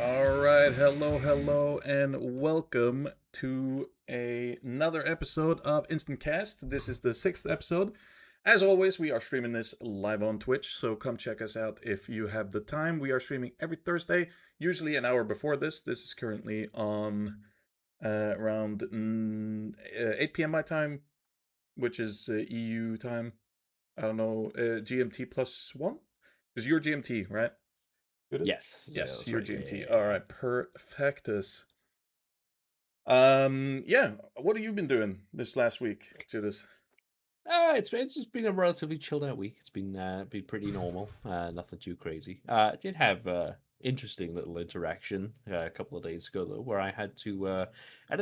All right, hello, and welcome to another episode of InstantQast. This is the 6th episode. As always, we are streaming this live on Twitch, so come check us out if you have the time. We are streaming every Thursday, usually an hour before this. This is currently on around 8 p.m. my time, which is EU time. I don't know, GMT plus 1? Because you're GMT, right? Yes. Yes, Yeah, your that's right. GMT. Yeah. All right, perfectus. Yeah. What have you been doing this last week, Judas? It's just been a relatively chilled out week. It's been pretty normal. Nothing too crazy. I did have interesting little interaction a couple of days ago though, where I had to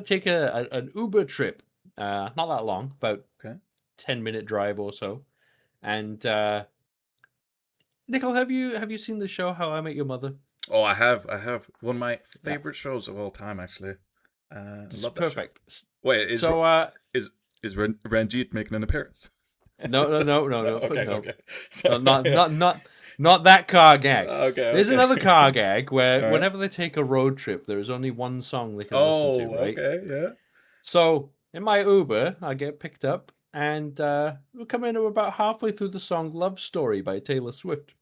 take an Uber trip. Not that long, about Okay. 10-minute drive or so. And Nicole, have you seen the show How I Met Your Mother? Oh, I have one of my Yeah, favorite shows of all time, actually. it's Love that show. perfect. Wait, So is Ranjit making an appearance? no, Okay, no. okay. No, Sorry. Yeah. not that car gag. Okay, There's okay. another car gag where All right. whenever they take a road trip, there is only one song they can listen to, Oh, right? okay, yeah. So in my Uber, I get picked up, and we're coming to about halfway through the song "Love Story" by Taylor Swift.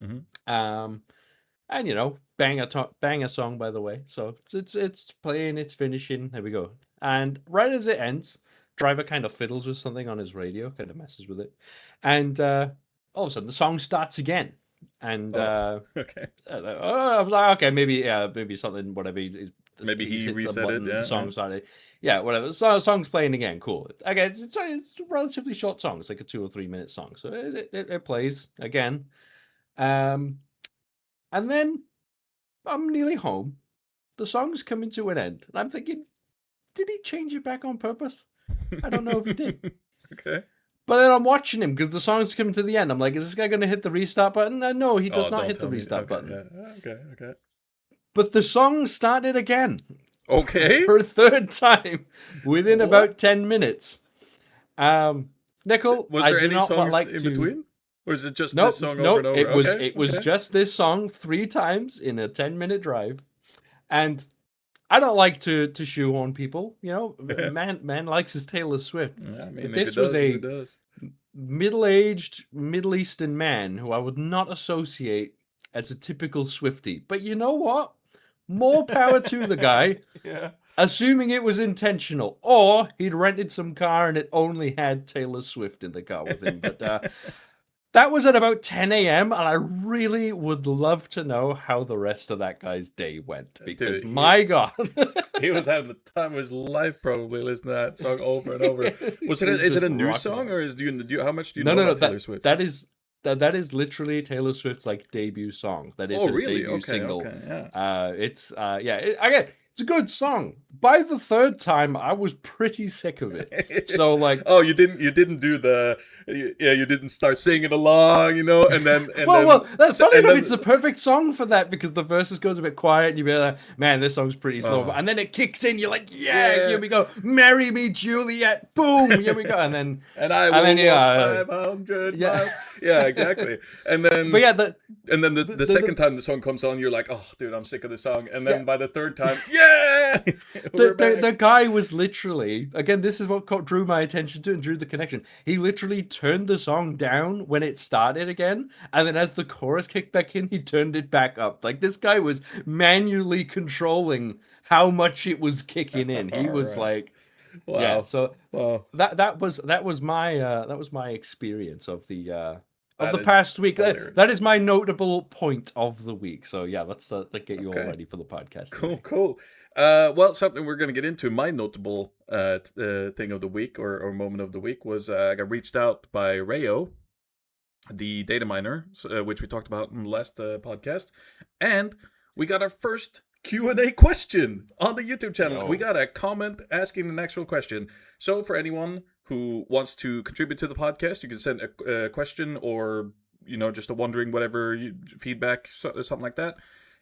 Mm-hmm. And banger song, by the way. So it's playing, it's finishing. There we go. And right as it ends, driver kind of fiddles with something on his radio, kind of messes with it, and all of a sudden the song starts again. And Oh, okay. I was like, okay, maybe something, whatever. Maybe He's he hit some reset it. button, the Yeah, yeah. song started. Yeah, whatever. So song's playing again. Cool. Again, it's a relatively short song. It's like a 2 or 3 minute song. So it plays again. And then I'm nearly home. The song's coming to an end. And I'm thinking, did he change it back on purpose? I don't know if he did. Okay. But then I'm watching him because the song's coming to the end. I'm like, is this guy going to hit the restart button? No, he does Oh, not don't hit the tell me. restart Okay, button. yeah. Okay. But the song started again. Okay. For a third time within What? about 10 minutes. Nickel, Was I there do any not songs like in to... between? Or is it just Nope, this song over and nope. over? Okay. It was just this song 3 times in a 10-minute drive. And I don't like to shoehorn people, you know. Man likes his Taylor Swift. Yeah, I mean, But if this it was does, a it does. middle-aged Middle Eastern man who I would not associate as a typical Swiftie. But you know what? More power to the guy. Yeah. Assuming it was intentional, or he'd rented some car and it only had Taylor Swift in the car with him. But that was at about 10 a.m., and I really would love to know how the rest of that guy's day went. Because, Dude, my God. he was having the time of his life probably listening to that song over and over. Is Just it a new rocking song, out. or how much do you No, know no, no. about Taylor Swift? That is literally Taylor Swift's like debut song. That is Oh, her really? debut Okay, single. yeah. Again, it's a good song. By the third time, I was pretty sick of it. So like, oh, you didn't do you didn't start singing along, and then that's funny and enough. then It's the perfect song for that because the verses goes a bit quiet, and you be like, "Man, this song's pretty slow." Oh. And then it kicks in. You're like, Yeah. "Yeah, here we go. Marry me, Juliet." Boom, here we go. And then I will walk 500 miles. Yeah, exactly. And then, but yeah, the second time the song comes on, you're like, oh, dude, I'm sick of this song. And then by the third time, yeah, the guy was literally, again, this is what drew my attention to and drew the connection. He literally turned the song down when it started again, and then as the chorus kicked back in, he turned it back up. Like, this guy was manually controlling how much it was kicking in. He was like, wow. Yeah. So wow. that was my experience of the past week. That is my notable point of the week. So yeah, let's get you all ready for the podcast. Cool. Well, something we're going to get into. My notable thing of the week or moment of the week was I got reached out by Rayo, the Dataminer, which we talked about in the last podcast, and we got our first Q&A question on the YouTube channel. We got a comment asking an actual question. So for anyone who wants to contribute to the podcast, you can send a question or just a wondering, whatever feedback, something like that,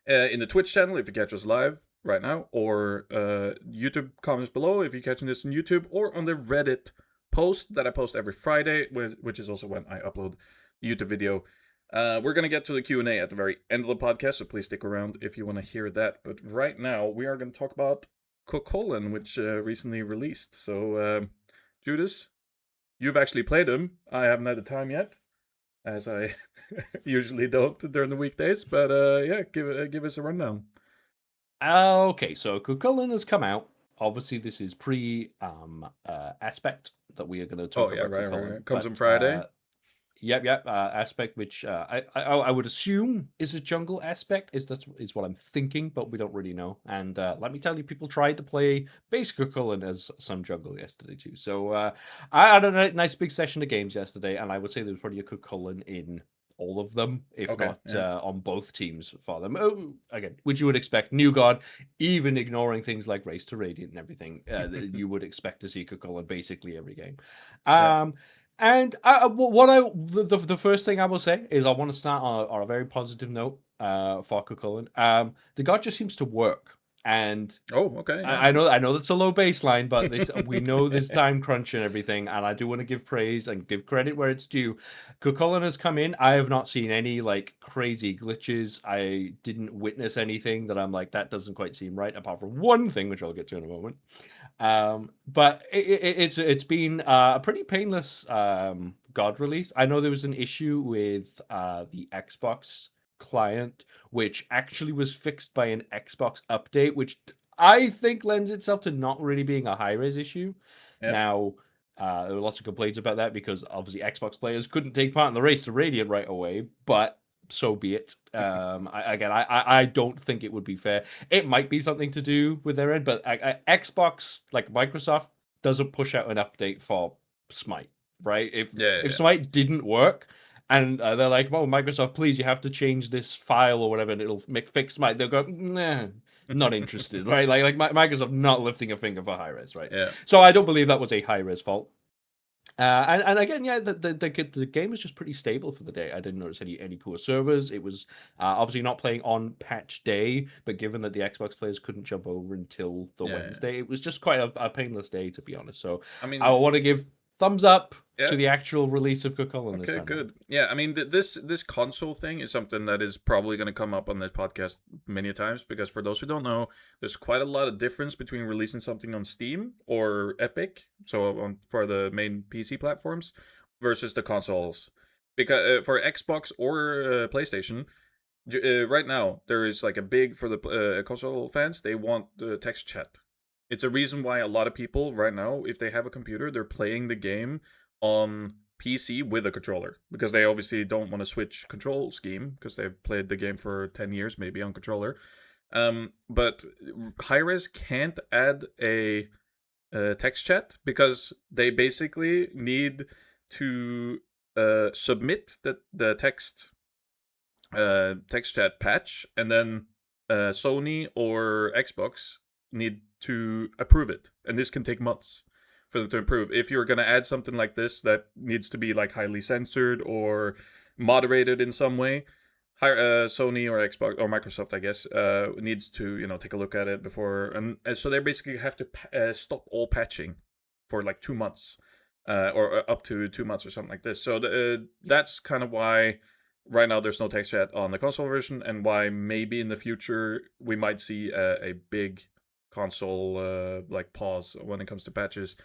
in the Twitch channel if you catch us live right now, or YouTube comments below if you're catching this on YouTube, or on the Reddit post that I post every Friday, which is also when I upload the YouTube video. We're going to get to the Q&A at the very end of the podcast, so please stick around if you want to hear that. But right now, we are going to talk about Chulainn, which recently released. So, Judas, you've actually played him. I haven't had the time yet, as I usually don't during the weekdays. But yeah, give us a rundown. Okay, so Chulainn has come out. Obviously, this is aspect that we are going to talk Oh yeah, about right. Chulainn. Comes on Friday. Yep. Aspect, which I would assume is a jungle aspect, is what I'm thinking, but we don't really know. And let me tell you, people tried to play base Chulainn as some jungle yesterday too. So I had a nice big session of games yesterday, and I would say there was probably a Chulainn in all of them, if Okay, not yeah. on both teams for them. Oh, again, which you would expect. New God, even ignoring things like Race to Radiant and everything, you would expect to see Chulainn basically every game. Yeah. And the first thing I will say is I want to start on a very positive note for Chulainn. The god just seems to work, and Oh, okay, yeah. I know that's a low baseline, but this we know this time crunch and everything, and I do want to give praise and give credit where it's due. Chulainn has come in. I have not seen any like crazy glitches. I didn't witness anything that I'm like that doesn't quite seem right, apart from one thing which I'll get to in a moment. But it's been a pretty painless God release. I know there was an issue with the Xbox client, which actually was fixed by an Xbox update, which I think lends itself to not really being a high res issue. Yeah. Now, there were lots of complaints about that because obviously Xbox players couldn't take part in the race to Radiant right away, but so be it. I don't think it would be fair. It might be something to do with their end, but Xbox, like Microsoft, doesn't push out an update for Smite, right? If Smite didn't work, and they're like, "Oh, Microsoft, please, you have to change this file or whatever, and it'll fix Smite," they'll go, "Nah, not interested," right? Like Microsoft not lifting a finger for high res, right? Yeah. So I don't believe that was a high res fault. And again, yeah, the game is just pretty stable for the day. I didn't notice any poor servers. It was obviously not playing on patch day, but given that the Xbox players couldn't jump over until the Wednesday, it was just quite a painless day, to be honest. So I mean, I want to give thumbs up yeah. to the actual release of Chulainn this Okay, time. good. Yeah, I mean, this console thing is something that is probably going to come up on this podcast many times because for those who don't know, there's quite a lot of difference between releasing something on Steam or Epic, so for the main PC platforms, versus the consoles. Because for Xbox or PlayStation, right now there is like a big for the console fans. They want the text chat. It's a reason why a lot of people right now, if they have a computer, they're playing the game on PC with a controller because they obviously don't want to switch control scheme because they've played the game for 10 years maybe on controller. But Hi-Res can't add a text chat because they basically need to submit the text chat patch, and then Sony or Xbox need to approve it, and this can take months for them to improve. If you're going to add something like this that needs to be like highly censored or moderated in some way, Sony or Xbox or Microsoft, I guess, needs to take a look at it before, and so they basically have to stop all patching for like 2 months, or up to 2 months or something like this. So that's kind of why right now there's no text chat on the console version, and why maybe in the future we might see a big console like pause when it comes to patches.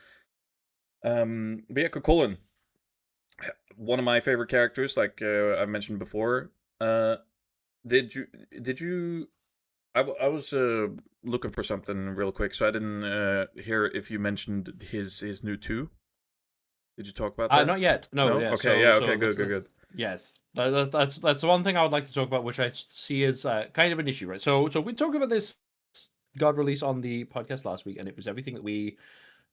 But yeah, Chulainn, one of my favorite characters, like I mentioned before. Did you? I was looking for something real quick, so I didn't hear if you mentioned his new 2. Did you talk about that? Not yet. No. Yeah. Okay. Okay. Good. Yes, that's the one thing I would like to talk about, which I see as kind of an issue, right? So we talked about this God release on the podcast last week, and it was everything that we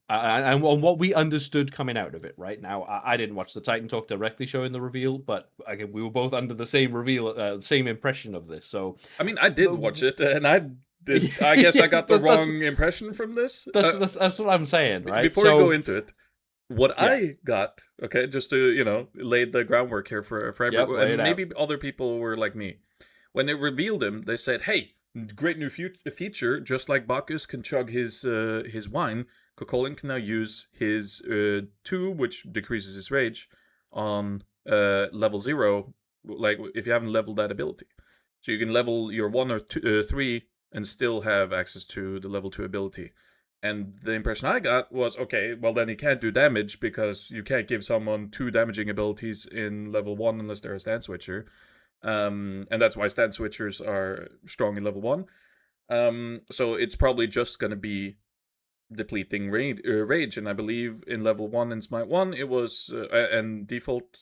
and what we understood coming out of it. Right now, I didn't watch the Titan Talk directly showing the reveal, but again, we were both under the same same impression of this. So I mean, I did watch it, and I guess I got the wrong impression from this. That's what I'm saying, right? Before we go into it, what I got, okay, just to lay the groundwork here for everyone, and maybe other people were like me. When they revealed him, they said, "Hey, great new feature! Just like Bacchus can chug his wine, Chulainn can now use his 2, which decreases his rage, on level 0 like if you haven't leveled that ability. So you can level your 1 or 2, 3 and still have access to the level 2 ability. And the impression I got was, okay, well then he can't do damage because you can't give someone 2 damaging abilities in level 1 unless they're a stand switcher. And that's why stand switchers are strong in level 1. So it's probably just going to be depleting rage, and I believe in level 1 in Smite 1 it was and default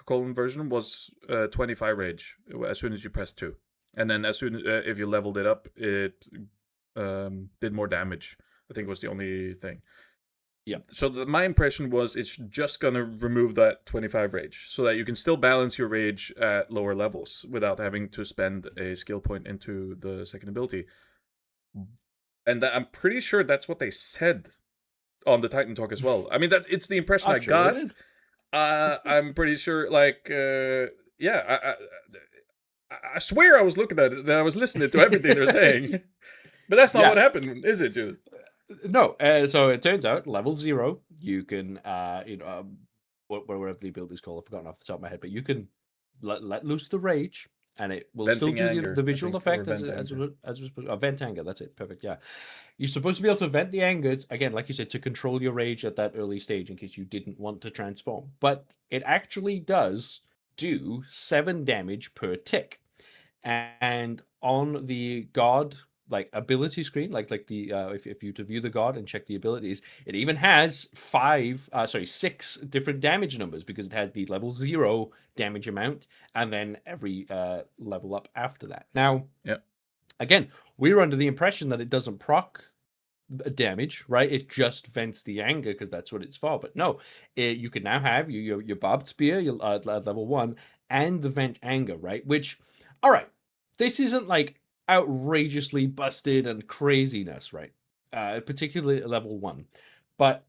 colon version was 25 rage as soon as you press 2, and then as soon if you leveled it up it did more damage. I think was the only thing. Yeah. So my impression was it's just gonna remove that 25 rage so that you can still balance your rage at lower levels without having to spend a skill point into the second ability. And I'm pretty sure that's what they said on the Titan Talk as well. I mean, that it's the impression I got. I'm pretty sure, like, yeah, I swear I was looking at it and I was listening to everything they're saying. But that's not what happened, is it, Judith? No. So it turns out, level 0, you can, whatever the ability is called, I've forgotten off the top of my head, but you can let loose the rage, and it will Venting still do anger, the visual effect as vent anger. That's it. Perfect. Yeah. You're supposed to be able to vent the anger, again, like you said, to control your rage at that early stage in case you didn't want to transform. But it actually does do 7 damage per tick. And on the god like ability screen, like the if you to view the god and check the abilities, it even has 6 different damage numbers, because it has the level 0 damage amount and then every level up after that. Now, again, we were under the impression that it doesn't proc damage, right? It just vents the anger because that's what it's for. But no, you can now have your barbed spear, your at level 1, and the vent anger, right? Which, all right, this isn't like outrageously busted and craziness, right? Particularly at level 1, but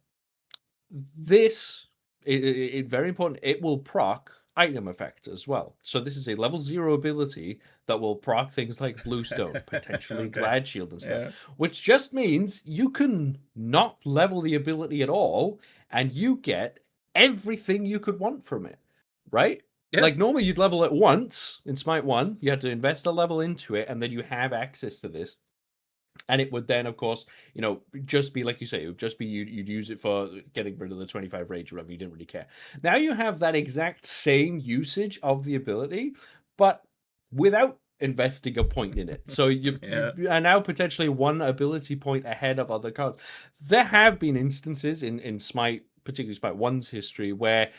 this it very important. It will proc item effects as well. So this is a level 0 ability that will proc things like Bluestone, potentially Glad Shield and stuff, which just means you can not level the ability at all, and you get everything you could want from it, right? Yeah. Like normally you'd level it once in Smite 1, you had to invest a level into it, and then you have access to this. And it would then, of course, just be like you say, it would just be you'd use it for getting rid of the 25 rage or whatever. You didn't really care. Now you have that exact same usage of the ability, but without investing a point in it. So you are now potentially 1 ability point ahead of other cards. There have been instances in Smite, particularly Smite 1's history, where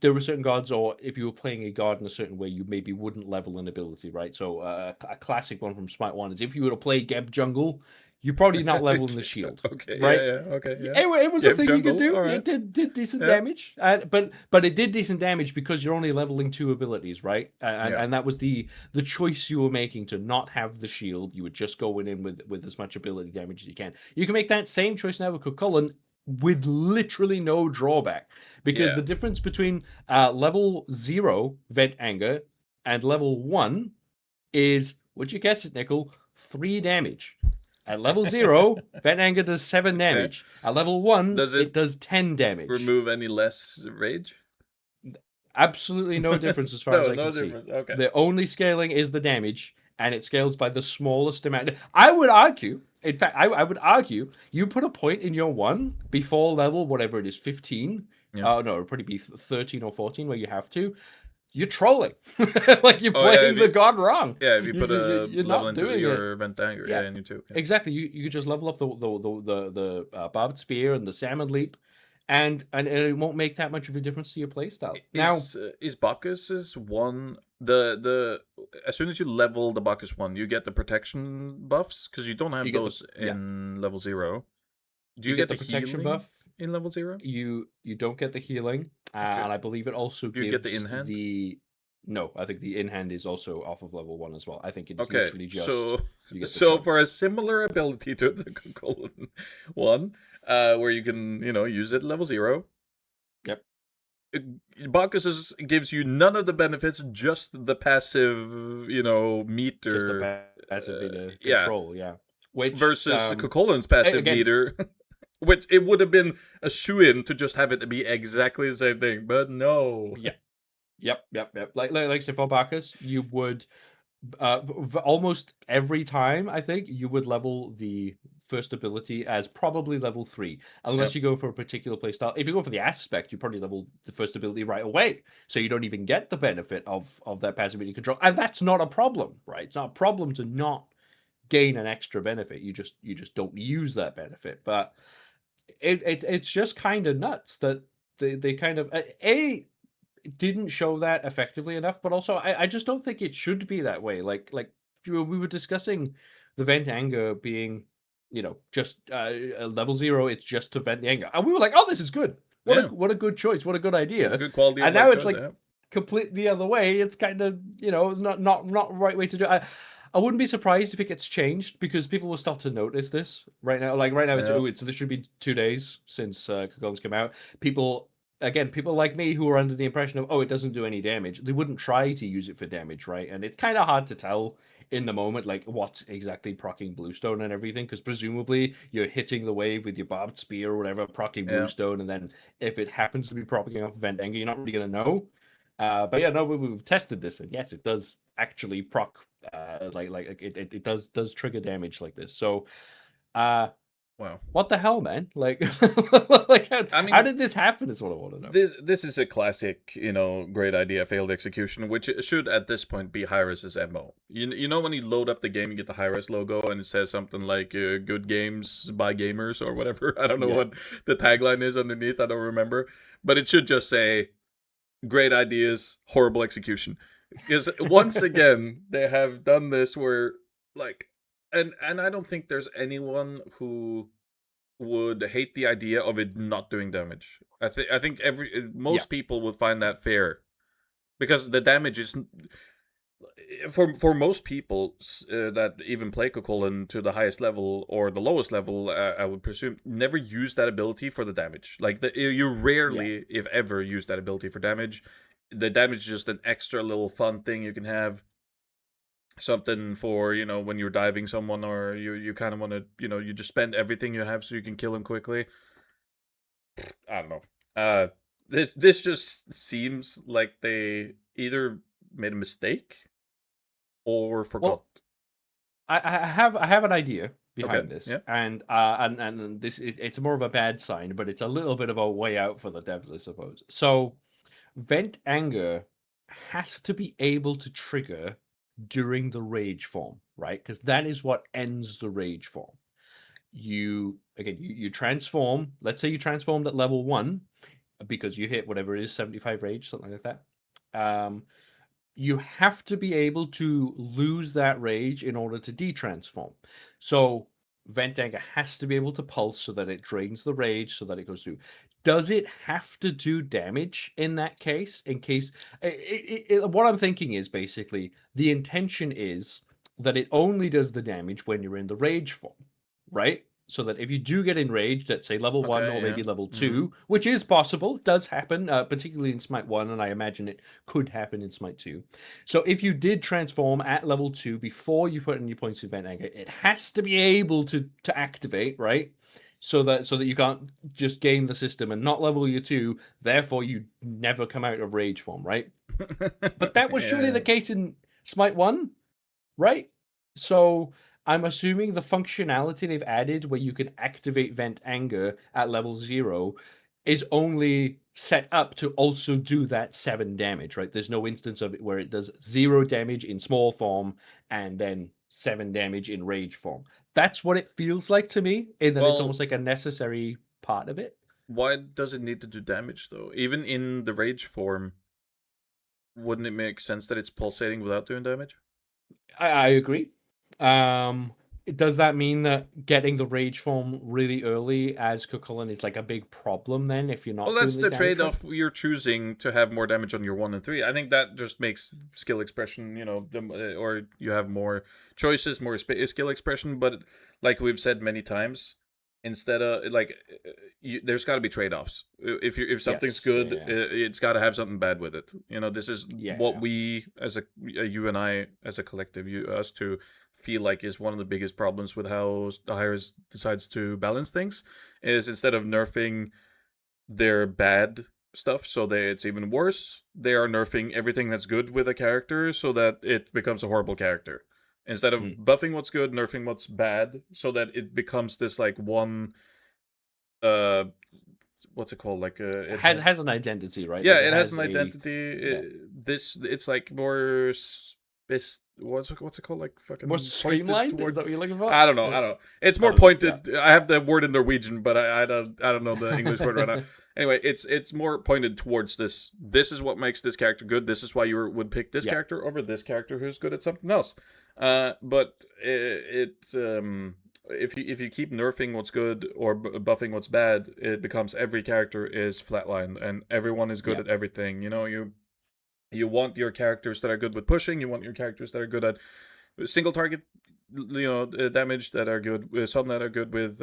there were certain gods, or if you were playing a god in a certain way, you maybe wouldn't level an ability, right? So a classic one from Smite 1 is if you were to play Geb Jungle, you're probably not leveling the shield, right? It was Geb a thing Jungle, you could do. Right. It did decent damage, but it did decent damage because you're only leveling 2 abilities, right? And that was the choice you were making, to not have the shield. You would just go in with as much ability damage as you can. You can make that same choice now with Chulainn, with literally no drawback, because the difference between level 0 vent anger and level 1 is, would you guess it, Nickel, 3 damage. At level 0, vent anger does 7 damage. At level 1, it does 10 damage. Remove any less rage? Absolutely no difference as far as I can see. Okay. The only scaling is the damage, and it scales by the smallest amount. I would argue, in fact, I would argue, you put a point in your 1 before level, whatever it is, 15. No, it would probably be 13 or 14 where you have to. You're trolling. Like you're playing the god wrong. Yeah, if you put a you're level not into doing your vent anger, and you too. Exactly. You just level up the barbed spear and the salmon leap, and it won't make that much of a difference to your playstyle. Now, is Bacchus's 1 the as soon as you level the Bacchus 1, you get the protection buffs, because you don't have those in level 0. Do you get the protection buff in level 0? You don't get the healing, and I believe it also gives get the in-hand? No, I think the in-hand is also off of level 1 as well. I think it is literally just... So for a similar ability to the Chulainn 1, where you can, use it at level 0. Yep. Bacchus gives you none of the benefits, just the passive, meter. Just the passive meter control, Which, versus Chulainn's passive meter. Which it would have been a shoo-in to just have it be exactly the same thing, but no. Yep. Like say for Bacchus, you would almost every time I think you would level the first ability as probably level 3, unless Yep. you go for a particular playstyle. If you go for the aspect, you probably level the first ability right away, so you don't even get the benefit of that passivity control, and that's not a problem, right? It's not a problem to not gain an extra benefit. You just don't use that benefit. But it's just kind of nuts that they kind of a didn't show that effectively enough, but also I just don't think it should be that way. Like we were discussing the vent anger being, just level 0. It's just to vent the anger, and we were like, oh, this is good. Yeah. What a good choice. What a good idea. Good quality of And life now it's choice. like Yeah. complete the other way. It's kind of not the right way to do it. I wouldn't be surprised if it gets changed because people will start to notice this right now. Like right now, Yeah. it's literally been 2 days since Cocoon's come out. People like me who are under the impression of, oh, it doesn't do any damage, they wouldn't try to use it for damage, right? And it's kind of hard to tell in the moment, like what's exactly proccing Bluestone and everything, because presumably you're hitting the wave with your barbed spear or whatever, proccing Yeah. Bluestone, and then if it happens to be proccing off Vent Anger, you're not really going to know. But yeah, no, we've tested this, and yes, it does actually proc, it does trigger damage like this. So, Wow. what the hell, man? Like, like I how mean, did this happen? Is what I want to know. this is a classic, great idea, failed execution, which should at this point be Hi-Res's MO. You know when you load up the game, you get the Hi-Res logo, and it says something like "Good games by gamers" or whatever. I don't know Yeah. what the tagline is underneath. I don't remember, but it should just say "Great ideas, horrible execution." Because once again, they have done this where like, and I don't think there's anyone who would hate the idea of it not doing damage. I think Yeah. most people would find that fair because the damage is for most people that even play Chulainn to the highest level or the lowest level, I would presume never use that ability for the damage. Like you Yeah. rarely, if ever, use that ability for damage. The damage is just an extra little fun thing you can have. Something for when you're diving someone or you kind of want to you just spend everything you have so you can kill him quickly. I don't know. This just seems like they either made a mistake or forgot. Well, I have an idea Okay. behind this, Yeah. and it's more of a bad sign, but it's a little bit of a way out for the devs, I suppose. So, Vent Anger has to be able to trigger during the rage form, right? Because that is what ends the rage form. You transform. Let's say you transformed at level 1 because you hit whatever it is, 75 rage, something like that. You have to be able to lose that rage in order to detransform. So Vent Anger has to be able to pulse so that it drains the rage so that it goes through. Does it have to do damage in that case? In case what I'm thinking is basically the intention is that it only does the damage when you're in the rage form, right? So that if you do get enraged at say level 1 Okay. or Yeah. maybe level Mm-hmm. 2, which is possible, does happen, particularly in Smite 1, and I imagine it could happen in Smite 2. So if you did transform at level 2 before you put in your points of Vent Anger, it has to be able to activate, right? So that you can't just game the system and not level your 2, therefore you never come out of rage form, right? But that was surely Yeah. the case in Smite 1, right? So I'm assuming the functionality they've added where you can activate Vent Anger at level 0 is only set up to also do that 7 damage, right? There's no instance of it where it does 0 damage in small form and then 7 damage in rage form. That's what it feels like to me, in that it's Well, almost like a necessary part of it. why does it need to do damage though? Even in the rage form, wouldn't it make sense that it's pulsating without doing damage? I agree. Um, does that mean that getting the rage form really early as Cucullin is like a big problem then if you're Well, not that's doing the the damage right? trade-off. You're choosing to have more damage on your 1 and 3. I think that just makes skill expression, or you have more choices, more skill expression. But like we've said many times, instead of like, there's got to be trade-offs. If something's Yes. good, Yeah. it's got to have something bad with it. This is what Yeah. we as you and I as a collective, us two, feel like is one of the biggest problems with how the Hires decides to balance things. Is instead of nerfing their bad stuff, so it's even worse. They are nerfing everything that's good with a character so that it becomes a horrible character. Instead of Mm. buffing what's good, nerfing what's bad, so that it becomes this like one uh what's it called? Like it has Has an identity, right? yeah, Like it it has has an a identity. yeah. It's like more what's it called? Like More fucking pointed streamlined? Is toward. that what you're looking for? I don't know. I don't know. It's I more don't know. Yeah. pointed. I have the word in Norwegian, but I don't know the English word right now. Anyway, it's more pointed towards this. This is what makes this character good. This is why you would pick this Yeah. character over this character who's good at something else. But if you keep nerfing what's good or buffing what's bad, it becomes every character is flatlined and everyone is good Yeah. at everything. You want your characters that are good with pushing. You want your characters that are good at single target, damage, that are good. Some that are good with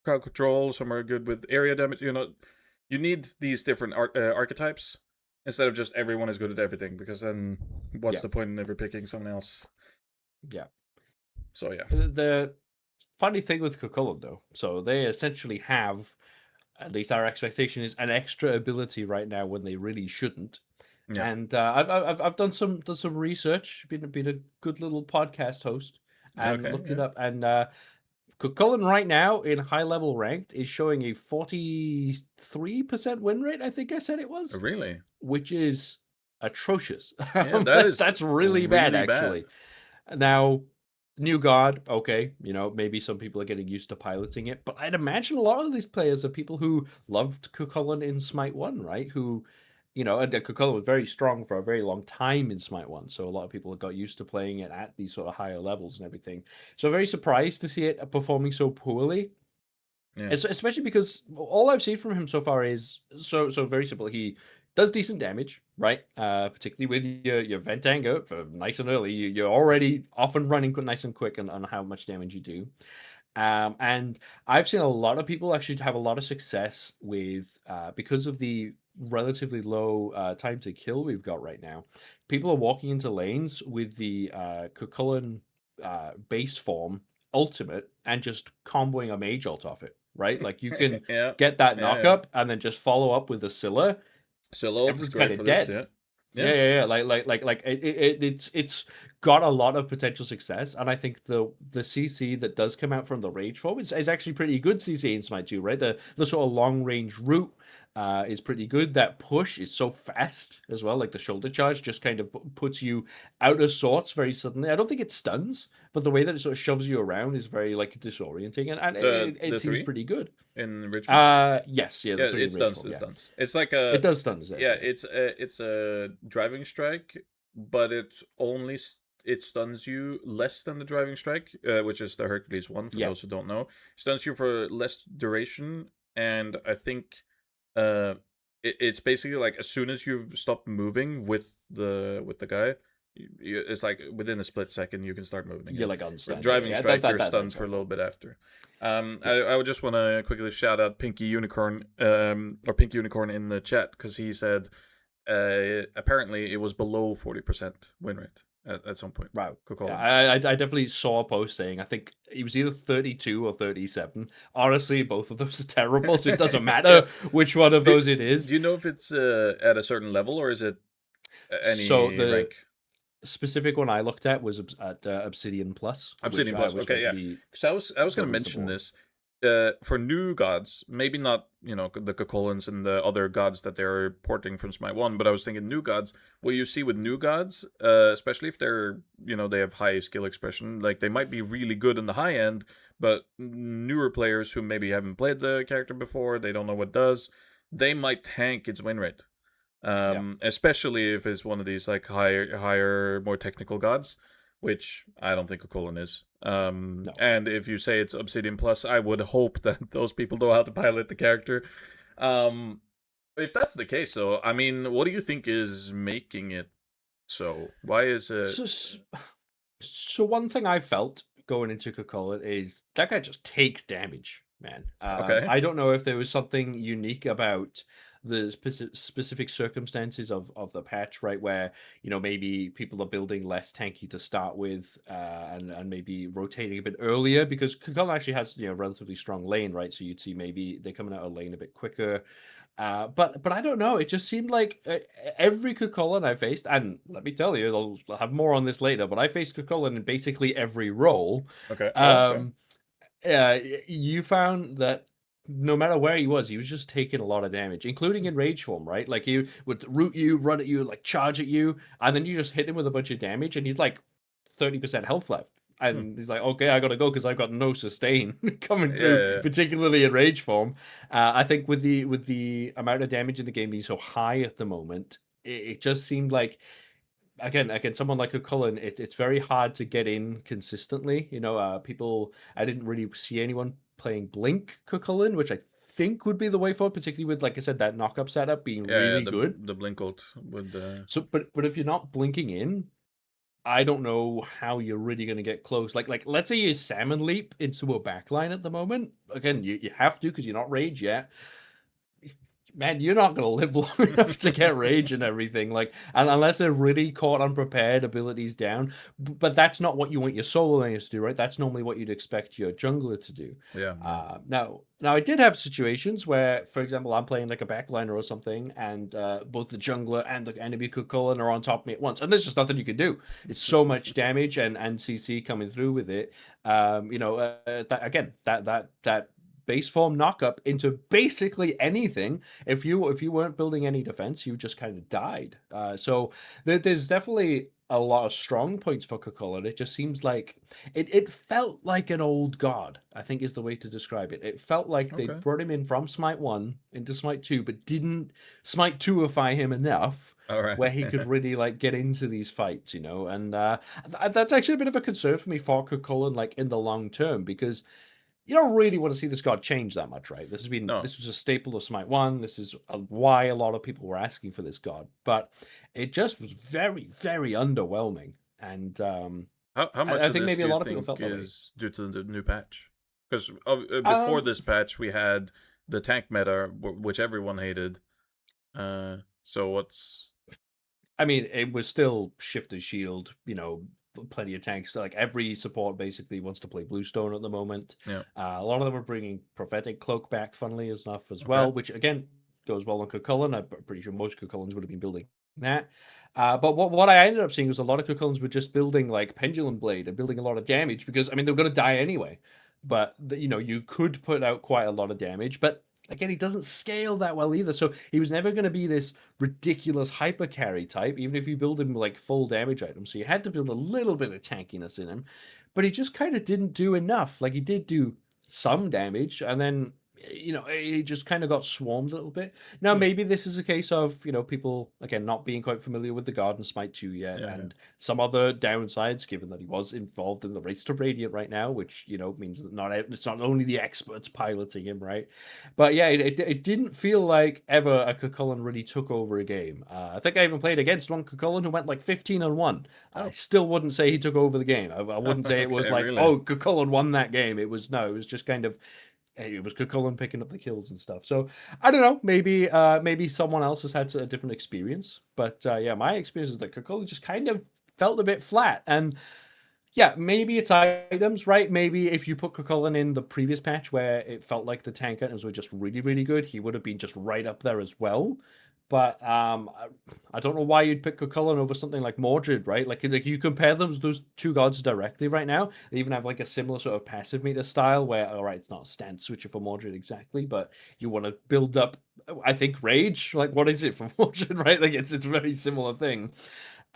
crowd control. Some are good with area damage. You need these different archetypes instead of just everyone is good at everything. Because then, what's Yeah. the point in ever picking someone else? Yeah. So yeah, The funny thing with Cuchulainn, though, so they essentially have, at least our expectation is, an extra ability right now when they really shouldn't. yeah, And I've done some research, been a good little podcast host, and okay, looked it yeah. up. And Cuchulainn right now in high level ranked is showing a 43% win rate. I think I said it was, Really? which is atrocious. Yeah, that is That's really bad, really bad. actually. Now, new god, okay, maybe some people are getting used to piloting it, but I'd imagine a lot of these players are people who loved Cuchulainn in Smite 1, right? Who, and Cuchulainn was very strong for a very long time in Smite 1, so a lot of people got used to playing it at these sort of higher levels and everything. So very surprised to see it performing so poorly. Yeah. Especially because all I've seen from him so far is so very simple. He does decent damage, right? Particularly with your vent anger for nice and early. You're already off and running nice and quick on how much damage you do. And I've seen a lot of people actually have a lot of success with because of the relatively low time to kill we've got right now. People are walking into lanes with the Cuchulainn base form ultimate and just comboing a mage ult off it, right? Like you can Yeah, get that yeah, yeah. knockup and then just follow up with a Scylla. Solo is Everyone's kind great for of this. dead. Yeah, Yeah, yeah. yeah, yeah. Like it's got a lot of potential success, and I think the CC that does come out from the Rage form is actually pretty good CC in Smite 2, right? The sort of long range route is pretty good. That push is so fast as well. Like the shoulder charge just kind of puts you out of sorts very suddenly. I don't think it stuns, but the way that it sort of shoves you around is very like disorienting, and The it seems three pretty good. in rich form. Yes, yeah, the Yeah, three it in Rage stuns. form, It yeah, stuns. It's like it a does stun, yeah. exactly. It's a driving strike, but it stuns you less than the driving strike, which is the Hercules one. For Yeah, those who don't know, stuns you for less duration, and I think uh, it's basically like as soon as you've stopped moving with the guy, it's like within a split second you can start moving you're again. like With unstunned. Yeah, driving yeah, strike, you're that's stunned for a little helpful. bit after. Yeah. I would just want to quickly shout out Pinky Unicorn, or Pink Unicorn in the chat because he said apparently it was below 40% win rate at some point. Wow. Yeah, Coca-Cola. I definitely saw a post saying I think it was either 32 or 37. Honestly, both of those are terrible, so it doesn't Yeah. matter which one of Do, those it is. do you know if it's at a certain level or is it So any the rank? specific one I looked at was at Obsidian Plus, which Obsidian I Plus. was Okay, found to yeah. be Because I was the gonna mention reasonable one. this. For new gods, maybe not the Cocolans and the other gods that they're porting from Smite One, but I was thinking new gods. What you see with new gods, especially if they're they have high skill expression, like they might be really good in the high end, but newer players who maybe haven't played the character before, they don't know what it does, they might tank its win rate. Yeah. Especially if it's one of these like higher, more technical gods, which I don't think Cocolan is. No. And if you say it's Obsidian Plus, I would hope that those people know how to pilot the character. Um, if that's the case, though, I mean, what do you think is making it so? Why is it? So so one thing I felt going into Coca-Cola is that guy just takes damage, man. Okay. I don't know if there was something unique about the specific circumstances of the patch, right? Where maybe people are building less tanky to start with, and maybe rotating a bit earlier because Coca-Cola actually has relatively strong lane, right? So you'd see maybe they're coming out of lane a bit quicker. But I don't know. It just seemed like every Cuchulainn I faced, and let me tell you, I'll have more on this later. But I faced Cuchulainn in basically every role. Okay. Oh, okay. Um, you found that no matter where he was just taking a lot of damage, including in rage form, right? Like he would root you, run at you, like charge at you, and then you just hit him with a bunch of damage, and he's like 30% health left. Hmm. And he's like, okay, I gotta go because I've got no sustain coming Yeah, through, yeah, yeah. particularly in rage form. I think with the amount of damage in the game being so high at the moment, it just seemed like again, someone like a Cullen, it's very hard to get in consistently. People. I didn't really see anyone playing Blink Cullen, which I think would be the way forward, particularly with, like I said, that knock-up setup being Yeah, yeah, really good. the blink ult would So, but if you're not blinking in, I don't know how you're really going to get close. Like let's say you salmon leap into a backline at the moment. Again, you have to because you're not rage yet. Man, you're not going to live long enough to get rage and everything. Like, and unless they're really caught unprepared, abilities down. But that's not what you want your solo laners to do, right? That's normally what you'd expect your jungler to do. yeah, yeah. Now I did have situations where, for example, I'm playing like a backliner or something, and both the jungler and the enemy Cuchulainn are on top of me at once, and there's just nothing you can do. It's so much damage and CC coming through with it. That base form knockup into basically anything. If you weren't building any defense, you just kind of died. So there's definitely a lot of strong points for Cuchulainn. It just seems like it felt like an old god, I think is the way to describe it. It felt like they Okay. brought him in from Smite 1 into Smite 2, but didn't Smite 2ify him enough All right. where he could really like get into these fights, and that's actually a bit of a concern for me for Cuchulainn, like in the long term, because you don't really want to see this god change that much, right? No. This was a staple of Smite 1. This is why a lot of people were asking for this god, but it just was very, very underwhelming. And How much I of think this maybe do a you lot of people think felt that way. is due to the new patch? Because before Um, this patch, we had the tank meta, which everyone hated. So what's I mean, it was still shift and shield, plenty of tanks. Like every support basically wants to play Bluestone at the moment. yeah? A lot of them are bringing Prophetic Cloak back, funnily enough, as Okay. well, which again goes well on Cuchulainn. I'm pretty sure most Cuchullans would have been building that. But what I ended up seeing was a lot of Cuchullans were just building like Pendulum Blade and building a lot of damage because, I mean, they're going to die anyway. But, you could put out quite a lot of damage. But again, he doesn't scale that well either. So he was never going to be this ridiculous hyper carry type, even if you build him like full damage items. So you had to build a little bit of tankiness in him, but he just kind of didn't do enough. Like he did do some damage, and then he just kind of got swarmed a little bit. Now Hmm. maybe this is a case of people again not being quite familiar with the Garden Smite 2 yet, Yeah, yeah. and some other downsides, given that he was involved in the race to Radiant right now, which means that it's not only the experts piloting him, right? But yeah, it didn't feel like ever a Cuchulainn really took over a game. I think I even played against one Cuchulainn who went like 15-1. I Oh. still wouldn't say he took over the game. I wouldn't say it was Okay. like, Really? oh, Cuchulainn won that game. It was no, it was just kind of, hey, it was Cuchulainn picking up the kills and stuff. So I don't know. Maybe someone else has had a different experience. But yeah, my experience is that Cuchulainn just kind of felt a bit flat. And yeah, maybe it's items, right? Maybe if you put Cuchulainn in the previous patch where it felt like the tank items were just really, really good, he would have been just right up there as well. But I don't know why you'd pick Cuchulainn over something like Mordred, right? Like you compare those two gods directly right now. They even have like a similar sort of passive meter style where, all right, it's not a stance switcher for Mordred exactly, but you want to build up, I think, rage. Like what is it for Mordred, right? Like it's a very similar thing.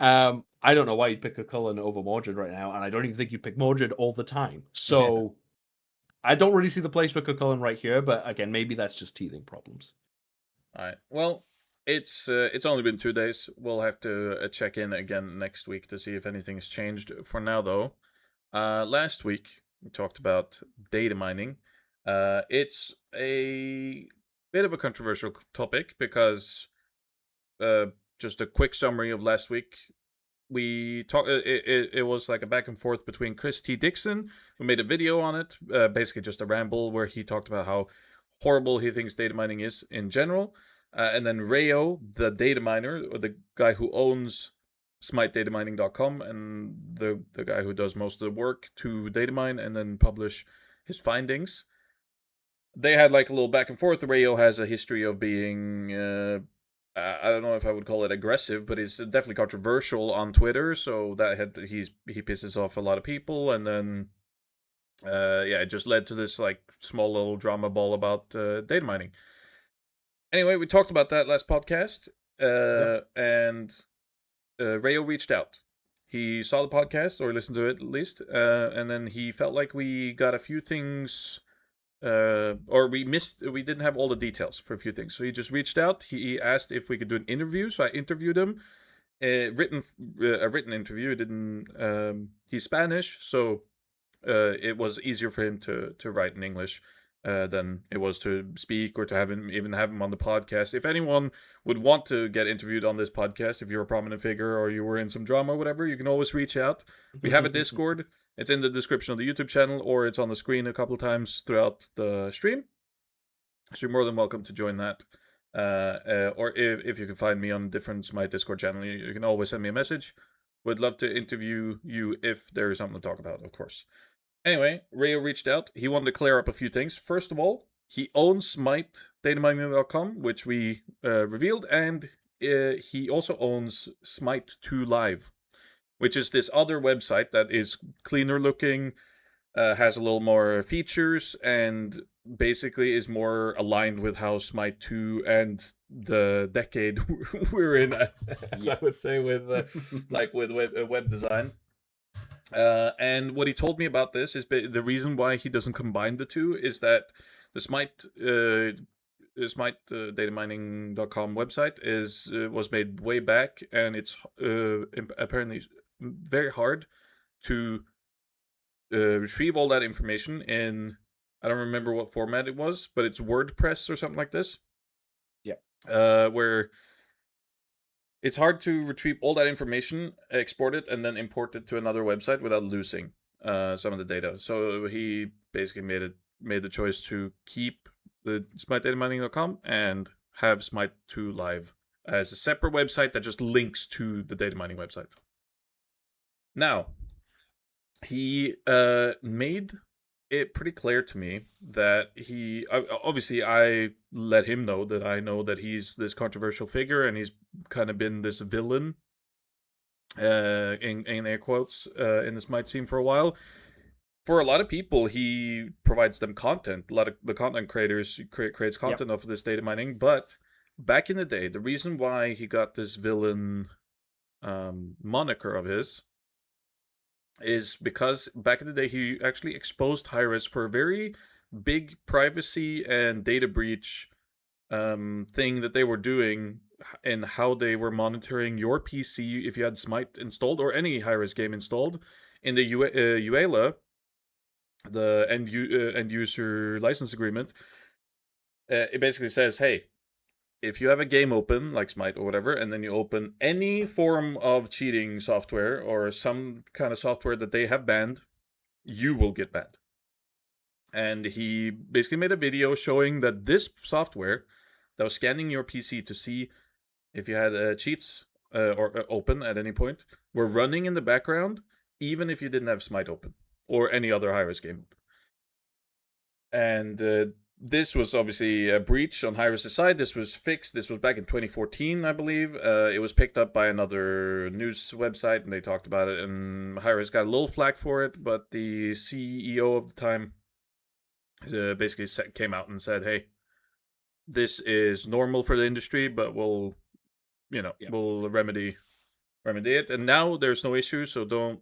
I don't know why you'd pick a Cullen over Mordred right now, and I don't even think you pick Mordred all the time. Yeah. So I don't really see the place for Cullen right here, but again, maybe that's just teething problems. All right. Well, it's only been 2 days. We'll have to check in again next week to see if anything's changed. For now, though, last week we talked about data mining. It's a bit of a controversial topic because just a quick summary of last week. We talked. It was like a back and forth between Chris T. Dixon, who made a video on it, basically just a ramble where he talked about how horrible he thinks data mining is in general, and then Rayo, the data miner, or the guy who owns SmiteDataMining.com, and the guy who does most of the work to data mine and then publish his findings. they had like a little back and forth. Rayo has a history of being, I don't know if I would call it aggressive, but it's definitely controversial on Twitter. So he pisses off a lot of people, and then yeah, it just led to this like small little drama ball about data mining. Anyway, we talked about that last podcast, and Rayo reached out. He saw the podcast or listened to it at least, and then he felt like we got a few things, or we didn't have all the details for a few things. So he just reached out. He asked if we could do an interview. So I interviewed him, a written interview. It didn't. He's Spanish, so it was easier for him to write in English than it was to speak or to even have him on the podcast. If anyone would want to get interviewed on this podcast, if you're a prominent figure or you were in some drama or whatever, you can always reach out. We have a Discord. It's in the description of the YouTube channel, or it's on the screen a couple of times throughout the stream. So you're more than welcome to join that. Or if you can find me on my Discord channel, you can always send me a message. Would love to interview you if there is something to talk about, of course. Anyway, Rayo reached out. He wanted to clear up a few things. First of all, he owns Smite Dataminer.com, which we revealed, and he also owns Smite 2 Live, which is this other website that is cleaner looking, has a little more features, and basically is more aligned with how Smite 2 and the decade we're in, as I would say, with web design. And what he told me about this is the reason why he doesn't combine the two is that the Smite datamining.com website was made way back, and it's apparently very hard to retrieve all that information in, I don't remember what format it was, but it's WordPress or something like this. Yeah. Where it's hard to retrieve all that information, export it, and then import it to another website without losing some of the data. So he basically made the choice to keep the SmiteDataMining.com and have Smite 2 Live as a separate website that just links to the data mining website. Now, he made it pretty clear to me that he obviously, I let him know that I know that he's this controversial figure and he's kind of been this villain in air quotes in this Smite scene for a while. For a lot of people, he provides them content. A lot of the content creators creates content off of this data mining. But back in the day, the reason why he got this villain moniker of his is because back in the day he actually exposed Hi-Rez for a very big privacy and data breach thing that they were doing, and how they were monitoring your PC if you had Smite installed or any Hi-Rez game installed in the UALA, the end user license agreement. It basically says, hey, if you have a game open, like Smite or whatever, and then you open any form of cheating software or some kind of software that they have banned, you will get banned. And he basically made a video showing that this software that was scanning your PC to see if you had cheats or open at any point were running in the background, even if you didn't have Smite open or any other Hi-Rez game. And this was obviously a breach on Hi-Rez's side. This was fixed. This was back in 2014, I believe. It was picked up by another news website, and they talked about it. And Hi-Rez got a little flack for it, but the CEO of the time basically came out and said, "Hey, this is normal for the industry, but we'll remedy it. And now there's no issue, so don't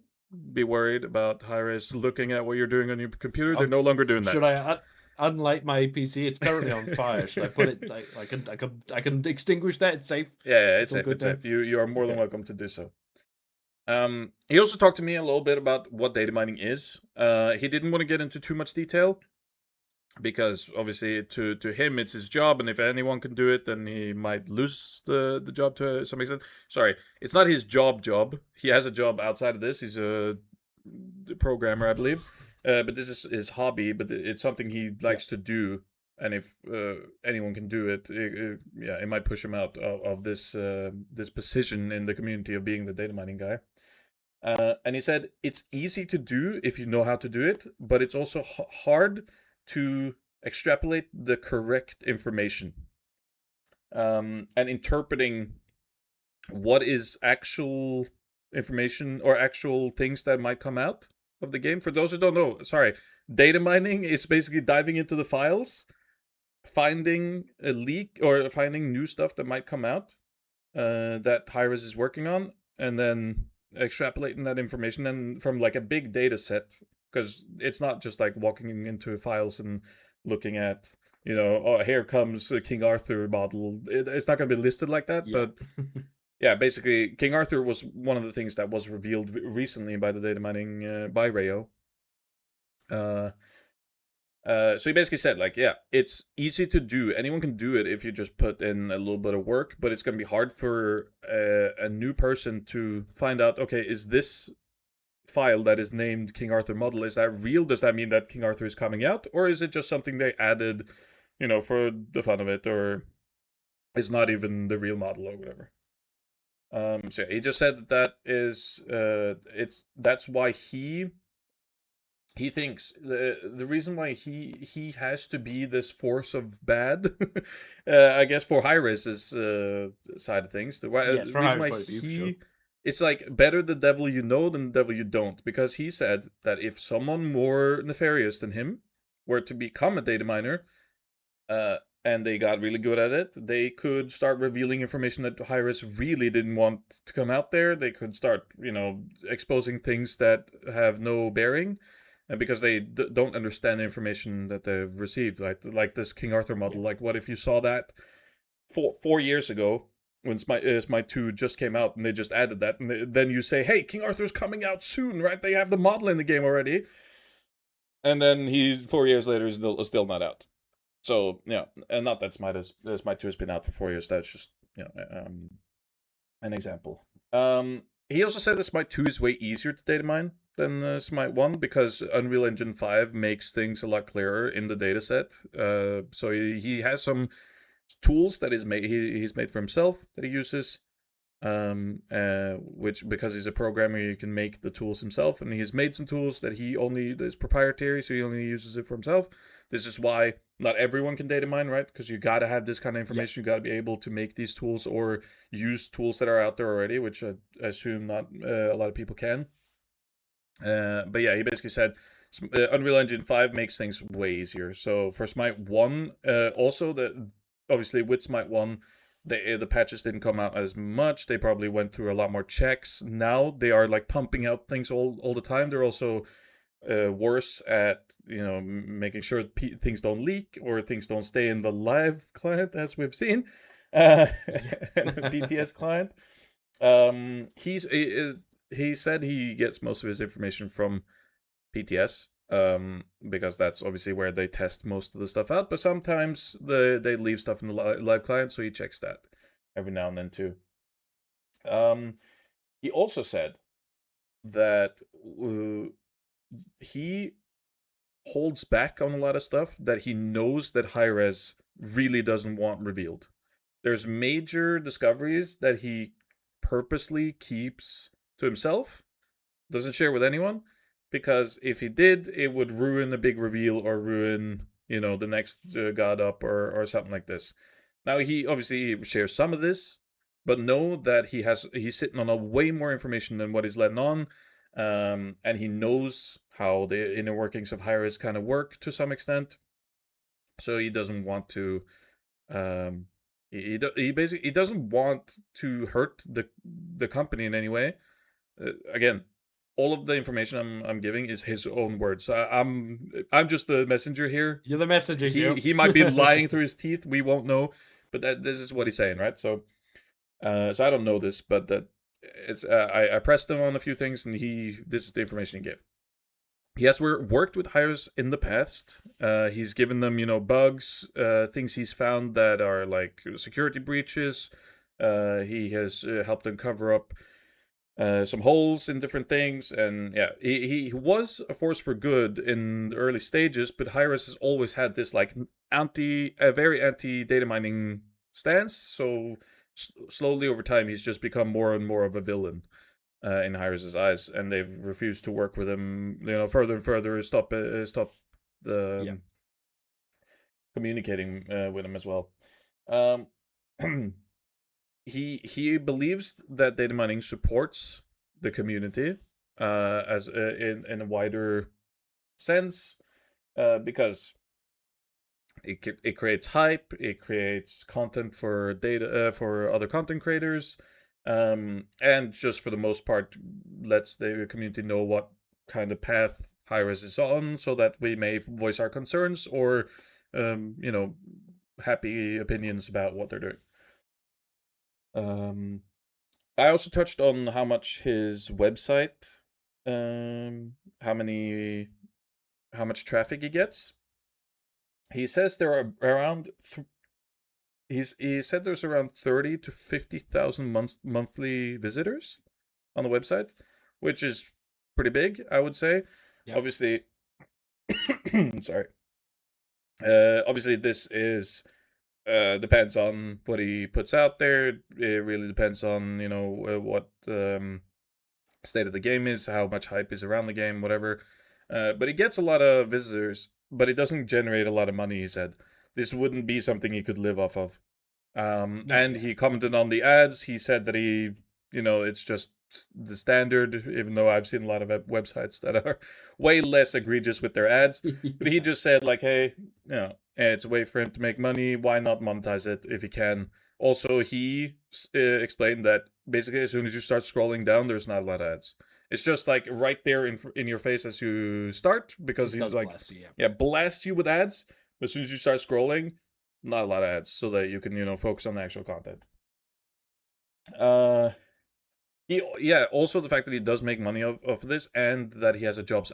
be worried about Hi-Rez looking at what you're doing on your computer. They're no longer doing that." Should I unlight my PC? It's currently on fire. Should I put it I can extinguish that? It's safe. Yeah, it's safe. It's safe. You are more than welcome to do so. He also talked to me a little bit about what data mining is. He didn't want to get into too much detail because obviously to him it's his job, and if anyone can do it, then he might lose the job to some extent. Sorry, it's not his job. He has a job outside of this. He's a programmer, I believe. But this is his hobby, but it's something he likes to do. And if anyone can do it, it might push him out of this position in the community of being the data mining guy. And he said it's easy to do if you know how to do it, but it's also hard to extrapolate the correct information, and interpreting what is actual information or actual things that might come out of the game. For those who don't know, sorry, data mining is basically diving into the files, finding a leak or finding new stuff that might come out that Hi-Rez is working on, and then extrapolating that information and from like a big data set, because it's not just like walking into files and looking at, oh, here comes a King Arthur model. It's not going to be listed like that, Yeah. but yeah, basically, King Arthur was one of the things that was revealed recently by the data mining by Rayo. So he basically said, like, yeah, it's easy to do. Anyone can do it if you just put in a little bit of work, but it's going to be hard for a new person to find out, okay, is this file that is named King Arthur model, is that real? Does that mean that King Arthur is coming out? Or is it just something they added, for the fun of it, or is not even the real model or whatever? So he just said that is that's why he thinks the reason why he has to be this force of bad, I guess for Hi-Rez's side of things. Yes, The from reason Hi-Rez's why point of view, for sure. it's like better the devil you know than the devil you don't, because he said that if someone more nefarious than him were to become a data miner, uh, and they got really good at it, they could start revealing information that Hi-Rez really didn't want to come out there. They could start, exposing things that have no bearing, and because they don't understand the information that they've received, like this King Arthur model. Yeah. Like, what if you saw that 4 years ago when Smite 2 just came out, and they just added that, and then you say, "Hey, King Arthur's coming out soon, right? They have the model in the game already," and then he's 4 years later, he's still not out. So yeah, and not that Smite 2 has been out for 4 years. That's just an example. He also said that Smite 2 is way easier to data mine than Smite 1, because Unreal Engine 5 makes things a lot clearer in the dataset. So he has some tools that he's made for himself that he uses. Which, because he's a programmer, he can make the tools himself, and he's made some tools that is proprietary, so he only uses it for himself. This is why not everyone can data mine, right? Because you got to have this kind of information. You got to be able to make these tools or use tools that are out there already, which I assume not a lot of people can. But yeah, he basically said Unreal Engine 5 makes things way easier. So for Smite 1, also obviously with Smite 1, the patches didn't come out as much. They probably went through a lot more checks. Now they are like pumping out things all the time. They're also worse at making sure things don't leak or things don't stay in the live client, as we've seen, the BTS client. He said he gets most of his information from PTS, because that's obviously where they test most of the stuff out. But sometimes they leave stuff in the live client, so he checks that every now and then too. He also said that he holds back on a lot of stuff that he knows that Hi-Rez really doesn't want revealed. There's major discoveries that he purposely keeps to himself, doesn't share with anyone, because if he did, it would ruin a big reveal or ruin, the next God Up or something like this. Now, he obviously shares some of this, but know that he's sitting on a way more information than what he's letting on, and he knows how the inner workings of Hi-Rez kind of work to some extent, so he doesn't want to. He basically doesn't want to hurt the company in any way. Again, all of the information I'm giving is his own words. I'm just the messenger here. You're the messenger, He might be lying through his teeth. We won't know, but this is what he's saying, right? So I don't know this, but that it's I pressed him on a few things, and this is the information he gave. He has worked with Hi-Rez in the past. He's given them, bugs, things he's found that are like security breaches. He has helped them cover up some holes in different things, and yeah, he was a force for good in the early stages, but Hi-Rez has always had this like very anti data mining stance. So slowly over time, he's just become more and more of a villain in Hi-Rez's eyes, and they've refused to work with him. Further and further, stop the communicating with him as well. Um, he believes that data mining supports the community as in a wider sense, because it creates hype, it creates content for data for other content creators, and just for the most part lets the community know what kind of path Hi-Rez is on, so that we may voice our concerns or you know, happy opinions about what they're doing. I also touched on how much his website, um, how many, how much traffic he gets. He says there are around. He said there's around 30 to 50,000 monthly visitors on the website, which is pretty big, I would say. Yep. Obviously, sorry. Obviously, this is depends on what he puts out there. It really depends on what state of the game is, how much hype is around the game, whatever. But he gets a lot of visitors, but it doesn't generate a lot of money. He said this wouldn't be something he could live off of. And he commented on the ads. He said that it's just the standard, even though I've seen a lot of websites that are way less egregious with their ads. But he just said, like, hey, it's a way for him to make money. Why not monetize it if he can? Also, he explained that basically as soon as you start scrolling down, there's not a lot of ads. It's just like right there in your face as you start, because he's like, blast you with ads. But as soon as you start scrolling, not a lot of ads, so that you can focus on the actual content. Also the fact that he does make money of this, and that he has a job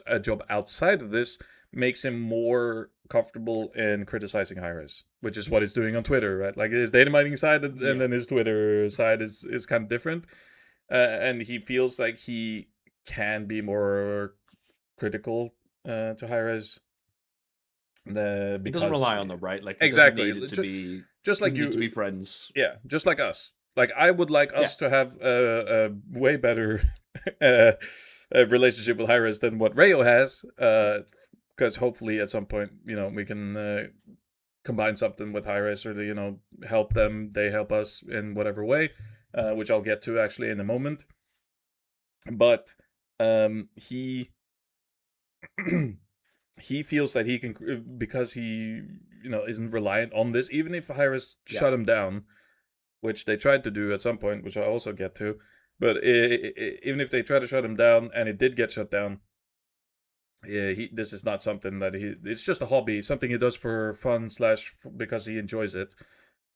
outside of this, makes him more comfortable in criticizing Hi-Rez, which is what he's doing on Twitter, right? Like his data mining side and then his Twitter side is kind of different, and he feels like he can be more critical to Hi-Rez. He doesn't rely on them, right? Like exactly, need it to be just like you to be friends. Yeah, just like us. Like I would like us to have a way better relationship with Hi-Rez than what Rayo has, because hopefully at some point we can combine something with Hi-Rez, or help them, they help us in whatever way, which I'll get to actually in a moment. But he he feels that he can, because he isn't reliant on this, even if Hi-Rez shut him down, which they tried to do at some point, which I also get to. But even if they try to shut him down, and it did get shut down, this is not something that it's just a hobby, something he does for fun / because he enjoys it.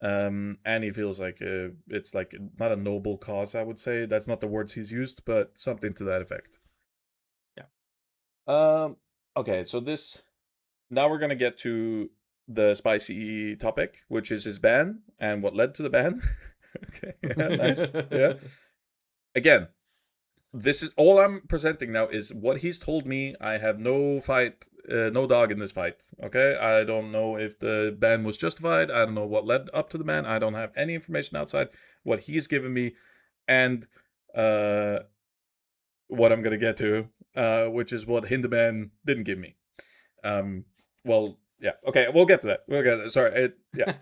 And he feels like it's like not a noble cause, I would say. That's not the words he's used, but something to that effect. Okay, so now we're gonna get to the spicy topic, which is his ban and what led to the ban. Okay, yeah, nice. Yeah. Again, this is all I'm presenting now is what he's told me. I have no dog in this fight. Okay, I don't know if the ban was justified. I don't know what led up to the ban. I don't have any information outside what he's given me, and what I'm gonna get to, which is what Hinderman didn't give me. Well, yeah, okay, we'll get to that. Sorry, yeah.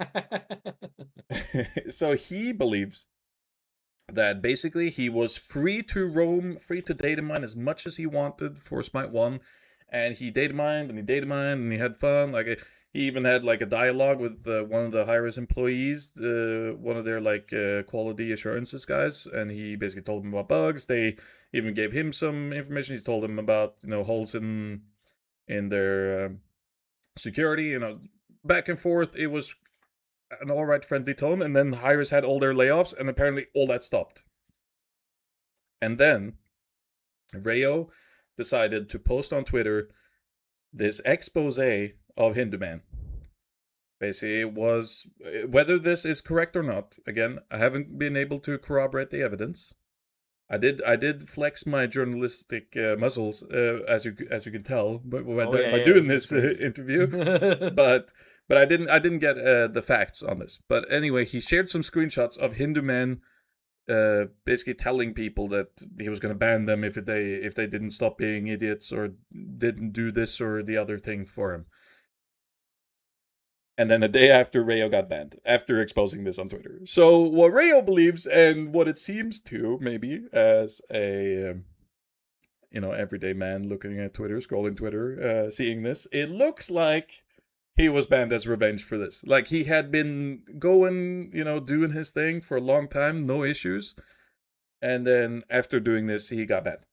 So he believes that basically he was free to roam, free to data mine as much as he wanted for Smite 1, and he data mined and he had fun. Like he even had like a dialogue with one of the Hi-Rez employees, one of their like quality assurances guys, and he basically told him about bugs. They even gave him some information. He told him about holes in their security. Back and forth. It was an alright friendly tone, and then Hi-Rez had all their layoffs, and apparently all that stopped. And then Rayo decided to post on Twitter this expose of Hinduman. Basically, it was, whether this is correct or not, again, I haven't been able to corroborate the evidence. I did flex my journalistic muscles, as you can tell, by doing this interview. But I didn't get the facts on this. But anyway, he shared some screenshots of Hindu men, basically telling people that he was going to ban them if they didn't stop being idiots or didn't do this or the other thing for him. And then a day after, Rayo got banned after exposing this on Twitter. So what Rayo believes, and what it seems to maybe as a everyday man looking at Twitter, scrolling Twitter, seeing this, it looks like he was banned as revenge for this. Like he had been going, doing his thing for a long time, no issues, and then after doing this, he got banned.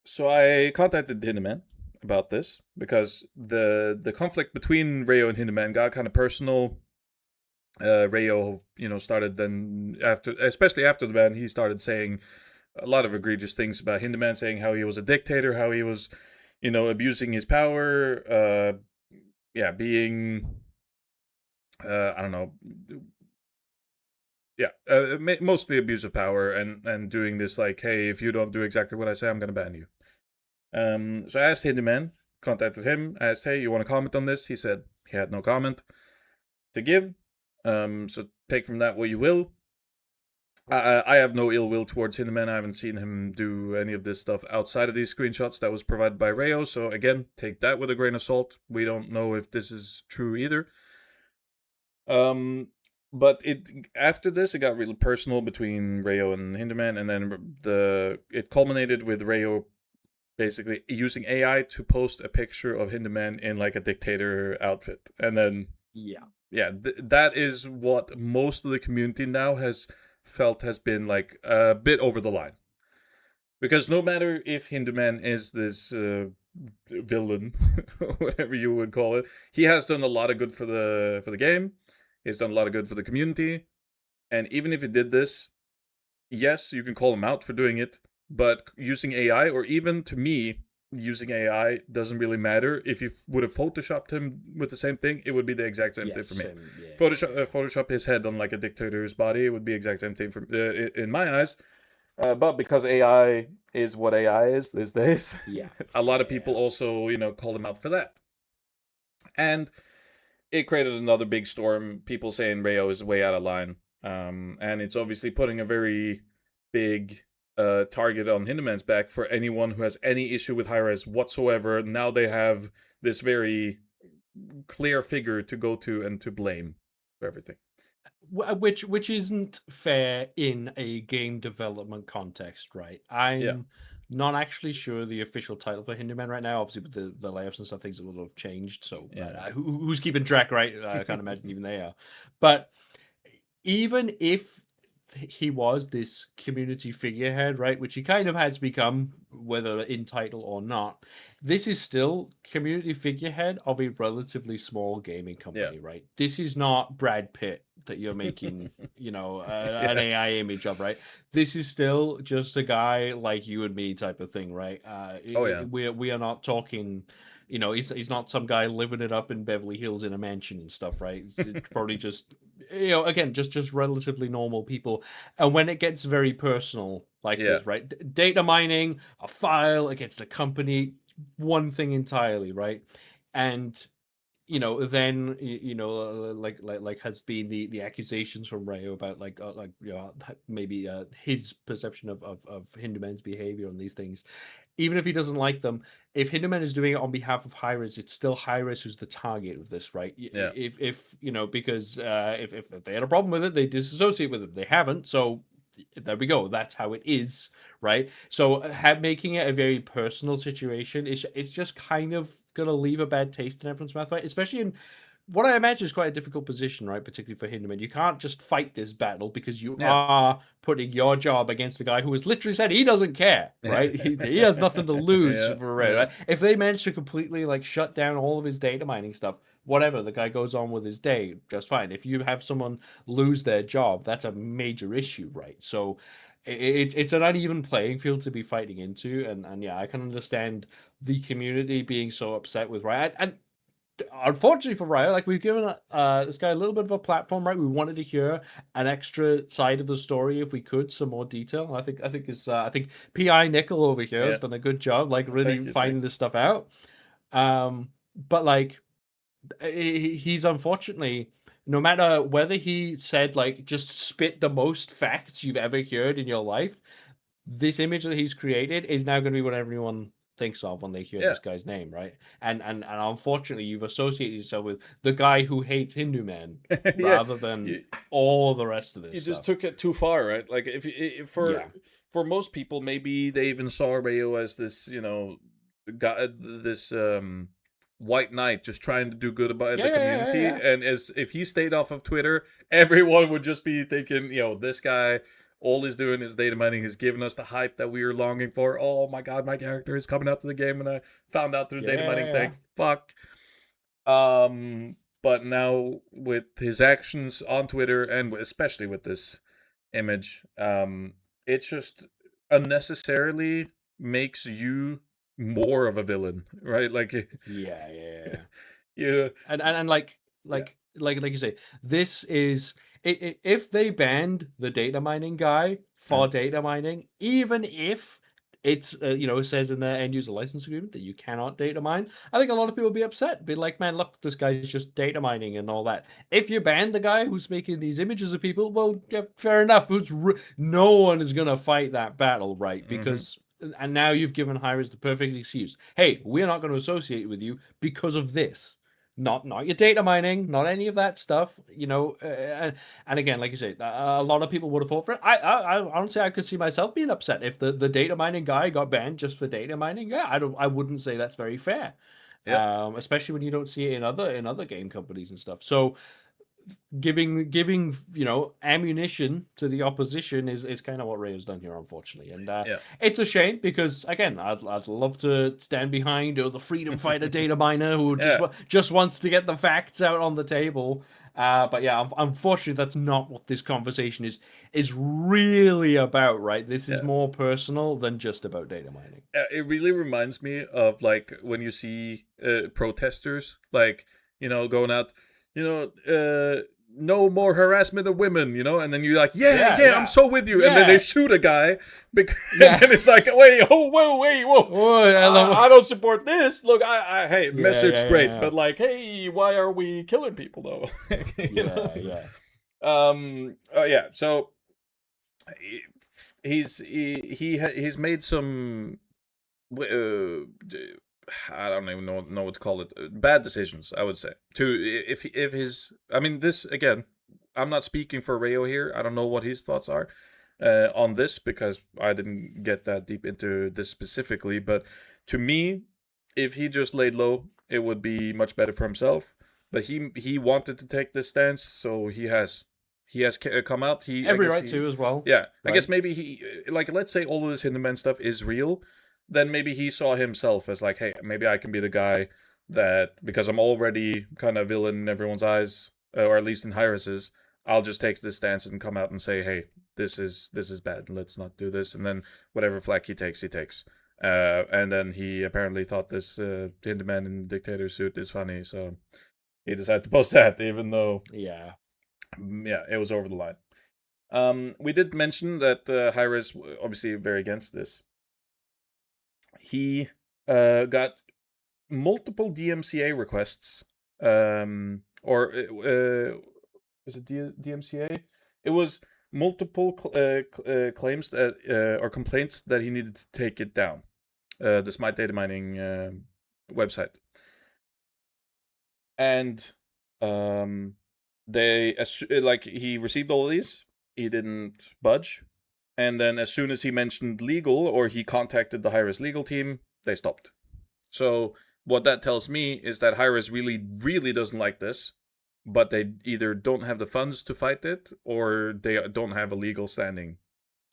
So I contacted Hinderman about this because the conflict between Rayo and Hinderman got kind of personal. Rayo, started then especially after the ban, he started saying a lot of egregious things about Hinderman, saying how he was a dictator, how he was, abusing his power, being, I don't know, mostly abuse of power and doing this like, hey, if you don't do exactly what I say, I'm gonna ban you. So I asked Hinderman, contacted him, asked, hey, you want to comment on this? He said he had no comment to give. So take from that what you will. I have no ill will towards Hinderman. I haven't seen him do any of this stuff outside of these screenshots that was provided by Rayo. So again, take that with a grain of salt. We don't know if this is true either. But after this, it got really personal between Rayo and Hinderman, and then it culminated with Rayo basically using AI to post a picture of Hinderman in like a dictator outfit, and then that is what most of the community now has felt has been like a bit over the line, because no matter if Hinderman is this villain, whatever you would call it, he has done a lot of good for the game. He's done a lot of good for the community, and even if he did this, yes, you can call him out for doing it, but using AI, or even to me, using AI doesn't really matter. If you would have photoshopped him with the same thing, it would be the exact same thing for me. Photoshop his head on like a dictator's body, it would be the exact same thing for in my eyes. But because AI is what AI is these days, a lot of people also call him out for that, and it created another big storm. People saying Rayo is way out of line, and it's obviously putting a very big target on Hinderman's back for anyone who has any issue with high-res whatsoever. Now they have this very clear figure to go to and to blame for everything. Which isn't fair in a game development context, right? I'm not actually sure the official title for Hinderman right now. Obviously, with the layoffs and stuff, things a little have changed. So who's keeping track, right? I can't imagine even they are. But even if he was this community figurehead, right, which he kind of has become, whether in title or not, this is still community figurehead of a relatively small gaming company, right? This is not Brad Pitt that you're making, an AI image of, right? This is still just a guy like you and me type of thing, right? We are not talking. He's not some guy living it up in Beverly Hills in a mansion and stuff, right? It's probably just, again, just relatively normal people. And when it gets very personal like this, right? Data mining, a file against a company, one thing entirely, right? And then like has been the accusations from Rayo about maybe his perception of Hinderman's behavior on these things. Even if he doesn't like them, if Hinderman is doing it on behalf of Hi-Res, it's still Hi-Res who's the target of this, right? If because if they had a problem with it, they disassociate with it. They haven't, so there we go. That's how it is, right? So making it a very personal situation, it's just kind of gonna leave a bad taste in everyone's mouth, right? Especially in what I imagine is quite a difficult position, right? Particularly for Hinderman. You can't just fight this battle because you are putting your job against a guy who has literally said he doesn't care, right? he has nothing to lose for Red, right? If they manage to completely shut down all of his data mining stuff, whatever, the guy goes on with his day just fine. If you have someone lose their job, that's a major issue, right? So it's an uneven playing field to be fighting into, and I can understand the community being so upset with Riot. And unfortunately for Rayo, we've given this guy a little bit of a platform, right? We wanted to hear an extra side of the story if we could, some more detail. I think PI Nickel over here has done a good job, really finding this stuff out. But he's unfortunately, no matter whether he said just spit the most facts you've ever heard in your life, this image that he's created is now going to be what everyone thinks of when they hear Yeah. this guy's name, right? And unfortunately, you've associated yourself with the guy who hates Hindu men Yeah. rather than You, all the rest of this you stuff. just took it too far, right? Like if for most people, maybe they even saw Rayo as this, guy, this white knight just trying to do good about the community, and as if he stayed off of Twitter, everyone would just be thinking, this guy, all he's doing is data mining. He's giving us the hype that we are longing for. Oh my god, my character is coming out to the game, and I found out through data mining. Thank fuck. But now with his actions on Twitter, and especially with this image, it just unnecessarily makes you more of a villain, right? Like, Yeah. you, And like you say, this is if they banned the data mining guy for data mining, even if it's it says in the end user license agreement that you cannot data mine, I think a lot of people would be upset, be like, man, look, this guy's just data mining and all that. If you ban the guy who's making these images of people, well, yeah, fair enough. No one is gonna fight that battle, right? Because and now you've given Hi-Rez the perfect excuse. Hey, we're not going to associate with you because of this. Not your data mining, not any of that stuff, and again, like you say, a lot of people would have fought for it. I honestly, I could see myself being upset if the data mining guy got banned just for data mining. Yeah, I wouldn't say that's very fair, yeah, especially when you don't see it in other game companies and stuff. So giving ammunition to the opposition is kind of what Rayo's done here, unfortunately, and yeah. it's a shame because again, I'd love to stand behind the freedom fighter data miner who just wants to get the facts out on the table. But yeah, unfortunately, that's not what this conversation is really about, right? This is more personal than just about data mining. It really reminds me of like when you see protesters, like going out, no more harassment of women, and then you're like, yeah, I'm so with you, and then they shoot a guy, and then it's like, wait, whoa, I don't support this. Look, hey, message great, but like, hey, why are we killing people though? So he's made some I don't even know what to call it. Bad decisions, I would say. If his, I mean, this again, I'm not speaking for Rayo here. I don't know what his thoughts are on this because I didn't get that deep into this specifically. But to me, if he just laid low, it would be much better for himself. But he wanted to take this stance, so he has come out. Every right to as well. Yeah, right? I guess maybe he let's say all of this Hinduman stuff is real. Then maybe he saw himself as like, hey, maybe I can be the guy that, because I'm already kind of villain in everyone's eyes, or at least in Hi-Rez's, I'll just take this stance and come out and say, hey, this is bad. Let's not do this. And then whatever flack he takes, he takes. And then he apparently thought this Hinduman in dictator suit is funny, so he decided to post that, even though it was over the line. We did mention that Hi-Rez obviously very against this. He got multiple DMCA requests, or was it DMCA? It was multiple claims that or complaints that he needed to take it down. The Smite data mining website, and he received all of these. He didn't budge. And then as soon as he mentioned legal, or he contacted the Hi-Rez legal team, they stopped. So what that tells me is that Hi-Rez really, really doesn't like this, but they either don't have the funds to fight it, or they don't have a legal standing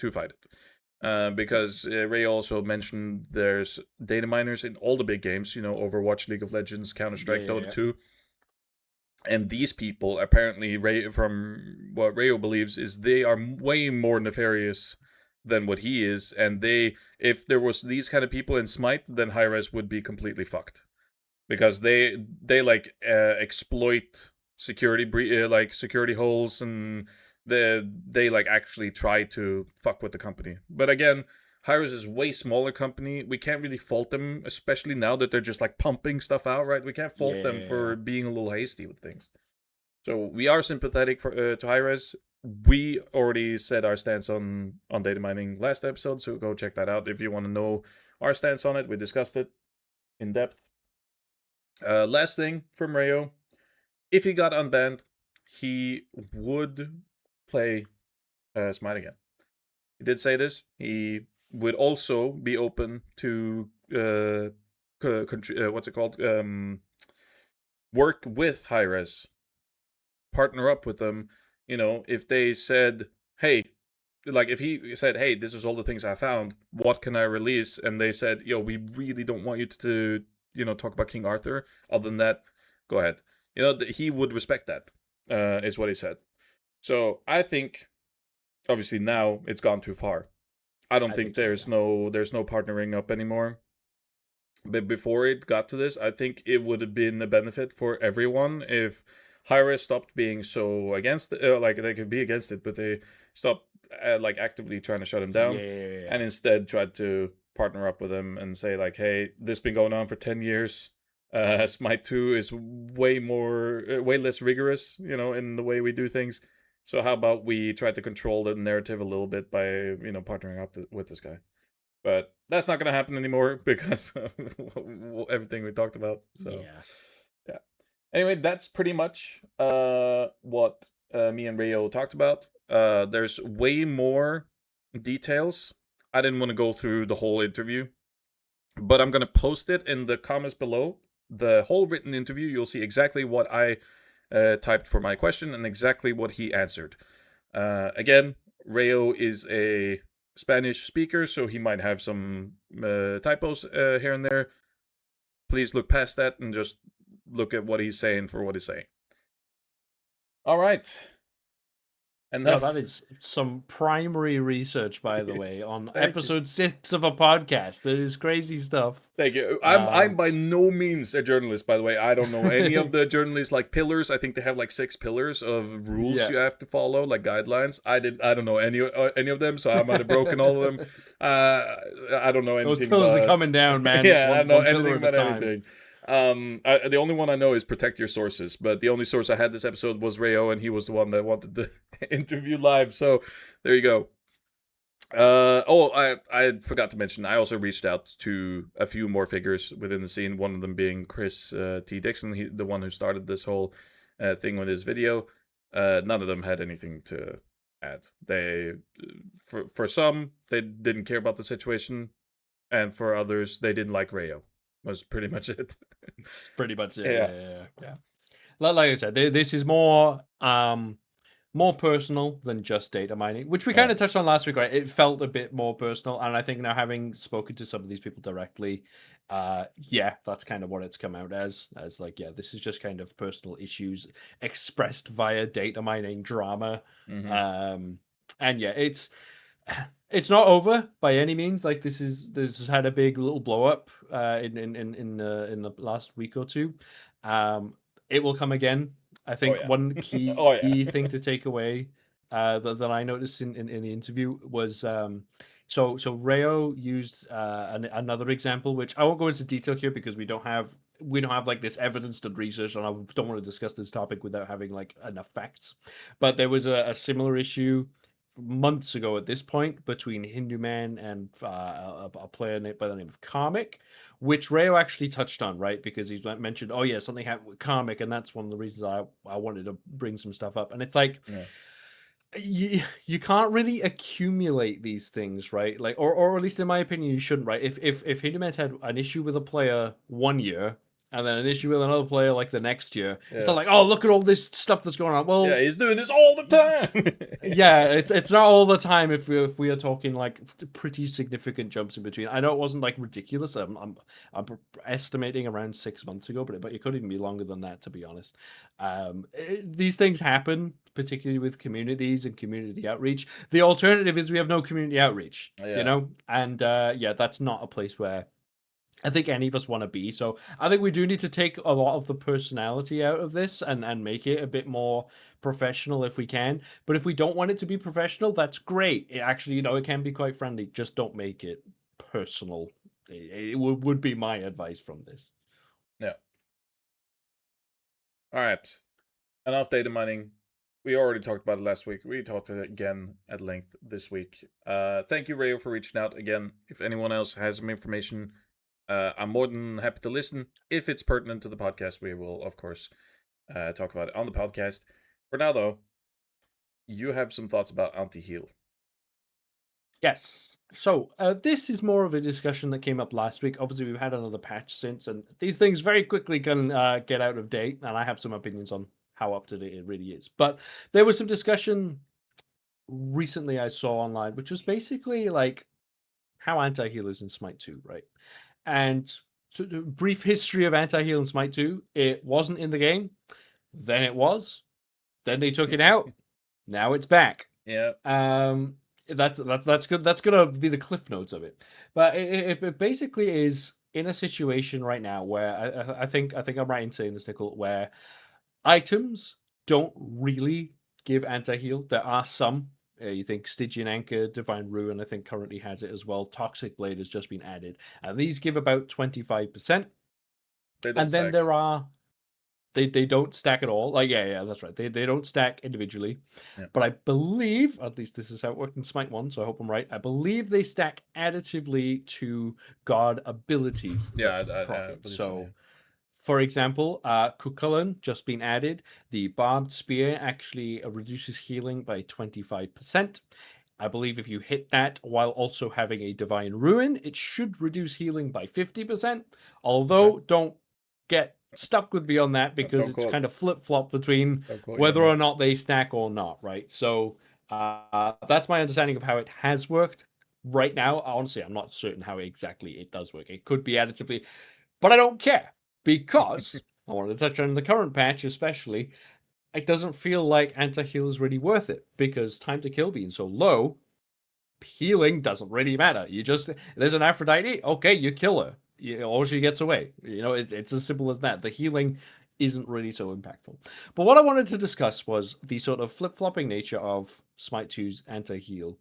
to fight it. Because Ray also mentioned there's data miners in all the big games, Overwatch, League of Legends, Counter-Strike, Dota 2. And these people, apparently, from what Rayo believes, is they are way more nefarious than what he is. And if there was these kind of people in Smite, then Hi-Rez would be completely fucked. Because they exploit security holes, and they actually try to fuck with the company. But again, Hi-Rez is a way smaller company. We can't really fault them, especially now that they're just pumping stuff out, right? We can't fault them for being a little hasty with things. So we are sympathetic to Hi-Rez. we already said our stance on data mining last episode, so go check that out if you want to know our stance on it. We discussed it in depth. Last thing from Rayo, if he got unbanned, he would play Smite again. He did say this. He would also be open to what's it called? Work with Hi-Rez, partner up with them. If they said, "Hey," like if he said, "Hey, this is all the things I found. What can I release?" And they said, "Yo, we really don't want you to talk about King Arthur. Other than that, go ahead." He would respect that. Is what he said. So I think, obviously, now it's gone too far. I don't think so, there's no partnering up anymore. But before it got to this, I think it would have been a benefit for everyone if Hi-Rez stopped being so against it. Like, they could be against it, but they stopped actively trying to shut him down, and instead tried to partner up with him and say like, "Hey, this has been going on for 10 years. Smite 2 is way less rigorous, in the way we do things. So how about we try to control the narrative a little bit by, partnering up with this guy?" But that's not going to happen anymore because of everything we talked about. So, yeah. Anyway, that's pretty much what me and Rayo talked about. There's way more details. I didn't want to go through the whole interview, but I'm going to post it in the comments below. The whole written interview, you'll see exactly what I typed for my question and exactly what he answered. Again, Rayo is a Spanish speaker, so he might have some typos here and there. Please look past that and just look at what he's saying for what he's saying. All right. Enough. Yeah, that is some primary research, by the way, on episode 6 of a podcast. That is crazy stuff. Thank you. I'm by no means a journalist, by the way. I don't know any of the journalists pillars. I think they have 6 pillars of rules you have to follow, guidelines. I don't know any of them, so I might have broken all of them. I don't know anything. Those pillars are coming down, man. Yeah, I don't know anything about anything. The only one I know is protect your sources, but the only source I had this episode was Rayo, and he was the one that wanted to interview live. So there you go. I forgot to mention, I also reached out to a few more figures within the scene, one of them being Chris T. Dixon, the one who started this whole thing with his video. None of them had anything to add. They, for some, they didn't care about the situation, and for others, they didn't like Rayo. Was pretty much it. It's pretty much it. Yeah. Like I said, this is more personal than just data mining, which we kind of touched on last week, right? It felt a bit more personal, and I think now, having spoken to some of these people directly, that's kind of what it's come out as this is just kind of personal issues expressed via data mining drama. Mm-hmm. And yeah, it's not over by any means. This has had a big little blow up in the last week or two. It will come again. I think one key thing to take away that I noticed in the interview was so Rayo used another example, which I won't go into detail here because we don't have this evidence and research, and I don't want to discuss this topic without having enough facts. But there was a similar issue months ago at this point between Hindu Man and a player by the name of Karmic, which Rayo actually touched on, right? Because he's mentioned, oh yeah, something happened with Karmic, and that's one of the reasons I wanted to bring some stuff up. And it's you can't really accumulate these things, right? Or at least in my opinion, you shouldn't, right? If Hindu Man's had an issue with a player one year, and then an issue with another player the next year. It's not oh, look at all this stuff that's going on. Well, yeah, he's doing this all the time. Yeah, it's not all the time if we are talking pretty significant jumps in between. I know it wasn't ridiculous. I'm estimating around 6 months ago, but it could even be longer than that, to be honest. These things happen, particularly with communities and community outreach. The alternative is we have no community outreach, and that's not a place where I think any of us want to be. So I think we do need to take a lot of the personality out of this and make it a bit more professional if we can. But if we don't want it to be professional, that's great. It actually, it can be quite friendly. Just don't make it personal. It would be my advice from this. Yeah. All right. Enough data mining. we already talked about it last week. We talked again at length this week. Thank you, Rayo, for reaching out again. If anyone else has some information, I'm more than happy to listen. If it's pertinent to the podcast, we will, of course, talk about it on the podcast. For now, though, you have some thoughts about Antiheal. Yes. So this is more of a discussion that came up last week. Obviously, we've had another patch since, and these things very quickly can get out of date. And I have some opinions on how up to date it really is. But there was some discussion recently I saw online, which was basically like how anti-heal is in Smite 2, right? And brief history of anti-heal in Smite 2, it wasn't in the game, then it was, then they took it out, now it's back. Yeah. That's good. That's gonna be the cliff notes of it. But it basically is in a situation right now where I think I'm right in saying this, Nicole, where items don't really give anti-heal. There are some. You think Stygian Anchor, Divine Ruin, I think currently has it as well. Toxic Blade has just been added. And these give about 25%. And then there are they don't stack at all. Like, yeah, that's right. They don't stack individually. Yeah. But I believe, at least this is how it worked in Smite 1, so I hope I'm right. I believe they stack additively to guard abilities. Yeah, I believe so, yeah. For example, Chulainn just been added. The Barbed Spear actually reduces healing by 25%. I believe if you hit that while also having a Divine Ruin, it should reduce healing by 50%. Although, don't get stuck with me on that because it's kind of flip-flop between whether or not they stack or not, right? So that's my understanding of how it has worked. Right now, honestly, I'm not certain how exactly it does work. It could be additively, but I don't care. Because I wanted to touch on the current patch, especially, it doesn't feel like anti-heal is really worth it because time to kill being so low, healing doesn't really matter. There's an Aphrodite, okay, you kill her, or she gets away. It's as simple as that. The healing isn't really so impactful. But what I wanted to discuss was the sort of flip-flopping nature of Smite 2's anti-heal,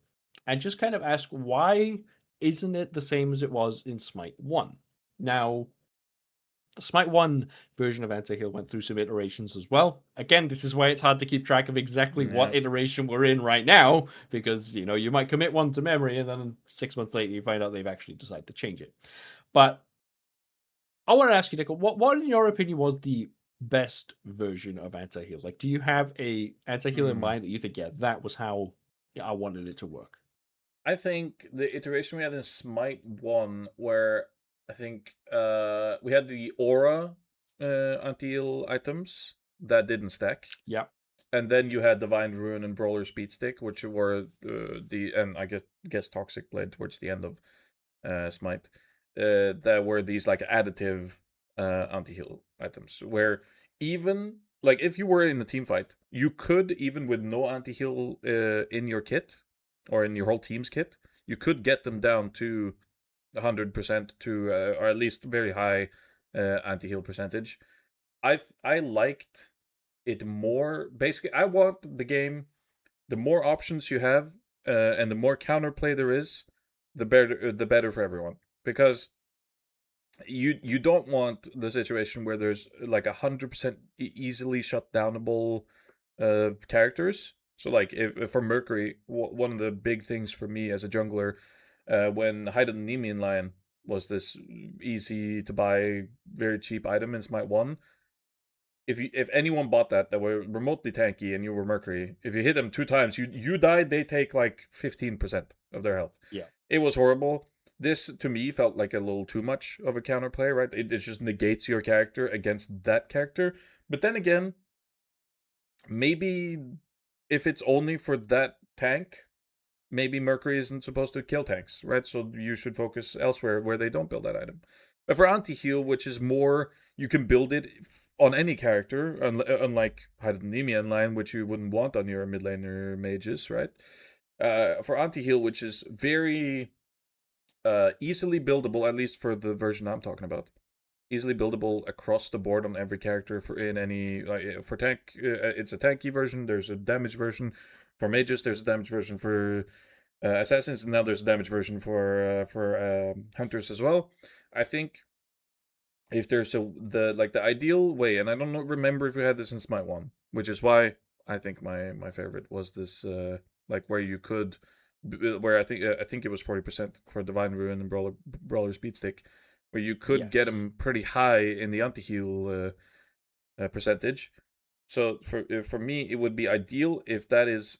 and just kind of ask why isn't it the same as it was in Smite 1? Now, the Smite 1 version of Antiheal went through some iterations as well. Again, this is why it's hard to keep track of exactly what iteration we're in right now, because, you might commit one to memory and then 6 months later you find out they've actually decided to change it. But I want to ask you, Nicole, what in your opinion was the best version of Antiheal? Like, do you have a Antiheal in mind that you think, yeah, that was how I wanted it to work? I think the iteration we had in Smite 1, where I think we had the aura anti-heal items that didn't stack. Yeah. And then you had Divine Ruin and Brawler Speed Stick, which were and I guess Toxic Blade towards the end of Smite. That were these like additive anti-heal items, where even like if you were in a team fight, you could, even with no anti-heal in your kit or in your whole team's kit, you could get them down to 100% to or at least very high anti-heal percentage. I liked it more. Basically, I want the game, the more options you have and the more counterplay there is, the better for everyone, because you don't want the situation where there's like 100% easily shut downable characters. So like if for Mercury, one of the big things for me as a jungler, when Hidden Nemean Lion was this easy to buy, very cheap item in Smite 1, if anyone bought that were remotely tanky and you were Mercury, if you hit them 2 times, you died, they take like 15% of their health. Yeah. It was horrible. This, to me, felt like a little too much of a counterplay, right? It just negates your character against that character. But then again, maybe if it's only for that tank, maybe Mercury isn't supposed to kill tanks, right? So you should focus elsewhere where they don't build that item. But for anti-heal, which is more, you can build it on any character, unlike Hidden Nemean Line, which you wouldn't want on your mid laner mages, right? For anti-heal, which is very easily buildable, at least for the version I'm talking about. Easily buildable across the board on every character. For tank, it's a tanky version. There's a damage version for mages. There's a damage version for assassins, and now there's a damage version for hunters as well. I think if there's the ideal way, and I don't remember if we had this in Smite 1, which is why I think my favorite was this like where you could where I think it was 40% for Divine Ruin and Brawler Speed Stick, where you could get Yes. them pretty high in the anti-heal percentage. So for me, it would be ideal if that is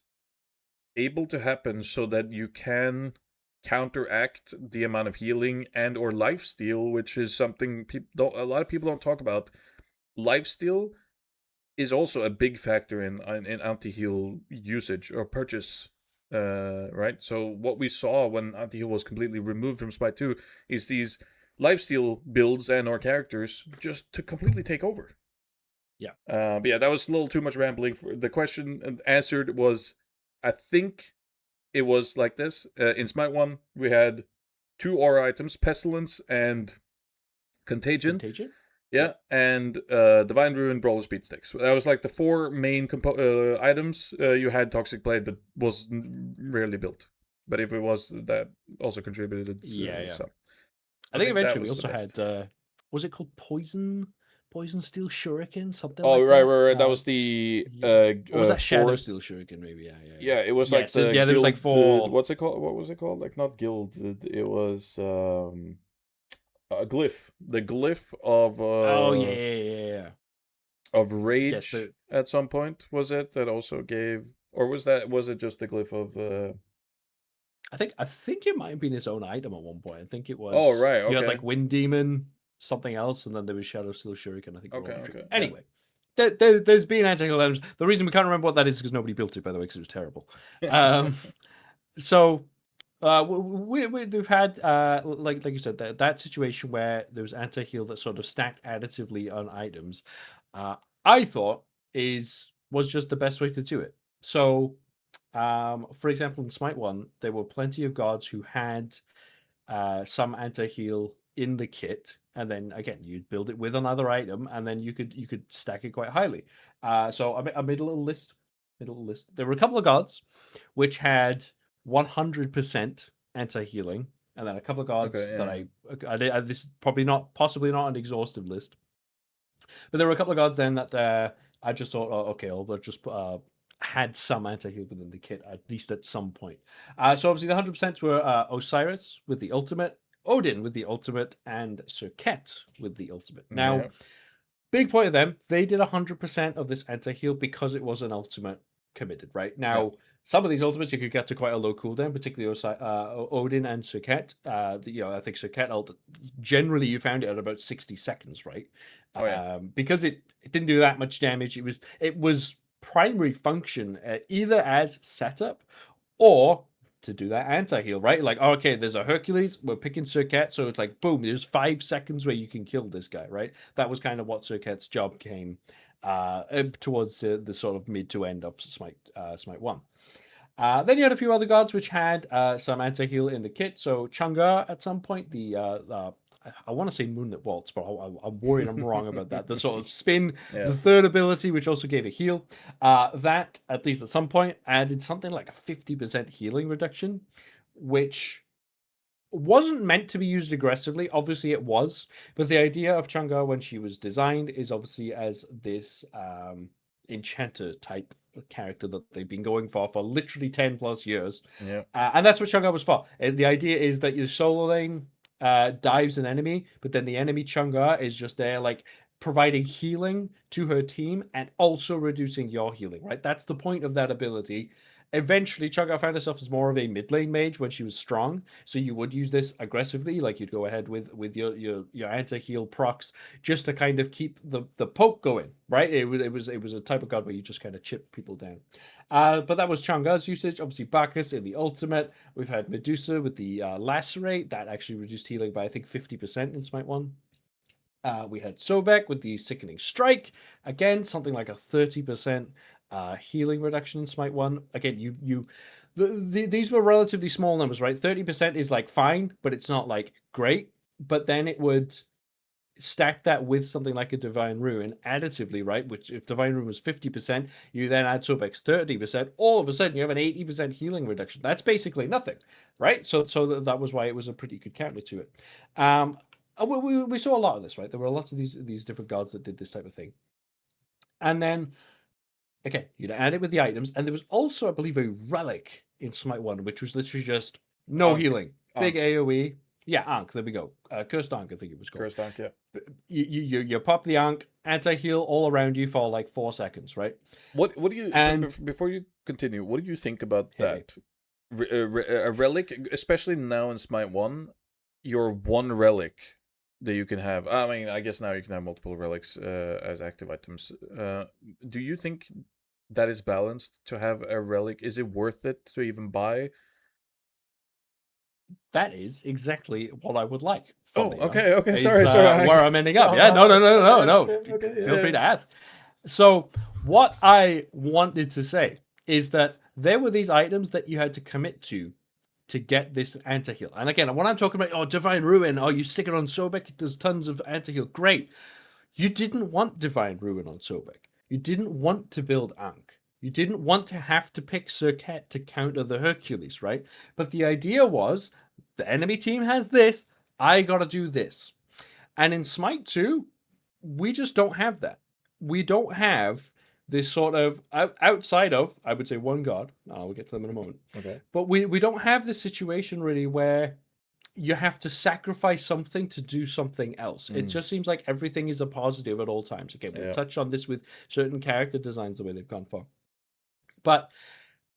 able to happen, so that you can counteract the amount of healing and or lifesteal, which is something a lot of people don't talk about. Lifesteal is also a big factor in anti-heal usage or purchase. Right. So what we saw when anti-heal was completely removed from Smite 2 is these lifesteal builds and or characters just to completely take over. Yeah. But yeah, that was a little too much rambling. The question answered was, I think it was like this. In Smite 1, we had 2 aura items, Pestilence and Contagion. Contagion? Yeah, and Divine Ruin, Brawler Speed Sticks. That was like the 4 main items. You had Toxic Blade, but was rarely built. But if it was, that also contributed Yeah. some. I think that eventually we was the also best. had was it called Poison Steel Shuriken, something Oh, like right, that. right, right. That was the Yeah. Or was that Shadow fourth. Steel Shuriken? Maybe. Yeah. Yeah, it was Yeah. like So the yeah, there was like guild. 4. What's it called? What was it called? Like not guild. It was a glyph. The glyph Oh yeah. of Yes. rage at some point, was it, that also gave, or was it just the glyph of I think it might have been its own item at one point. I think it Oh, was right, you had okay. like Wind Demon, something else, and then there was Shadow Steel Shuriken. I think were all the Okay, three. yeah. Anyway, there's been anti-heal items. The reason we can't remember what that is because nobody built it, by the way, because it was terrible. Um, so we've had like you said that situation where there was anti-heal that sort of stacked additively on items. Uh, I thought was just the best way to do it. So for example, in Smite 1, there were plenty of gods who had some anti-heal in the kit, and then again you'd build it with another item, and then you could stack it quite highly. So I made a little list. There were a couple of gods which had 100% anti-healing, and then a couple of gods Okay, that yeah. this is possibly not an exhaustive list, but there were a couple of gods then that I just thought, oh, okay, I'll just had some anti-heal within the kit, at least at some point. So obviously the 100% were Osiris with the ultimate, Odin with the ultimate, and Serket with the ultimate. Now, Yeah. big point of them, they did 100% of this anti-heal because it was an ultimate committed, right? Yeah. Now, some of these ultimates you could get to quite a low cooldown, particularly Odin and Serket. I think Serket generally you found it at about 60 seconds, right? Oh, yeah. Because it didn't do that much damage. It was primary function either as setup or to do that anti-heal, right? Like, oh, okay, there's a Hercules, we're picking Serket, so it's like, boom, there's 5 seconds where you can kill this guy, right? That was kind of what Serket's job came towards the sort of mid to end of Smite 1. Then you had a few other gods which had some anti-heal in the kit. So Chang'e at some point, I want to say Moonlit Waltz, but I'm worried I'm wrong about that. The sort of spin, Yeah. the third ability, which also gave a heal, that at least at some point added something like a 50% healing reduction, which wasn't meant to be used aggressively. Obviously, it was, but the idea of Chang'e when she was designed is obviously as this enchanter type character that they've been going for literally 10 plus years, Yeah. and that's what Chang'e was for. The idea is that your solo lane dives an enemy, but then the enemy Chang'e is just there, like providing healing to her team and also reducing your healing. Right, that's the point of that ability. Eventually, Chang'e found herself as more of a mid lane mage when she was strong. So you would use this aggressively, like you'd go ahead with your anti heal procs just to kind of keep the poke going, right? It was a type of god where you just kind of chip people down. But that was Chang'e's usage. Obviously, Bacchus in the ultimate. We've had Medusa with the lacerate that actually reduced healing by I think 50% in Smite 1. We had Sobek with the Sickening Strike. Again, something like a 30% healing reduction in Smite 1. Again, these were relatively small numbers, right? 30% is like fine, but it's not like great. But then it would stack that with something like a Divine Ruin additively, right? Which if Divine Ruin was 50%, you then add Sobek's 30%, all of a sudden you have an 80% healing reduction. That's basically nothing, right? So that was why it was a pretty good counter to it. We saw a lot of this, right? There were lots of these different gods that did this type of thing. And then Okay, you'd add it with the items, and there was also, I believe, a relic in Smite 1, which was literally just no Ankh. healing. Big Ankh. AoE. Yeah, Ankh, there we go. Cursed Ankh, I think it was called. Cursed Ankh, yeah. You pop the Ankh, anti-heal all around you for like 4 seconds, right? What do you And before you continue? What do you think about hit me. that? A relic, especially now in Smite 1, your one relic that you can have. I mean, I guess now you can have multiple relics as active items. Do you think that is balanced to have a relic? Is it worth it to even buy? That is exactly what I would like. Oh, Funny enough, okay, is sorry. where I'm ending up. Yeah, no. Feel free to ask. So, what I wanted to say is that there were these items that you had to commit to get this anti-heal. And again, when I'm talking about, oh, Divine Ruin, oh, you stick it on Sobek, there's tons of anti-heal. Great. You didn't want Divine Ruin on Sobek. You didn't want to build Ankh. You didn't want to have to pick Circuit to counter the Hercules, right? But the idea was the enemy team has this, I gotta do this. And in Smite 2, we just don't have that. We don't have this sort of outside of, I would say, one god. We'll get to them in a moment. Okay. But we don't have this situation really where you have to sacrifice something to do something else. It just seems like everything is a positive at all times. Okay, we'll touch on this with certain character designs the way they've gone for. But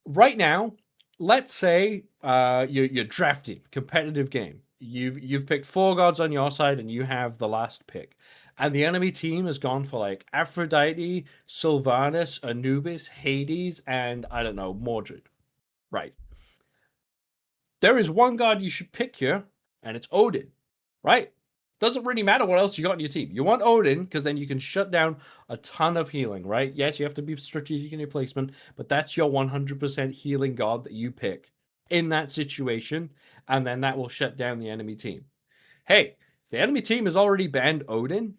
right now, let's say you're drafting competitive game. You've picked 4 gods on your side, and you have the last pick. And the enemy team has gone for like Aphrodite, Sylvanas, Anubis, Hades, and I don't know, Mordred. Right. There is one god you should pick here, and it's Odin. Right? Doesn't really matter what else you got in your team. You want Odin because then you can shut down a ton of healing, right? Yes, you have to be strategic in your placement, but that's your 100% healing god that you pick in that situation, and then that will shut down the enemy team. Hey, the enemy team has already banned Odin.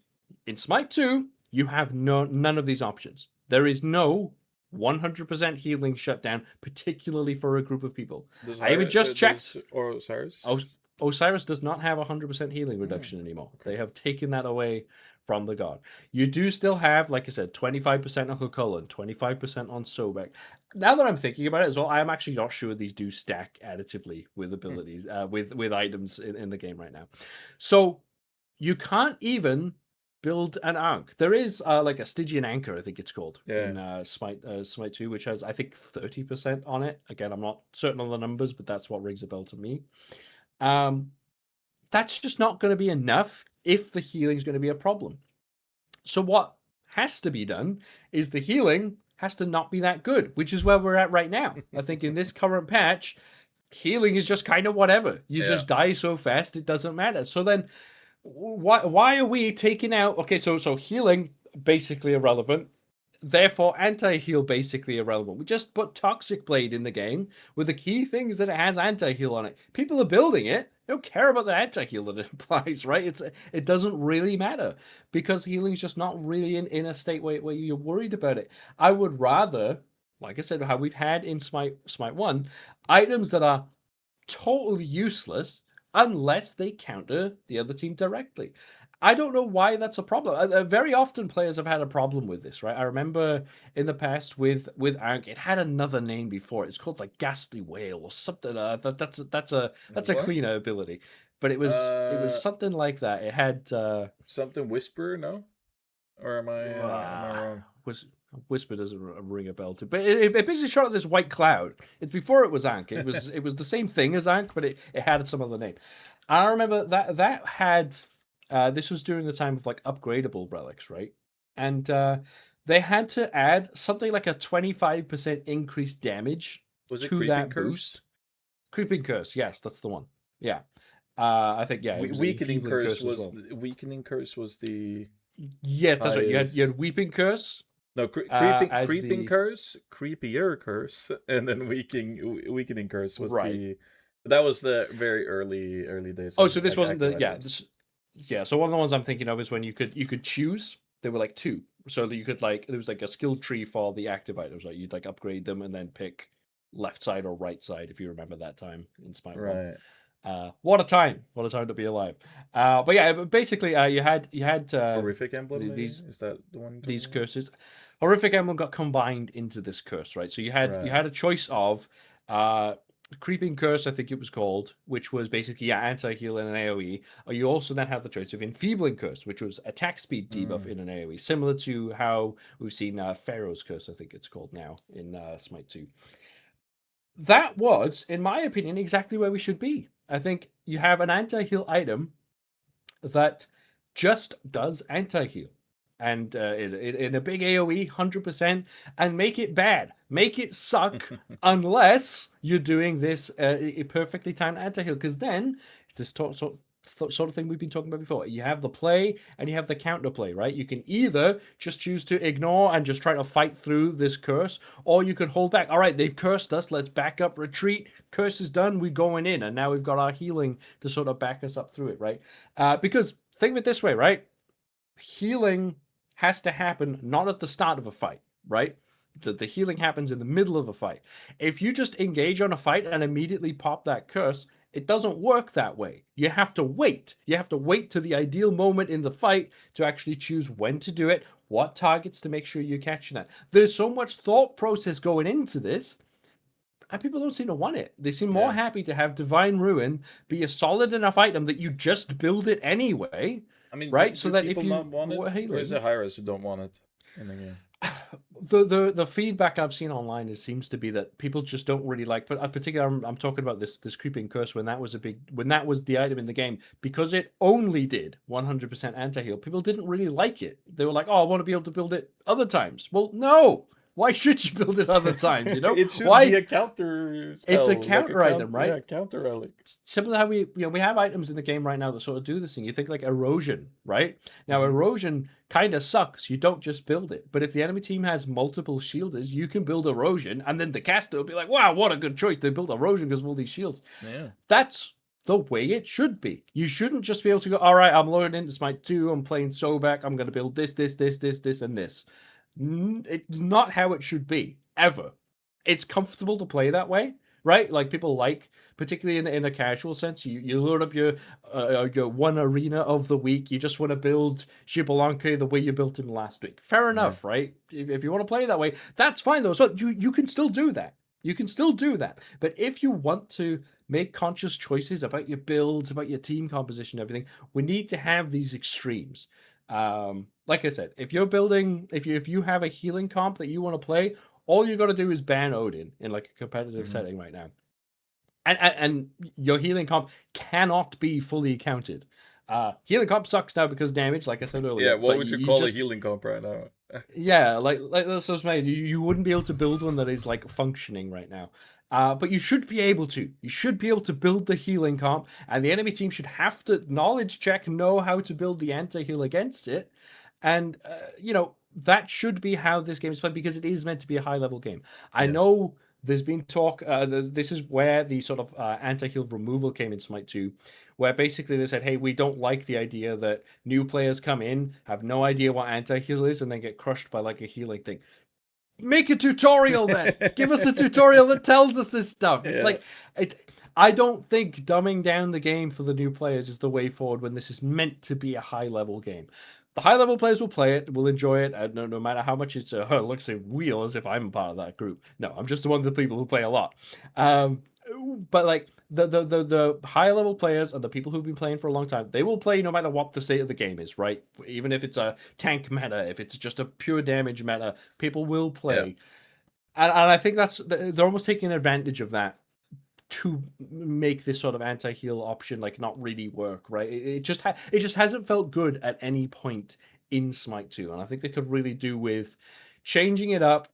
In Smite 2, you have none of these options. There is no 100% healing shutdown, particularly for a group of people. I even just checked. Or Osiris? Osiris does not have 100% healing reduction anymore. Okay. They have taken that away from the god. You do still have, like I said, 25% on Chulainn, 25% on Sobek. Now that I'm thinking about it as well, I'm actually not sure these do stack additively with abilities, with items in the game right now. So you can't even build an Ankh. There is like a Stygian Anchor, I think it's called, in Smite 2, which has, I think, 30% on it. Again, I'm not certain on the numbers, but that's what rings a bell to me. That's just not going to be enough if the healing is going to be a problem. So what has to be done is the healing has to not be that good, which is where we're at right now. I think in this current patch, healing is just kind of whatever. You just die so fast, it doesn't matter. So then why are we taking out, okay, so healing basically irrelevant, therefore anti-heal basically irrelevant. We just put Toxic Blade in the game with the key things that it has anti-heal on it. People are building it, they don't care about the anti-heal that it implies, right? It doesn't really matter because healing's just not really in a state where you're worried about it. I would rather, like I said, how we've had in Smite 1, items that are totally useless unless they counter the other team directly. I don't know why that's a problem. Very often players have had a problem with this, right? I remember in the past with Ankh, it had another name before. It's called like Ghastly Whale or something. That's a cleaner ability, but it was something like that. It had something Whisper, no? Or am I wrong? Whisper doesn't ring a bell to, but it basically shot at this white cloud. It's before it was Ankh. It was the same thing as Ankh, but it had some other name. I remember that had. This was during the time of like upgradable relics, right? And they had to add something like a 25% increased damage to that boost. Creeping Curse, yes, that's the one. Yeah, I think Weakening Curse was Weakening Curse was the. Yes, that's right. You had Weeping Curse. No, creeping curse, creepier curse, and then weakening curse was right. That was the very early days. Oh, so this wasn't the yeah. So one of the ones I'm thinking of is when you could choose. There were like 2, so that you could like there was like a skill tree for the active items. Like you'd like upgrade them and then pick left side or right side if you remember that time in Smite 1. What a time to be alive. But yeah, basically you had horrific emblem. Is that the one? These curses. Horrific Emblem got combined into this curse, right? So you Right. had a choice of uh Creeping Curse, I think it was called, which was basically anti-heal in an AoE, or you also then have the choice of Enfeebling Curse, which was attack speed debuff Mm. in an AoE, similar to how we've seen Pharaoh's Curse, I think it's called now in Smite 2. That was, in my opinion, exactly where we should be. I think you have an anti-heal item that just does anti-heal. And in a big AoE, 100%, and make it bad. Make it suck unless you're doing this perfectly timed anti-heal. Because then it's this sort of thing we've been talking about before. You have the play and you have the counter play, right? You can either just choose to ignore and just try to fight through this curse, or you can hold back. All right, they've cursed us. Let's back up, retreat. Curse is done. We're going in. And now we've got our healing to sort of back us up through it, right? Because think of it this way, right? Healing has to happen not at the start of a fight, right? The healing happens in the middle of a fight. If you just engage on a fight and immediately pop that curse, it doesn't work that way. You have to wait. You have to wait to the ideal moment in the fight to actually choose when to do it, what targets to make sure you're catching that. There's so much thought process going into this, and people don't seem to want it. They seem more Yeah. happy to have Divine Ruin be a solid enough item that you just build it anyway, I mean, right? So do that if people you not want it, were or is it healing, Hyras who don't want it in the game? the feedback I've seen online seems to be that people just don't really like. But particularly, I'm talking about this Creeping Curse when that was the item in the game, because it only did 100% anti-heal. People didn't really like it. They were like, "Oh, I want to be able to build it other times." Well, no. Why should you build it other times? You know It should be why? a counter It's a spell, like a counter item, right? counter relic. Similar to how we have items in the game right now that sort of do this thing. You think like erosion, right? Now Hmm. erosion kind of sucks. You don't just build it, but if the enemy team has multiple shielders, you can build erosion, and then the caster will be like, "Wow, what a good choice! They built erosion because of all these shields." Yeah. That's the way it should be. You shouldn't just be able to go, "All right, I'm loading into Smite 2. I'm playing Sobek. I'm going to build this, and this." It's not how it should be ever. It's comfortable to play that way, right? Like people like, particularly in a casual sense, you load up your one arena of the week. You just want to build Xbalanque the way you built him last week. Fair Yeah. enough, right? If you want to play that way, that's fine though. So you can still do that. You can still do that. But if you want to make conscious choices about your builds, about your team composition, everything, we need to have these extremes. Like I said, if you're building, if you have a healing comp that you want to play, all you got to do is ban Odin in like a competitive Hmm. setting right now, and your healing comp cannot be fully counted. Healing comp sucks now because damage, like I said Yeah. earlier. What But would you you call a just healing comp right now? yeah, like that's what's made. You wouldn't be able to build one that is like functioning right now. But you should be able to. You should be able to build the healing comp, and the enemy team should have to knowledge check, know how to build the anti-heal against it. And that should be how this game is played because it is meant to be a high-level game. I Yeah. know there's been talk. This is where the sort of anti-heal removal came in Smite 2, where basically they said, "Hey, we don't like the idea that new players come in, have no idea what anti-heal is, and then get crushed by like a healing thing." Make a tutorial then. Give us a tutorial that tells us this stuff. It's Yeah. like I don't think dumbing down the game for the new players is the way forward when this is meant to be a high level game. The high level players will play it, will enjoy it, no matter how much it looks so real as if I'm part of that group. No, I'm just one of the people who play a lot. Um, but like the high level players and the people who've been playing for a long time, they will play no matter what the state of the game is, right? Even if it's a tank meta, if it's just a pure damage meta, people will Yeah. play. And I think they're almost taking advantage of that to make this sort of anti-heal option like not really work, right? It just hasn't felt good at any point in Smite 2, and I think they could really do with changing it up.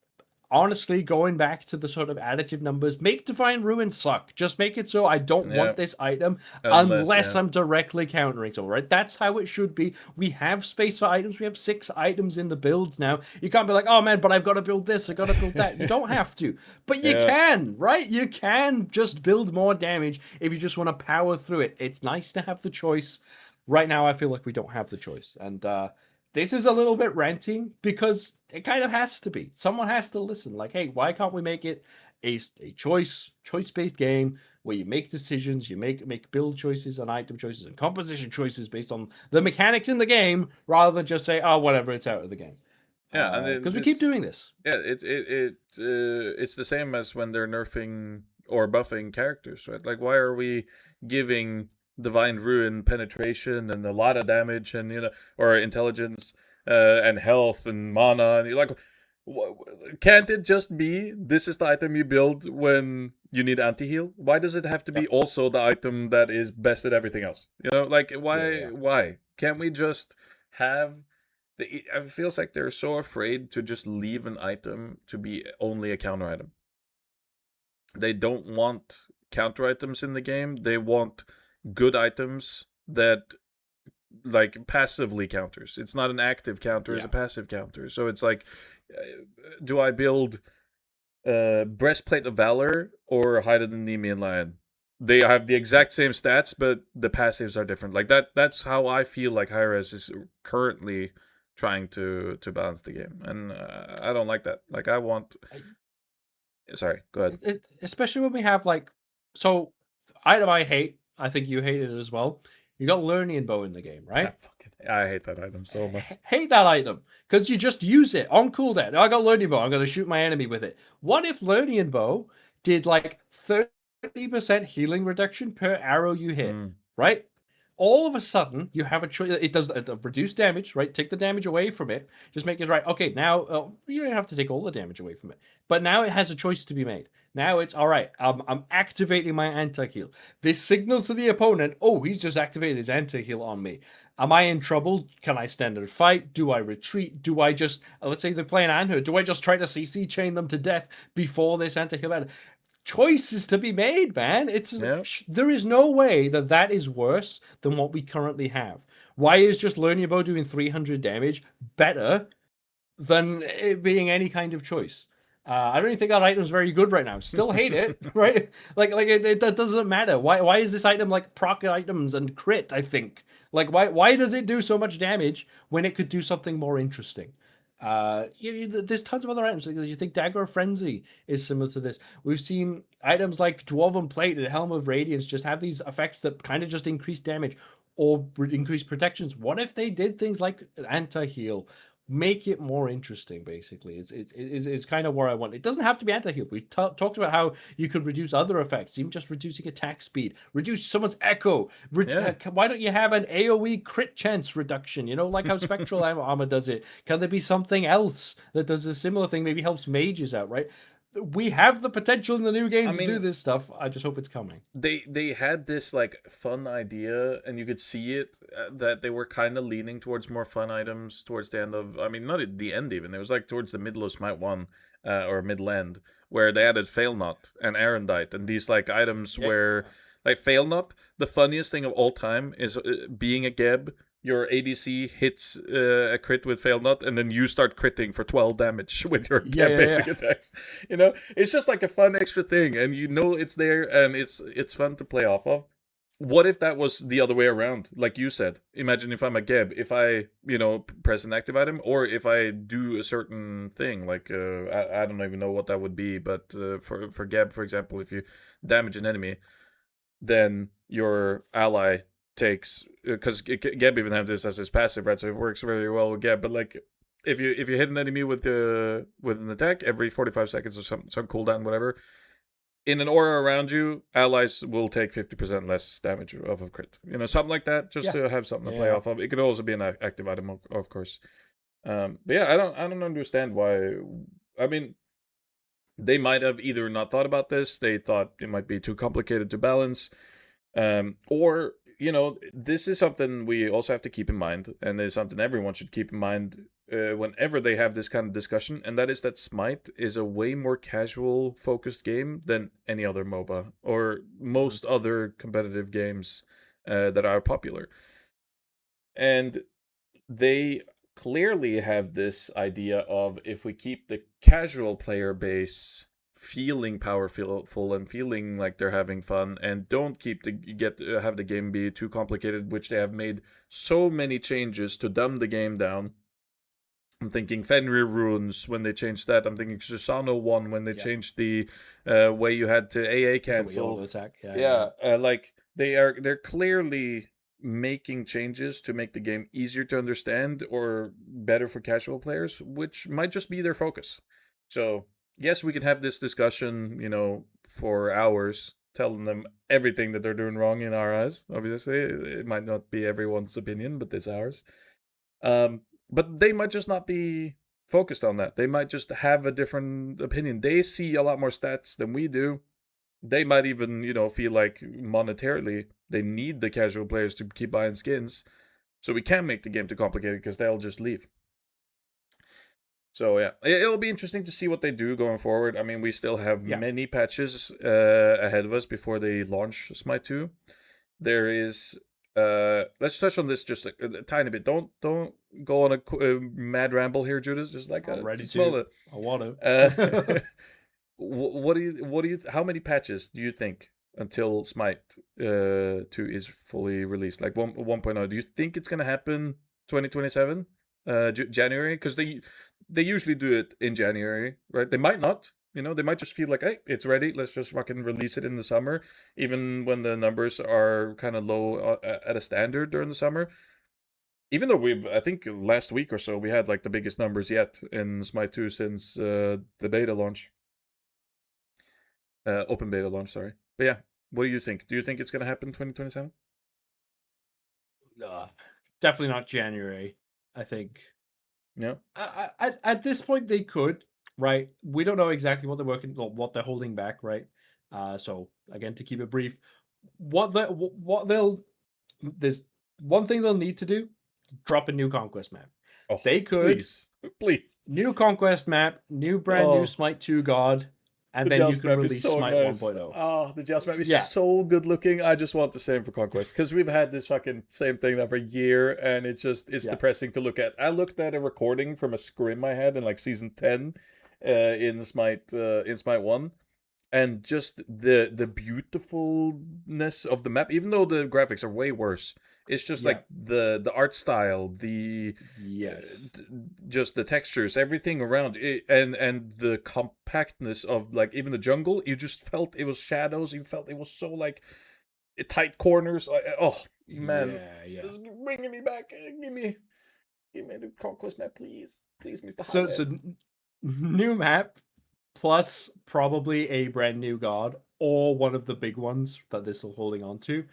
Honestly, going back to the sort of additive numbers, make Divine Ruin suck. Just make it so I don't Yeah. want this item Unless, unless yeah. I'm directly countering someone, right? That's how it should be. We have space for items. We have 6 items in the builds now. You can't be like, "Oh man, but I've got to build this, I've got to build that." You don't have to. But you Yeah. can, right? You can just build more damage if you just want to power through it. It's nice to have the choice. Right now, I feel like we don't have the choice. And this is a little bit ranty because it kind of has to be. Someone has to listen. Like, hey, why can't we make it a choice based game where you make decisions, you make build choices and item choices and composition choices based on the mechanics in the game, rather than just say, "Oh, whatever, it's out of the game." Yeah, and Because we keep doing this. yeah, it's the same as when they're nerfing or buffing characters, right? Like, why are we giving Divine Ruin penetration and a lot of damage and or intelligence and health and mana, and you're like, can't it just be this is the item you build when you need anti-heal? Why does it have to be Yep. also the item that is best at everything else? Like, Yeah, why yeah. why can't we just have it feels like they're so afraid to just leave an item to be only a counter item. They don't want counter items in the game. They want good items that like passively counters. It's not an active counter, it's Yeah. a passive counter. So it's like, do I build Breastplate of Valor or Hide of the Nemean Lion? They have the exact same stats, but the passives are different. Like that's how I feel like Hi-Rez is currently trying to balance the game, and I don't like that. Like, I want. Sorry, go ahead. Especially when we have like, so item I hate. I think you hate it as well. You got Learning Bow in the game, right? I hate that item so much. Hate that item because you just use it on cooldown. I got Learning Bow. I'm going to shoot my enemy with it. What if Learning Bow did like 30% healing reduction per arrow you hit, right? All of a sudden, you have a choice. It does reduce damage, right? Take the damage away from it. Just make it right. Okay, now you don't have to take all the damage away from it, but now it has a choice to be made. Now it's all right. I'm activating my anti-heal. This signals to the opponent, oh, he's just activated his anti-heal on me. Am I in trouble? Can I stand and fight? Do I retreat? Do I just, let's say they're playing Anhur, do I just try to CC chain them to death before this anti-heal? Choices to be made, man. There is no way that is worse than what we currently have. Why is just Learning Bow doing 300 damage better than it being any kind of choice? I don't even think that item's very good right now. Still hate it, right? That doesn't matter. Why is this item like proc items and crit? I think why does it do so much damage when it could do something more interesting? There's tons of other items. You think Dagger of Frenzy is similar to this. We've seen items like Dwarven Plate and Helm of Radiance just have these effects that kind of just increase damage or increase protections. What if they did things like anti-heal? Make it more interesting, basically. It's kind of where I want. It doesn't have to be anti-heal. We talked about how you could reduce other effects, even just reducing attack speed, reduce someone's echo. Why don't you have an AoE crit chance reduction? Like how Spectral Armor does it. Can there be something else that does a similar thing? Maybe helps mages out, right? We have the potential in the new game to do this stuff. I just hope it's coming. They had this like fun idea, and you could see it that they were kind of leaning towards more fun items towards the end of. I mean, not at the end even. It was like towards the middle of Smite 1 or middle end, where they added Fail Not and Erendite and these like items where like Fail Not. The funniest thing of all time is being a Geb. Your ADC hits a crit with Fail Not, and then you start critting for 12 damage with your basic attacks. It's just like a fun extra thing, and it's there, and it's fun to play off of. What if that was the other way around? Like you said, imagine if I'm a Geb, if I, press an active item, or if I do a certain thing, like, I don't even know what that would be, but for Geb, for example, if you damage an enemy, then your ally takes, because Geb even have this as his passive, right? So it works very well with Geb. But like, if you hit an enemy with an attack every 45 seconds or some cooldown, whatever, in an aura around you, allies will take 50% less damage off of crit. Something like that, just to have something to play off of. It could also be an active item, of course. But yeah, I don't understand why. I mean, they might have either not thought about this, they thought it might be too complicated to balance, or this is something we also have to keep in mind, and it's something everyone should keep in mind whenever they have this kind of discussion, and that is that Smite is a way more casual focused game than any other MOBA or most other competitive games that are popular. And they clearly have this idea of, if we keep the casual player base feeling powerful and feeling like they're having fun, and don't have the game be too complicated, which they have made so many changes to dumb the game down. I'm thinking Fenrir runes when they changed that. I'm thinking Susano 1 when they changed the way you had to AA cancel. Attack. Like they're clearly making changes to make the game easier to understand or better for casual players, which might just be their focus. So, yes, we can have this discussion, for hours, telling them everything that they're doing wrong in our eyes. Obviously, it might not be everyone's opinion, but it's ours. But they might just not be focused on that. They might just have a different opinion. They see a lot more stats than we do. They might even, feel like monetarily they need the casual players to keep buying skins. So we can make the game too complicated because they'll just leave. So yeah, it'll be interesting to see what they do going forward. I mean, we still have many patches ahead of us before they launch Smite 2. There is let's touch on this just a tiny bit. Don't go on a mad ramble here, Judas. Just like I'm ready to smell to. it. I want to. What do you how many patches do you think until Smite 2 is fully released, like 1.0? Do you think it's gonna happen 2027 January? Because they usually do it in January, right? They might not, they might just feel like, hey, it's ready, let's just fucking release it in the summer, even when the numbers are kind of low at a standard during the summer. Even though I think last week or so we had like the biggest numbers yet in Smite 2 since the beta launch. Open beta launch, sorry. But yeah, what do you think? Do you think it's going to happen 2027? Definitely not January. I think. Yeah. At this point, they could. Right. We don't know exactly what they're working, or what they're holding back. Right. So again, to keep it brief, what they'll there's one thing they'll need to do: drop a new conquest map. Oh, They could please. New conquest map, brand new Smite 2 God, and The then you Joust can map is release so Smite nice. 1.0. Oh, the Joust map is Yeah. so good looking. I just want the same for Conquest, because we've had this fucking same thing now for a year, and it's depressing to look at. I looked at a recording from a scrim I had in like season 10 in Smite 1, and just the beautifulness of the map, even though the graphics are way worse. It's just like the art style, the just the textures, everything around it, and the compactness of like even the jungle. You just felt it was shadows. You felt it was so like tight corners. Oh man, it's bringing me back. Give me the conquest map, please, Mr. High. So new map plus probably a brand new god or one of the big ones that they're still holding on to,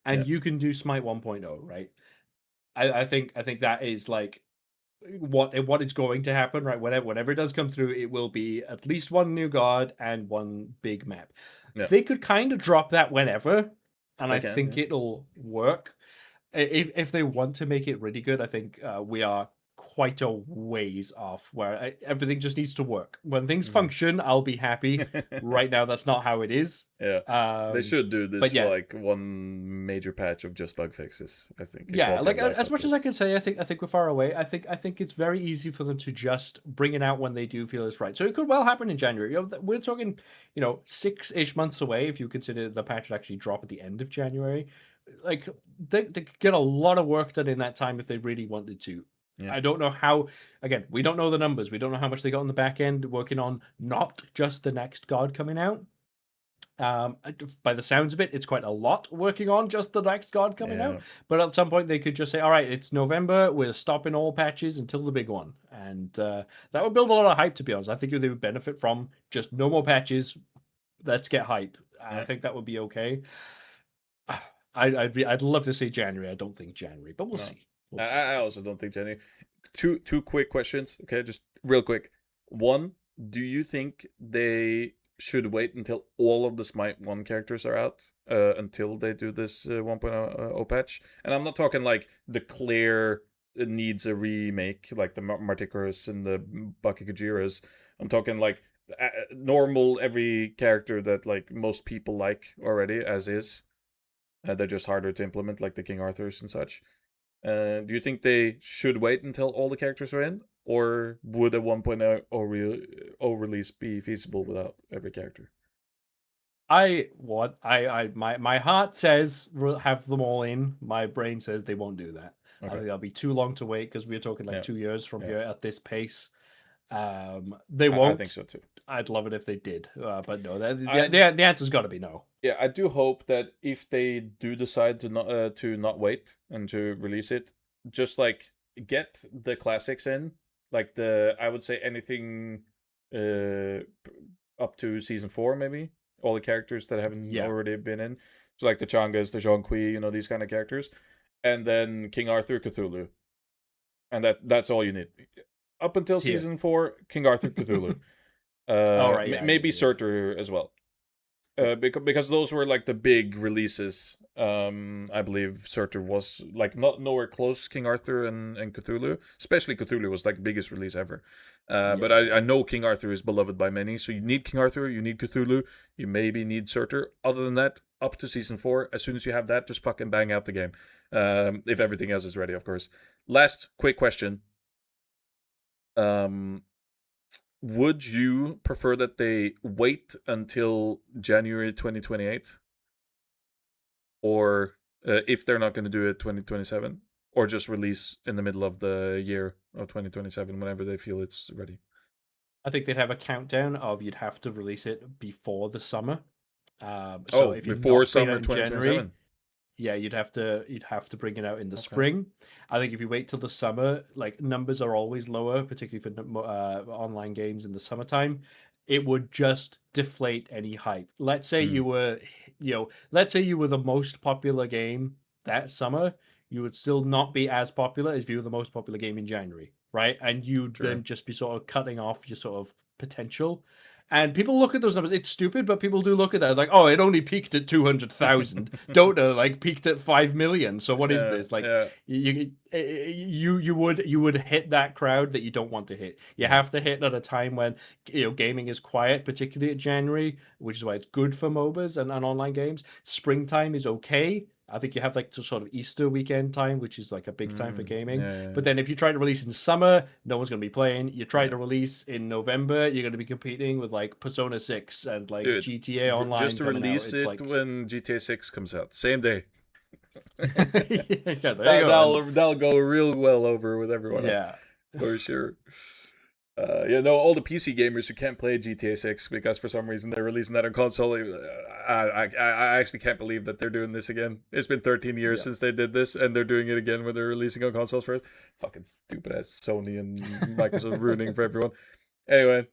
and you can do Smite 1.0, right? I think that is like what is going to happen, right? Whenever it does come through, it will be at least one new god and one big map. They could kind of drop that whenever, and I think it'll work. If they want to make it really good, I think we are quite a ways off where everything just needs to work. When things function, I'll be happy. Right now, that's not how it is. They should do this like one major patch of just bug fixes, I think. Like as much as I can say, I think we're far away. I think it's very easy for them to just bring it out when they do feel it's right. So it could well happen in January. We're talking, 6-ish months away if you consider the patch would actually drop at the end of January. Like they could get a lot of work done in that time if they really wanted to. I don't know how. Again, we don't know the numbers. We don't know how much they got on the back end working on not just the next god coming out. By the sounds of it, it's quite a lot working on just the next god coming out. But at some point, they could just say, "All right, it's November. We're stopping all patches until the big one," and that would build a lot of hype. To be honest, I think they would benefit from just no more patches. Let's get hype. I think that would be okay. I'd love to say January. I don't think January, but we'll see. I also don't think January. Two quick questions, okay? Just real quick. One, do you think they should wait until all of the Smite 1 characters are out until they do this 1.0 patch? And I'm not talking like the clear needs a remake, like the Marticorus and the Bakikujiras. I'm talking like normal every character that like most people like already as is. They're just harder to implement, like the King Arthurs and such. Do you think they should wait until all the characters are in, or would a 1.0 release be feasible without every character? My heart says have them all in. My brain says they won't do that. I think that'll be too long to wait because we're talking like 2 years from here at this pace. They won't. I think so too. I'd love it if they did, but no. I The answer's got to be no. Yeah, I do hope that if they do decide to not wait and to release it, just like get the classics in, like I would say anything up to season 4 maybe, all the characters that haven't Yeah, already been in, so like the Changas, the Zhonghui, these kind of characters, and then King Arthur, Cthulhu, and that's all you need. Up until here. season 4, King Arthur, Cthulhu. All right, yeah, Maybe yeah. Surtur as well. Because those were like the big releases. I believe Surtur was like not nowhere close King Arthur and Cthulhu. Especially Cthulhu was like the biggest release ever. But I know King Arthur is beloved by many, so you need King Arthur, you need Cthulhu, you maybe need Surtur. Other than that, up to season 4, as soon as you have that, just fucking bang out the game. If everything else is ready, of course. Last quick question. Would you prefer that they wait until January 2028? Or if they're not going to do it 2027? Or just release in the middle of the year of 2027 whenever they feel it's ready? I think they'd have a countdown of you'd have to release it before the summer. So if you're before not bringing it summer out in January, 2027. yeah, you'd have to bring it out in the Okay. spring. I think if you wait till the summer, like numbers are always lower, particularly for online games in the summertime. It would just deflate any hype. Let's say Mm. let's say you were the most popular game that summer, you would still not be as popular as if you were the most popular game in January, right? And you'd Sure. then just be sort of cutting off your sort of potential. And people look at those numbers. It's stupid, but people do look at that. Like, oh, it only peaked at 200,000. Dota like peaked at 5 million. So what is this? Like, Yeah. you would hit that crowd that you don't want to hit. You have to hit at a time when gaming is quiet, particularly at January, which is why it's good for MOBAs and online games. Springtime is okay. I think you have like to sort of Easter weekend time, which is like a big time for gaming. Yeah. But then if you try to release in summer, no one's going to be playing. You try to release in November, you're going to be competing with like Persona 6 and like Dude, GTA Online. just to release it like... when GTA 6 comes out. Same day. Yeah, that'll go real well over with everyone. Yeah. For sure. All the PC gamers who can't play GTA 6 because for some reason they're releasing that on console. I actually can't believe that they're doing this again. It's been 13 years since they did this, and they're doing it again when they're releasing on consoles first. Fucking stupid ass Sony and Microsoft ruining for everyone. Anyway,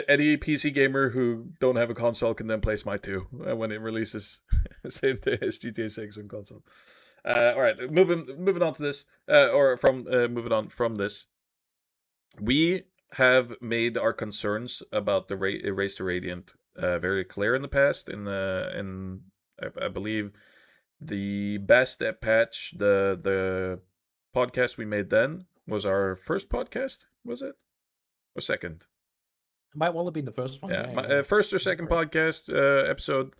any PC gamer who don't have a console can then play Smite 2 when it releases same day as GTA 6 on console. All right, moving on to this, moving on from this. We have made our concerns about the Race to Radiant very clear in the past. I believe the best at patch, the podcast we made then was our first podcast, was it? Or second? It might well have been the first one. Yeah, first or second podcast episode.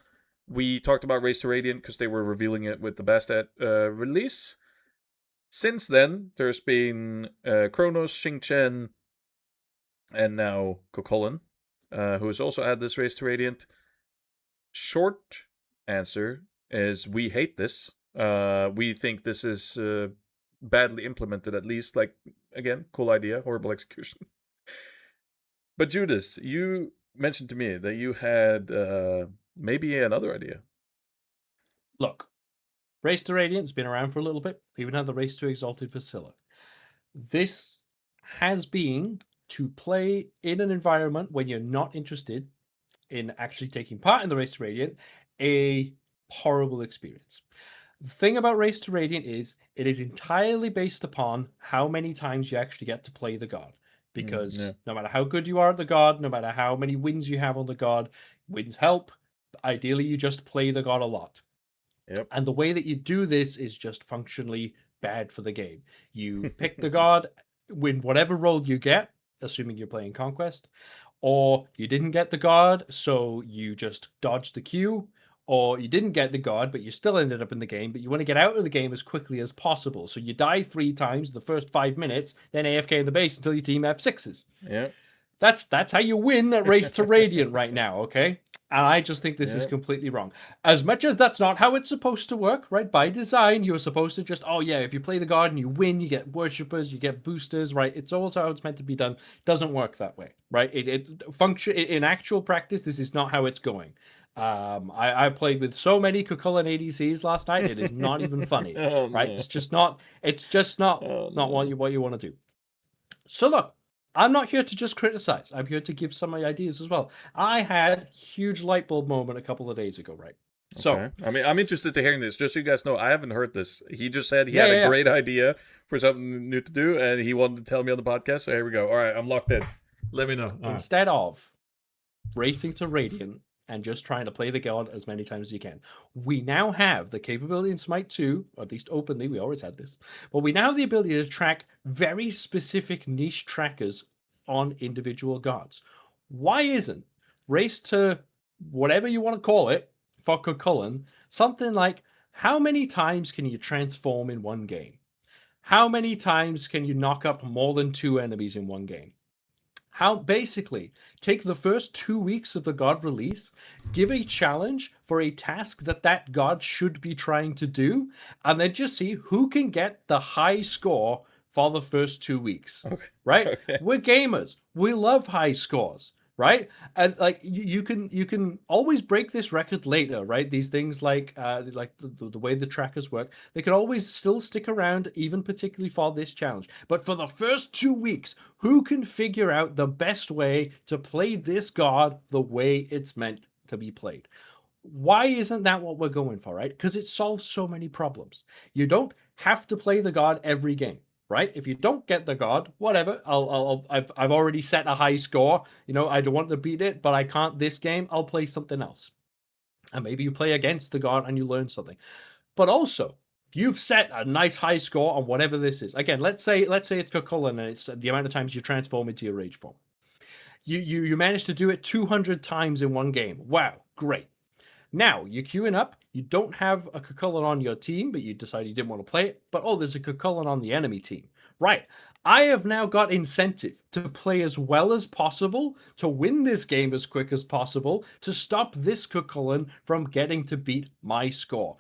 We talked about Race to Radiant because they were revealing it with the best at release. Since then, there's been Kronos, Xingchen, and now Chulainn, who has also had this Race to Radiant. Short answer is we hate this. We think this is badly implemented, at least. Like, again, cool idea, horrible execution. But Judas, you mentioned to me that you had maybe another idea. Look, Race to Radiant's been around for a little bit. We even had the Race to Exalted Facilla. This has been to play in an environment when you're not interested in actually taking part in the Race to Radiant, a horrible experience. The thing about Race to Radiant is it is entirely based upon how many times you actually get to play the god. Because no matter how good you are at the god, no matter how many wins you have on the god, wins help. Ideally, you just play the god a lot. Yep. And the way that you do this is just functionally bad for the game. You pick the god, win whatever role you get, assuming you're playing Conquest, or you didn't get the god, so you just dodged the queue, or you didn't get the god, but you still ended up in the game, but you want to get out of the game as quickly as possible. So you die 3 times the first 5 minutes, then AFK in the base until your team F6s. Yeah. That's how you win at Race to Radiant right now, okay? And I just think this is Yeah. completely wrong. As much as that's not how it's supposed to work, right? By design, you're supposed to just, oh yeah, if you play the god and you win, you get worshippers, you get boosters, right? It's also how it's meant to be done. Doesn't work that way, right? It function in actual practice. This is not how it's going. I played with so many Cucullin ADCs last night. It is not even funny, Oh right? no. It's just not. It's just not Oh not no. what you want to do. So look, I'm not here to just criticize. I'm here to give some ideas as well. I had huge light bulb moment a couple of days ago, right? So Okay. I mean, I'm interested to hearing this. Just so you guys know, I haven't heard this. He just said he yeah, had a yeah, yeah. great idea for something new to do, and he wanted to tell me on the podcast. So here we go. All right, I'm locked in. Let me know. All right. Instead of racing to Radiant and just trying to play the god as many times as you can, we now have the capability in Smite 2, or at least openly, we always had this, but we now have the ability to track very specific niche trackers on individual gods. Why isn't race to whatever you want to call it for Cucullin something like how many times can you transform in one game? How many times can you knock up more than 2 enemies in one game? How basically take the first 2 weeks of the god release, give a challenge for a task that god should be trying to do, and then just see who can get the high score for the first 2 weeks. Okay. Right? Okay. We're gamers. We love high scores. Right, and like you can always break this record later, right? These things like the way the trackers work, they can always still stick around, even particularly for this challenge. But for the first 2 weeks, who can figure out the best way to play this god the way it's meant to be played? Why isn't that what we're going for, right? Because it solves so many problems. You don't have to play the god every game, right? If you don't get the god, whatever. I've already set a high score. You know, I don't want to beat it, but I can't this game. I'll play something else. And maybe you play against the god and you learn something. But also, if you've set a nice high score on whatever this is, again, let's say it's Cucullin and it's the amount of times you transform into your rage form. You managed to do it 200 times in one game. Wow, great. Now you're queuing up. You don't have a Cucullin on your team, but you decide you didn't want to play it. But oh, there's a Cucullin on the enemy team. Right. I have now got incentive to play as well as possible, to win this game as quick as possible, to stop this Cucullin from getting to beat my score.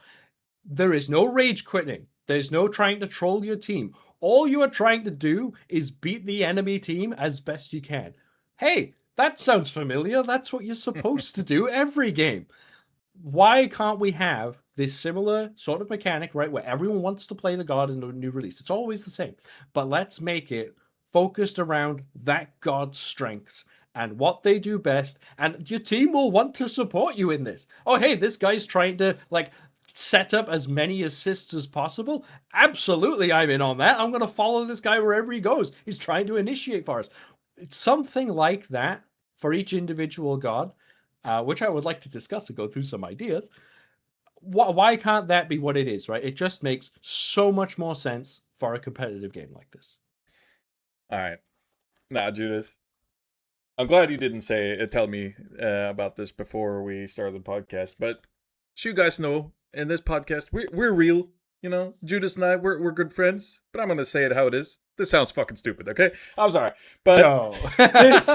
There is no rage quitting. There's no trying to troll your team. All you are trying to do is beat the enemy team as best you can. Hey, that sounds familiar. That's what you're supposed to do every game. Why can't we have this similar sort of mechanic, right, where everyone wants to play the god in a new release? It's always the same, but let's make it focused around that god's strengths and what they do best, and your team will want to support you in this. Oh, hey, this guy's trying to like set up as many assists as possible. Absolutely, I'm in on that. I'm going to follow this guy wherever he goes. He's trying to initiate for us. It's something like that for each individual god, which I would like to discuss and go through some ideas. Why can't that be what it is, right? It just makes so much more sense for a competitive game like this. All right. Nah, Judas. I'm glad you didn't tell me about this before we started the podcast. But so you guys know, in this podcast, we're real. You know, Judas and I, we're good friends. But I'm gonna say it how it is. This sounds fucking stupid. Okay, I'm sorry, but No. this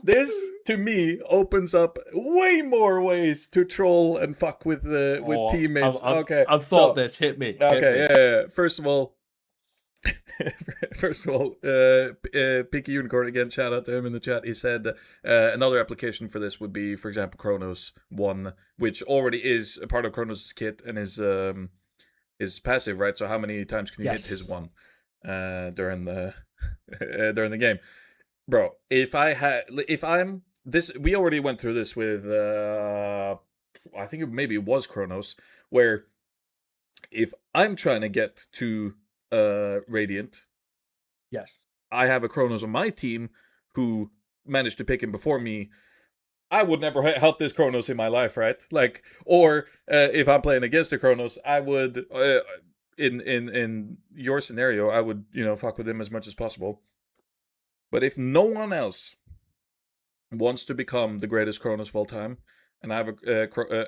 this to me opens up way more ways to troll and fuck with teammates. Okay, I've thought this. Hit me. Okay, yeah. First of all, Picky Unicorn again. Shout out to him in the chat. He said another application for this would be, for example, Chronos 1, which already is a part of Chronos' kit and is passive, right? So how many times can you hit his 1 during the during the game, bro? If I'm this, we already went through this with I think maybe it was Chronos, where if I'm trying to get to Radiant, Yes. I have a Chronos on my team who managed to pick him before me. I would never help this Chronos in my life, right? Like, or if I'm playing against the Chronos, I would in your scenario, I would fuck with him as much as possible. But if no one else wants to become the greatest Chronos of all time, and I have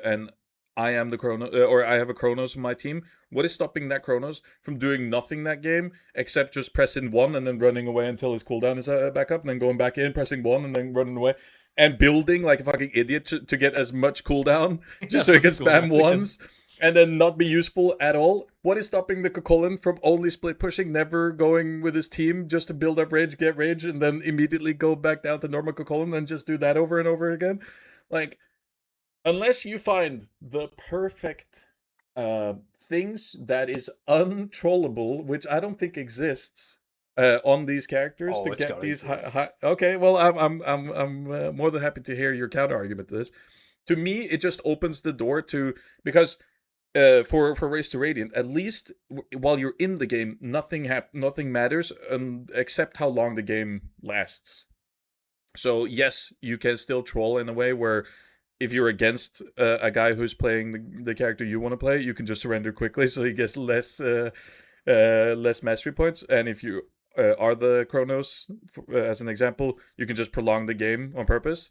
and I am the Chronos, or I have a Chronos in my team. What is stopping that Chronos from doing nothing that game except just pressing one and then running away until his cooldown is back up, and then going back in, pressing one, and then running away, and building like a fucking idiot to get as much cooldown just so he can spam ones and then not be useful at all? What is stopping the Cocolan from only split pushing, never going with his team just to build up rage, get rage, and then immediately go back down to normal Cocolan and just do that over and over again? Like, unless you find the perfect things that is untrollable, which I don't think exists on these characters to get these high. Okay, well, I'm more than happy to hear your counter argument to this. To me, it just opens the door to, because for Race to Radiant, at least while you're in the game, nothing matters except how long the game lasts. So yes, you can still troll in a way where if you're against a guy who's playing the character you want to play, you can just surrender quickly so he gets less mastery points. And if you are the Chronos, as an example, you can just prolong the game on purpose.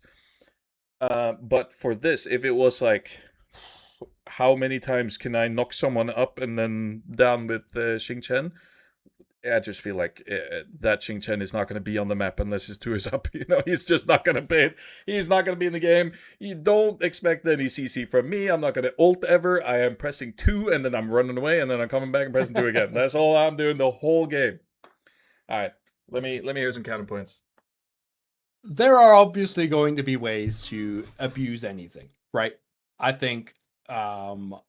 But for this, if it was like, how many times can I knock someone up and then down with Xing Chen? I just feel like that Xing Chen is not going to be on the map unless his 2 is up. He's just not going to pay it. He's not going to be in the game. You don't expect any CC from me. I'm not going to ult ever. I am pressing 2 and then I'm running away and then I'm coming back and pressing 2 again. That's all I'm doing the whole game. All right, let me hear some counterpoints. There are obviously going to be ways to abuse anything, right? I think I'll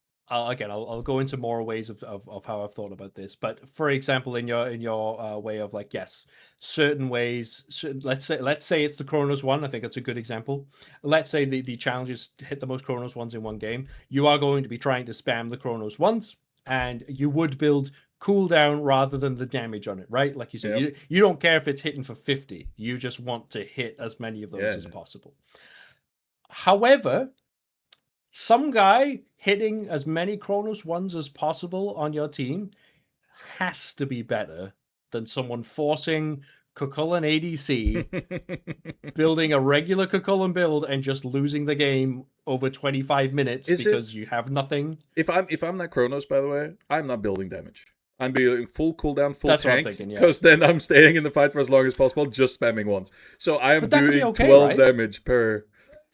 go into more ways of how I've thought about this. But for example, in your way of like, yes, certain ways. Let's say it's the Chronos one. I think that's a good example. Let's say the challenges hit the most Chronos ones in one game. You are going to be trying to spam the Chronos ones, and you would build cooldown rather than the damage on it, right? Like you said, you don't care if it's hitting for 50. You just want to hit as many of those as possible. However, some guy hitting as many Chronos ones as possible on your team has to be better than someone forcing Cucullin ADC, building a regular Cucullin build, and just losing the game over 25 minutes because you have nothing. If I'm not Chronos, by the way, I'm not building damage. I'm doing full cooldown, full tank, because then I'm staying in the fight for as long as possible, just spamming ones. So I am doing 12 damage per.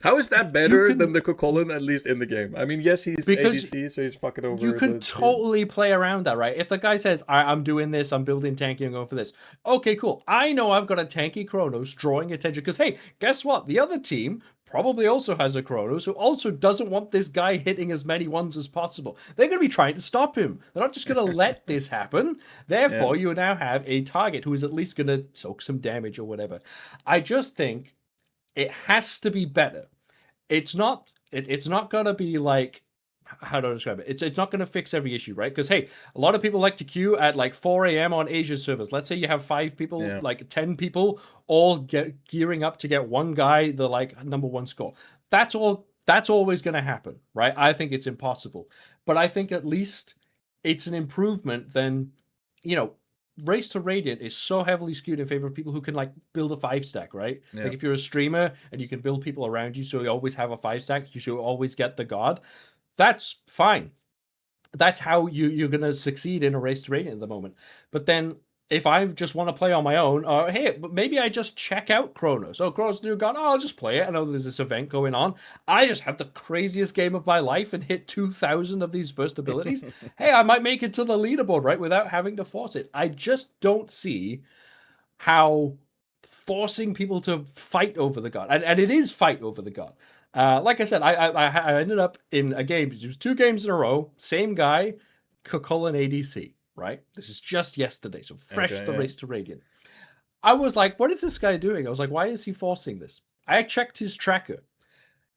How is that better than the Cucullin, at least in the game? I mean, yes, he's ADC, so he's fucking over. You can totally play around that, right? If the guy says, I'm doing this, I'm building tanky, I'm going for this. Okay, cool. I know I've got a tanky Chronos drawing attention, because, hey, guess what? The other team probably also has a Chronos who also doesn't want this guy hitting as many ones as possible. They're going to be trying to stop him. They're not just going to let this happen. Therefore, you now have a target who is at least going to soak some damage or whatever. I just think it has to be better. It's not gonna be like, how do I describe it? It's not gonna fix every issue, right? Because hey, a lot of people like to queue at like 4 a.m. on Asia servers. Let's say you have 5 people, like 10 people, all gearing up to get one guy the like #1 score. That's always gonna happen, right? I think it's impossible, but I think at least it's an improvement than, Race to Radiant is so heavily skewed in favor of people who can like build a 5-stack, right? Yeah. Like if you're a streamer and you can build people around you, so you always have a 5-stack, you should always get the god. That's fine. That's how you're gonna succeed in a Race to Radiant at the moment. But then if I just want to play on my own, or hey, maybe I just check out Chronos. Oh, Chronos new god. Oh, I'll just play it. I know there's this event going on. I just have the craziest game of my life and hit 2,000 of these first abilities. Hey, I might make it to the leaderboard, right, without having to force it. I just don't see how forcing people to fight over the god, and it is fight over the god. Like I said, I ended up in a game. It was 2 games in a row. Same guy, Cucullin ADC. Right? This is just yesterday, so fresh the Race to Radiant. I was like, what is this guy doing? I was like, why is he forcing this? I checked his tracker.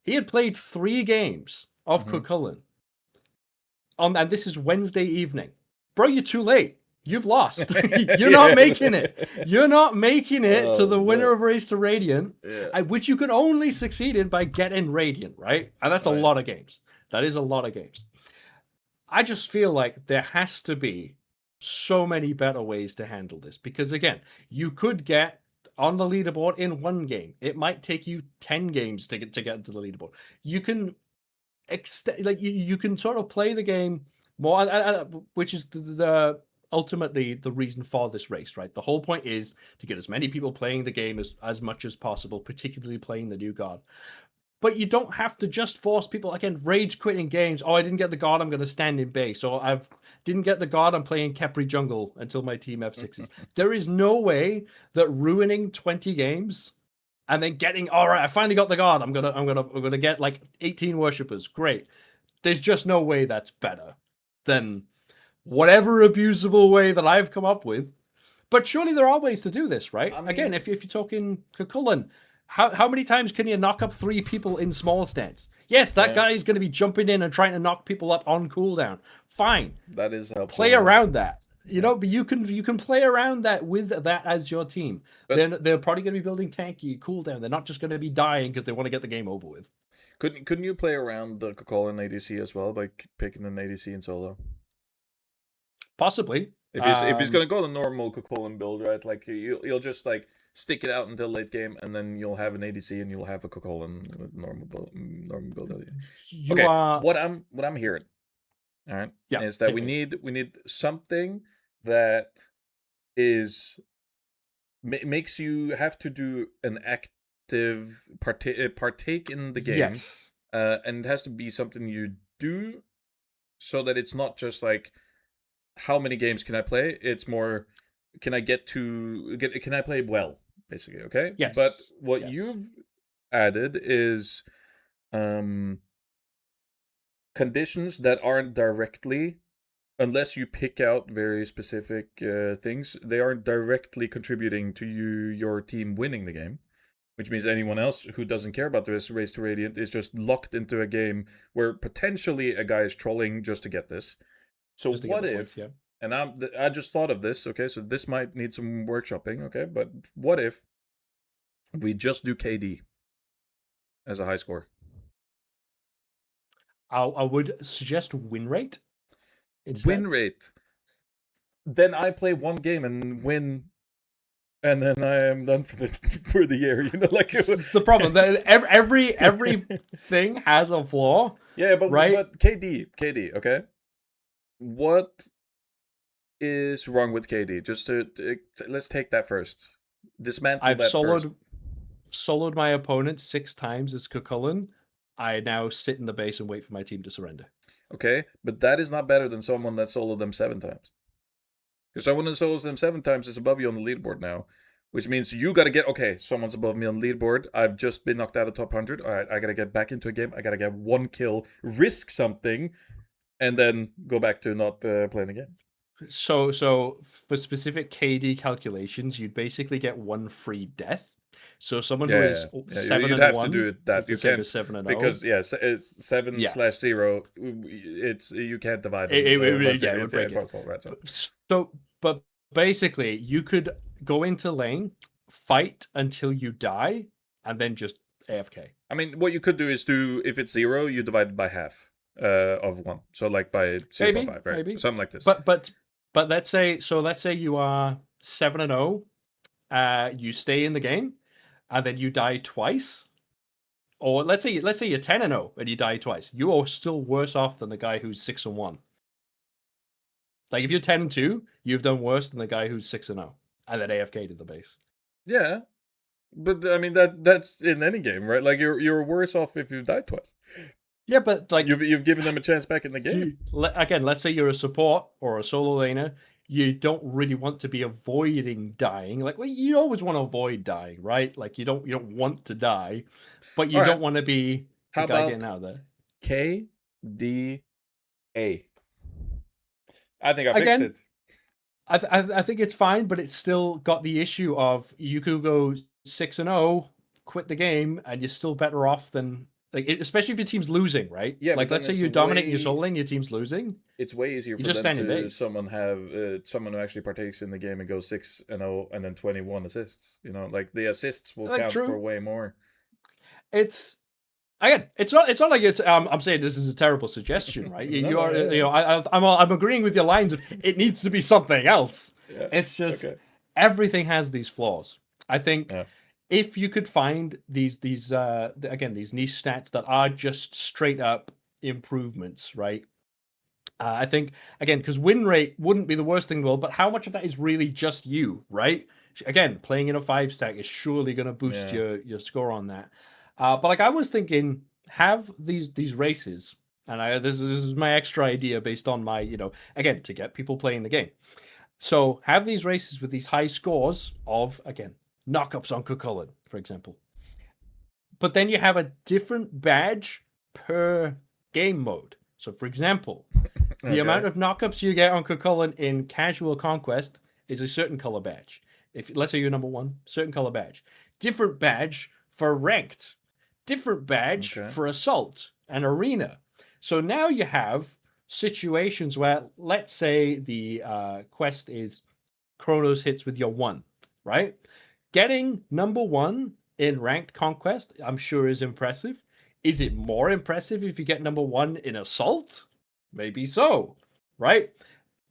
He had played 3 games of Cucullin. And this is Wednesday evening. Bro, you're too late. You've lost. You're not making it. You're not making it to the winner of Race to Radiant, which you can only succeed in by getting Radiant, right? And that's a lot of games. That is a lot of games. I just feel like there has to be so many better ways to handle this, because again, you could get on the leaderboard in 1 game. It might take you 10 games to get into the leaderboard. You can like you can sort of play the game more, which is the ultimately the reason for this race, right? The whole point is to get as many people playing the game as much as possible, particularly playing the new god. But you don't have to just force people, again, rage quitting games. Oh, I didn't get the god, I'm going to stand in base. Or I didn't get the god, I'm playing Kepri jungle until my team F6s. There is no way that ruining 20 games and then getting, all right, I finally got the god. I'm gonna get like 18 worshippers. Great. There's just no way that's better than whatever abusable way that I've come up with. But surely there are ways to do this, right? I Again, mean, if you're talking Chulainn, how many times can you knock up 3 people in small stance? Yes, that yeah, guy is going to be jumping in and trying to knock people up on cooldown. Fine, that is helpful. play around that. You know, but you can play around that with that as your team. But Then they're probably going to be building tanky cooldown. They're not just going to be dying because they want to get the game over with. couldn't you play around the Chulainn ADC as well by picking an ADC in solo? Possibly. If he's gonna go the normal Chulainn build, right? Like you'll just like stick it out until late game, and then you'll have an ADC and you'll have a Chulainn with normal build. You Okay, are what I'm hearing, all right, yeah, is that we need something that is makes you have to do an active partake in the game, yes. and it has to be something you do, so that it's not just like how many games can I play. It's more, can I can I play well, basically, okay? Yes. But what Yes. you've added is conditions that aren't directly, unless you pick out very specific things, they aren't directly contributing to your team winning the game. Which means anyone else who doesn't care about this race to Radiant is just locked into a game where potentially a guy is trolling just to get this. So what if, points, yeah. and I just thought of this, okay, so this might need some workshopping, okay, but what if we just do KD as a high score? I would suggest win rate. Win rate. Then I play one game and win, and then I am done for the year. You know, like it's the problem. Every thing has a flaw. Yeah, but right? But KD, okay. What is wrong with KD? Just let's take that first. Dismantle I've that first. soloed my opponent 6 times as Chulainn. I now sit in the base and wait for my team to surrender. Okay, but that is not better than someone that soloed them 7 times. Because someone that solos them 7 times is above you on the leaderboard now. Which means you gotta get, okay, someone's above me on the leaderboard. I've just been knocked out of top 100. All right, I gotta get back into a game. I gotta get 1 kill, risk something, and then go back to not playing again. So for specific KD calculations, you'd basically get 1 free death. So someone who is 7 you'd and have 1 to do it that you can't 7 and 0 because it's 7/0. It's you can't divide them. It would break it. Right, so, but basically, you could go into lane, fight until you die, and then just AFK. I mean, what you could do is if it's 0, you divide it by half of 1. So like by 0.5, right? Maybe Something like this. But let's say you are 7 and 0, you stay in the game, and then you die twice. Or let's say you're 10 and 0 and you die twice. You are still worse off than the guy who's 6 and 1. Like if you're 10 and 2, you've done worse than the guy who's 6 and 0 and then AFK'd in the base. Yeah. But I mean that's in any game, right? Like you're worse off if you died twice. Yeah, but like you've given them a chance back in the game. Again, let's say you're a support or a solo laner, you don't really want to be avoiding dying. Like, well, you always want to avoid dying, right? Like you don't want to die, but you don't want to be the guy getting out of there. KDA. I think I fixed it. I think it's fine, but it's still got the issue of you could go 6 and 0, quit the game, and you're still better off than especially if your team's losing, right? Yeah, like let's say you're dominating your solo lane, your team's losing. It's way easier for them to someone who actually partakes in the game and goes 6 and 0 and then 21 assists. You know, like the assists will count for way more. It's not like it's. I'm saying this is a terrible suggestion, right? I'm agreeing with your lines of it needs to be something else. Yeah, it's just everything has these flaws. I think if you could find these niche stats that are just straight up improvements, right? I think, again, because win rate wouldn't be the worst thing in the world, but how much of that is really just you, right? Again, playing in a 5-stack is surely going to boost your score on that. But like I was thinking, have these races, and this is my extra idea based on my, again, to get people playing the game. So have these races with these high scores of, again, knockups on Chulainn, for example. But then you have a different badge per game mode. So, for example, the amount of knockups you get on Chulainn in casual conquest is a certain color badge. If let's say you're number 1, certain color badge. Different badge for ranked. Different badge for assault and arena. So now you have situations where, let's say the quest is Chronos hits with your 1, right? Getting number 1 in ranked conquest, I'm sure is impressive. Is it more impressive if you get number 1 in assault? Maybe so, right?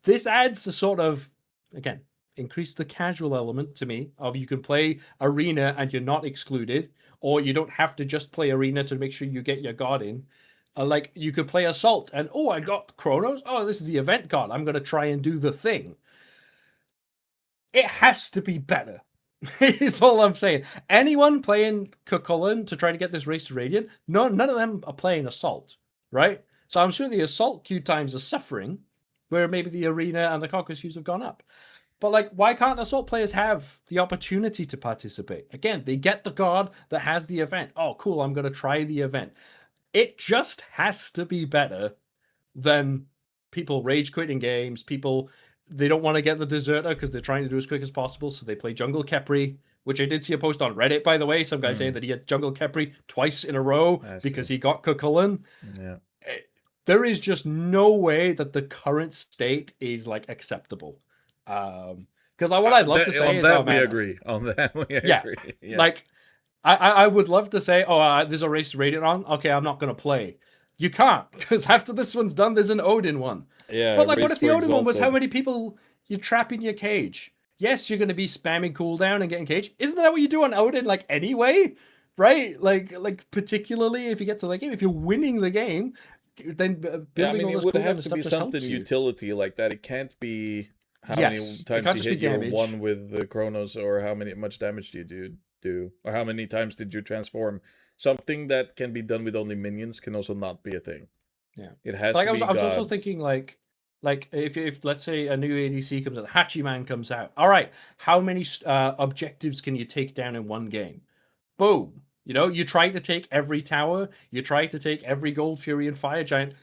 This adds a sort of, again, increase the casual element to me of you can play arena and you're not excluded, or you don't have to just play arena to make sure you get your god in. Like you could play assault and, oh, I got Chronos. Oh, this is the event god. I'm going to try and do the thing. It has to be better. Is all I'm saying. Anyone playing Chulainn to try to get this race to Radiant, none of them are playing Assault, right? So I'm sure the Assault queue times are suffering, where maybe the Arena and the Conquest queues have gone up. But like, why can't Assault players have the opportunity to participate? Again, they get the god that has the event. Oh, cool, I'm going to try the event. It just has to be better than people rage quitting games, they don't want to get the deserter because they're trying to do as quick as possible, so they play Jungle Khepri, which I did see a post on Reddit, by the way. Some guy saying that he had Jungle Khepri twice in a row because he got Chulainn. Yeah. There is just no way that the current state is like acceptable. Because what I'd love to say is, we agree. On that, we agree. Yeah. Like, I would love to say, there's a race rated on. Okay, I'm not going to play. You can't, because after this one's done, there's an Odin one. Yeah, but like, what if the Odin one was how many people you trap in your cage? Yes, you're going to be spamming cooldown and getting cage. Isn't that what you do on Odin, like, anyway? Right? Like particularly if you get to the game, if you're winning the game, then building all this it would cooldown have and to stuff be just something helps you. utility like that. It can't be how many times you hit your damage. 1 with the Chronos, or how much damage do you do, or how many times did you transform. Something that can be done with only minions can also not be a thing. Yeah, it has like to be I was also thinking like if let's say a new ADC comes out, Hachiman comes out. All right, how many objectives can you take down in one game? Boom. You try to take every tower. You try to take every Gold Fury and Fire Giant.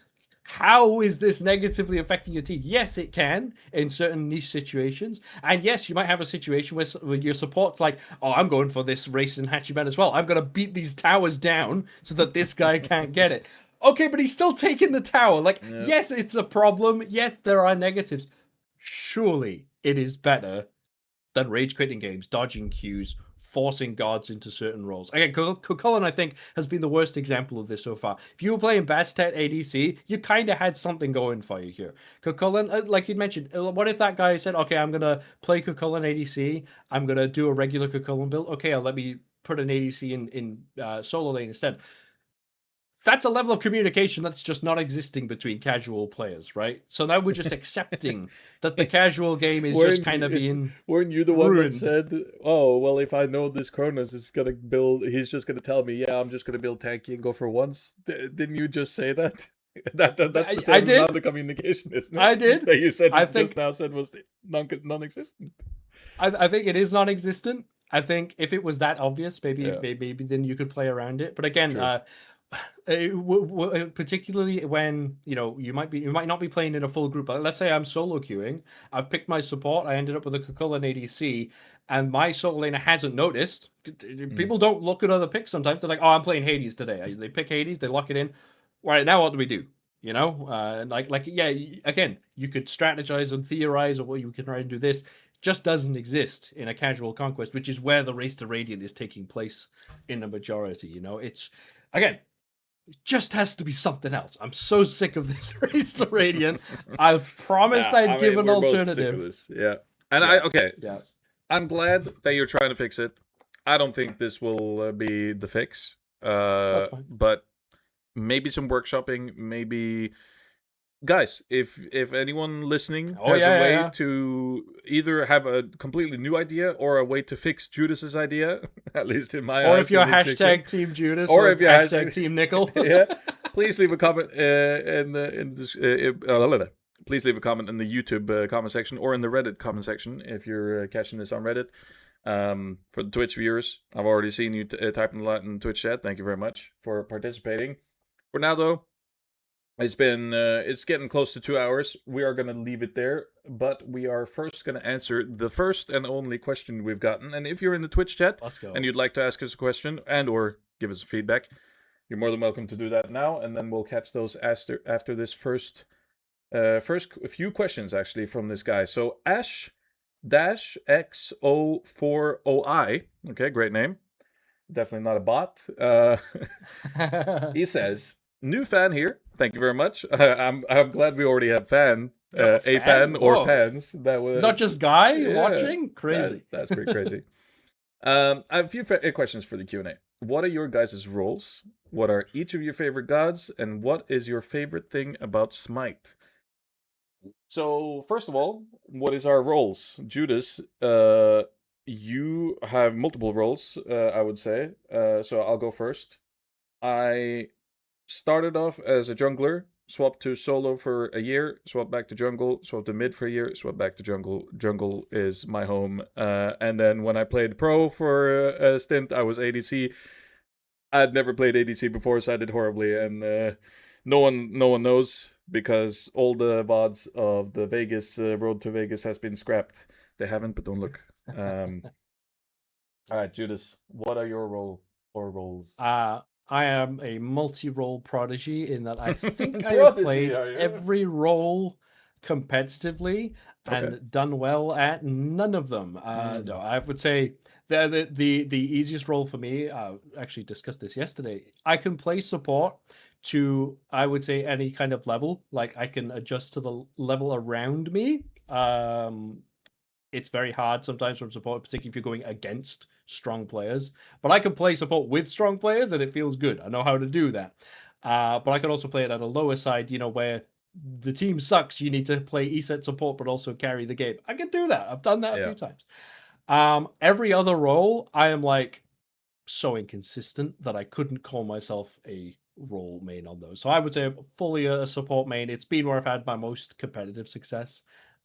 How is this negatively affecting your team? Yes, it can in certain niche situations. And yes, you might have a situation where your support's like, oh, I'm going for this race in Hachiman as well. I'm going to beat these towers down so that this guy can't get it. Okay, but he's still taking the tower. Like, yes, it's a problem. Yes, there are negatives. Surely it is better than rage quitting games, dodging queues, forcing gods into certain roles. Again, Chulainn, I think, has been the worst example of this so far. If you were playing Bastet ADC, you kind of had something going for you here. Chulainn, like you mentioned, what if that guy said, okay, I'm going to play Chulainn ADC, I'm going to do a regular Chulainn build, okay, let me put an ADC in solo lane instead. That's a level of communication that's just not existing between casual players, right? So now we're just accepting that the casual game is just kind of being Weren't you the ruined. one that said, oh, well, if I know this Kronos is going to build, he's just going to tell me, yeah, I'm just going to build tanky and go for once? Didn't you just say that? That's the same amount of communication, isn't it? I did. That you said just now said was non-existent. I think it is non-existent. I think if it was that obvious, maybe then you could play around it. But again, particularly when you might not be playing in a full group. Let's say I'm solo queuing. I've picked my support. I ended up with a Chulainn ADC, and my solo laner hasn't noticed. People don't look at other picks sometimes. They're like, "Oh, I'm playing Hades today." They pick Hades. They lock it in. Right now, what do we do? Again, you could strategize and theorize, or what you can try and do this. Just doesn't exist in a casual conquest, which is where the race to Radiant is taking place in the majority. It's again. It just has to be something else. I'm so sick of this race to Radiant. I've promised I'd give an alternative. Yeah. And I'm glad that you're trying to fix it. I don't think this will be the fix. That's fine. But maybe some workshopping, maybe guys, if anyone listening Oh has yeah, a yeah, way yeah. to either have a completely new idea or a way to fix Judas's idea, at least in my Or if eyes, you're it needs fixing. hashtag Team Judas Or or if you hashtag hashtag, Team Nickel. yeah, please leave a comment in this. Please leave a comment in the YouTube comment section or in the Reddit comment section if you're catching this on Reddit. For the Twitch viewers, I've already seen you typing a lot in Twitch chat. Thank you very much for participating. For now, though, it's getting close to 2 hours. We are gonna leave it there, but we are first gonna answer the first and only question we've gotten. And if you're in the Twitch chat Let's go. and you'd like to ask us a question and or give us feedback, you're more than welcome to do that now, and then we'll catch those after this first few questions actually from this guy. So Ash dash XO4OI, okay, great name. Definitely not a bot. He says, "New fan here. Thank you very much. I'm glad we already have a fan or Whoa. fans that was Not just guy yeah. watching? Crazy. That's pretty crazy. I have a few questions for the Q&A. What are your guys' roles? What are each of your favorite gods? And what is your favorite thing about Smite? So, first of all, what is our roles? Judas, you have multiple roles, I would say. So I'll go first. I started off as a jungler, swapped to solo for a year, swapped back to jungle, swapped to mid for a year, swapped back to jungle. Jungle is my home. And then when I played pro for a stint, I was ADC. I'd never played ADC before, so I did horribly, and no one knows because all the VODs of the Vegas Road to Vegas has been scrapped. They haven't, but don't look. All right, Judas, what are your roles? I am a multi-role prodigy in that I think I have Prodigy, played are you? every role competitively Okay. and done well at none of them. No, I would say the easiest role for me. Actually discussed this yesterday. I can play support to, I would say, any kind of level. Like I can adjust to the level around me. It's very hard sometimes from support, particularly if you're going against strong players. But I can play support with strong players, and it feels good. I know how to do that. But I can also play it at a lower side, where the team sucks. You need to play ESET support, but also carry the game. I can do that. I've done that a few times. Every other role, I am like so inconsistent that I couldn't call myself a role main on those. So I would say fully a support main. It's been where I've had my most competitive success.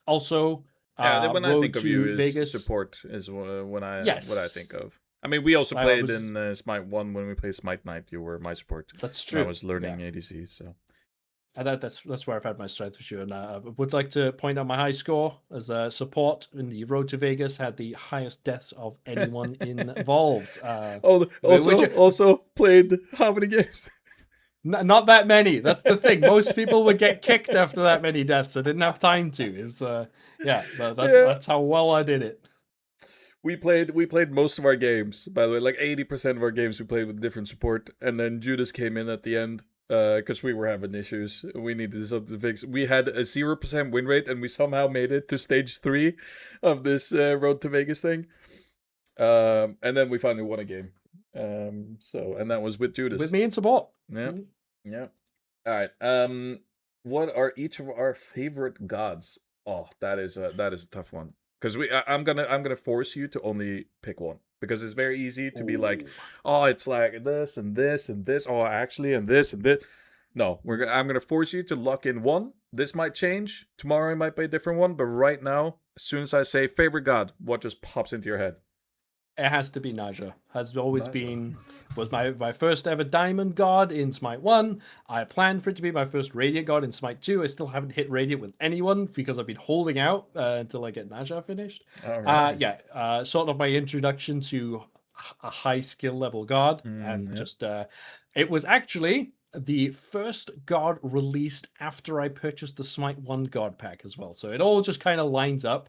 Also, Yeah, when I Road think of you to as Vegas. support is what I think Yes, of. I mean, we also I played was. in Smite 1 when we played Smite Night. You were my support That's when I true. was learning Yeah, ADC, so. and that's where I've had my strength for sure. And I would like to point out my high score as a support in the Road to Vegas had the highest deaths of anyone involved. Oh, Which also played how many games? not that many. That's the thing. Most people would get kicked after that many deaths. I didn't have time to. It was yeah. Yeah. That's how well I did it. We played most of our games, by the way, like 80% of our games we played with different support, and then Judas came in at the end because we were having issues. We needed something to fix. We had a 0% win rate, and we somehow made it to stage 3 of this Road to Vegas thing. And then we finally won a game. And that was with Judas. With me in support. Yeah. Yeah. All right. What are each of our favorite gods? Oh, that is a tough one. Because I'm gonna force you to only pick one because it's very easy to be like, Ooh. oh, it's like this and this and this. Oh, actually, and this and this. No, I'm gonna force you to lock in one. This might change tomorrow. It might be a different one, but right now, as soon as I say favorite god, what just pops into your head? It has to be Naja. Has always Naja. been, was my first ever diamond god in Smite 1. I planned for it to be my first radiant god in Smite 2. I still haven't hit radiant with anyone because I've been holding out until I get Naja finished. All right. Sort of my introduction to a high skill level god. And Yeah. just, it was actually the first god released after I purchased the Smite 1 god pack as well. So it all just kind of lines up.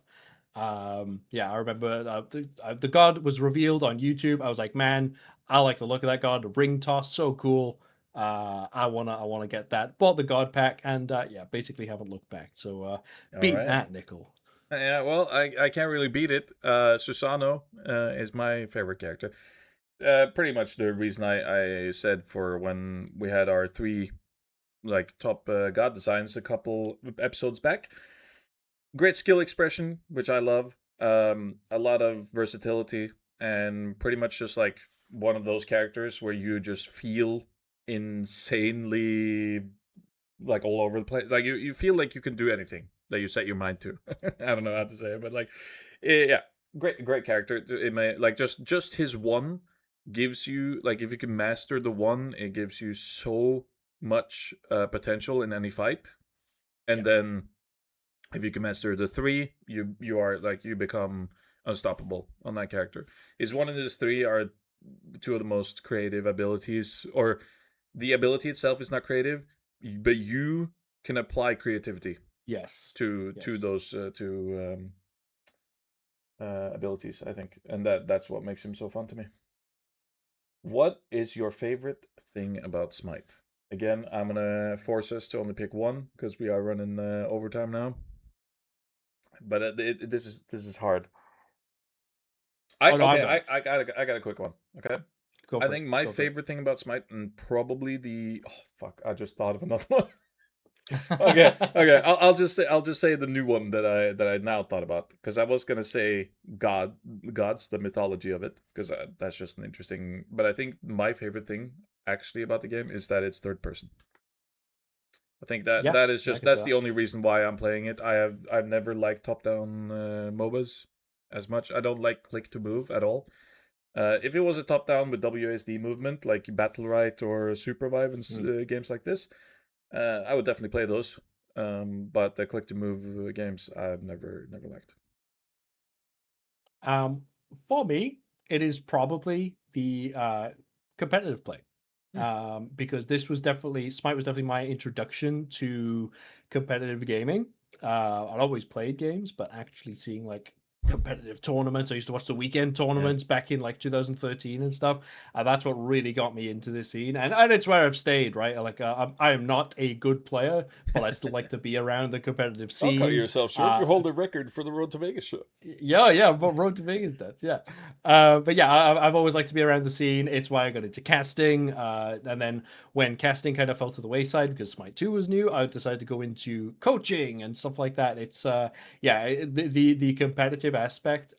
I remember the god was revealed on YouTube. I was like, man, I like the look of that god. The ring toss, so cool. I wanna get that. Bought the god pack, and basically haven't looked back. So All beat right. that, Nickel. Yeah, well, I can't really beat it. Susano is my favorite character. Pretty much the reason I said for when we had our three like top god designs a couple episodes back. Great skill expression, which I love. A lot of versatility, and pretty much just like one of those characters where you just feel insanely like all over the place. Like you feel like you can do anything that you set your mind to. I don't know how to say it, but like, yeah, great character. It may like just his one gives you like if you can master the one, it gives you so much potential in any fight, and Yeah. then if you can master the three, you are like you become unstoppable on that character. His one and his three are two of the most creative abilities, or the ability itself is not creative, but you can apply creativity Yes. to Yes. those two abilities, I think, and that's what makes him so fun to me. What is your favorite thing about Smite? Again, I'm gonna force us to only pick one because we are running overtime now. But this is hard. Oh no, I've got it. I got a quick one. Okay, Go I for it. think my Go for favorite thing about Smite, and probably the fuck, I just thought of another one. Okay. it. I'll just say the new one that I now thought about because I was gonna say gods, the mythology of it, because that's just an interesting. But I think my favorite thing actually about the game is that it's third person. I think Yeah, that is yeah, I just can see that's the that. only reason why I'm playing it. I've never liked top down MOBAs as much. I don't like click to move at all. If it was a top down with WSD movement like Battle Right or Supervive and Mm. games like this, I would definitely play those. But the click to move games I've never liked. Um, for me, it is probably the competitive play. Hmm. Because this was definitely Smite was definitely my introduction to competitive gaming. I'd always played games, but actually seeing like competitive tournaments. I used to watch the weekend Yeah. tournaments back in like 2013 and stuff. And that's what really got me into the scene. And it's where I've stayed, right? Like I am not a good player, but I still like to be around the competitive Don't cut scene. yourself short. You hold the record for the Road to Vegas show. Yeah, but Road to Vegas does, yeah. But yeah, I've always liked to be around the scene. It's why I got into casting. And then when casting kind of fell to the wayside because Smite 2 was new, I decided to go into coaching and stuff like that. It's yeah, the competitive aspect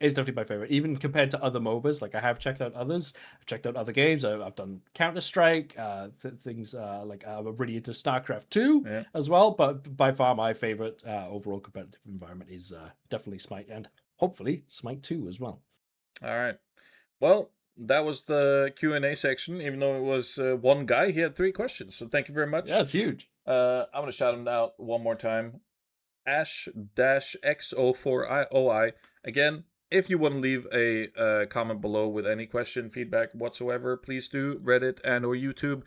is definitely my favorite, even compared to other MOBAs. Like I have checked out others, I've checked out other games. I've done Counter Strike, things like I'm really into StarCraft 2 Yeah. as well. But by far, my favorite overall competitive environment is definitely Smite, and hopefully Smite 2 as well. All right. Well, that was the Q&A section. Even though it was one guy, he had 3 questions. So thank you very Yeah, much. it's huge. I'm gonna shout him out one more time. Ash-X04IOI. Again, if you want to leave a comment below with any question, feedback whatsoever, please do. Reddit and or YouTube.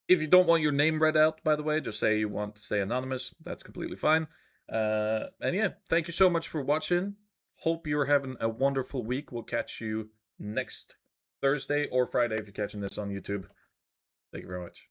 If you don't want your name read out, by the way, just say you want to stay anonymous. That's completely fine. And yeah, thank you so much for watching. Hope you're having a wonderful week. We'll catch you next Thursday or Friday if you're catching this on YouTube. Thank you very much.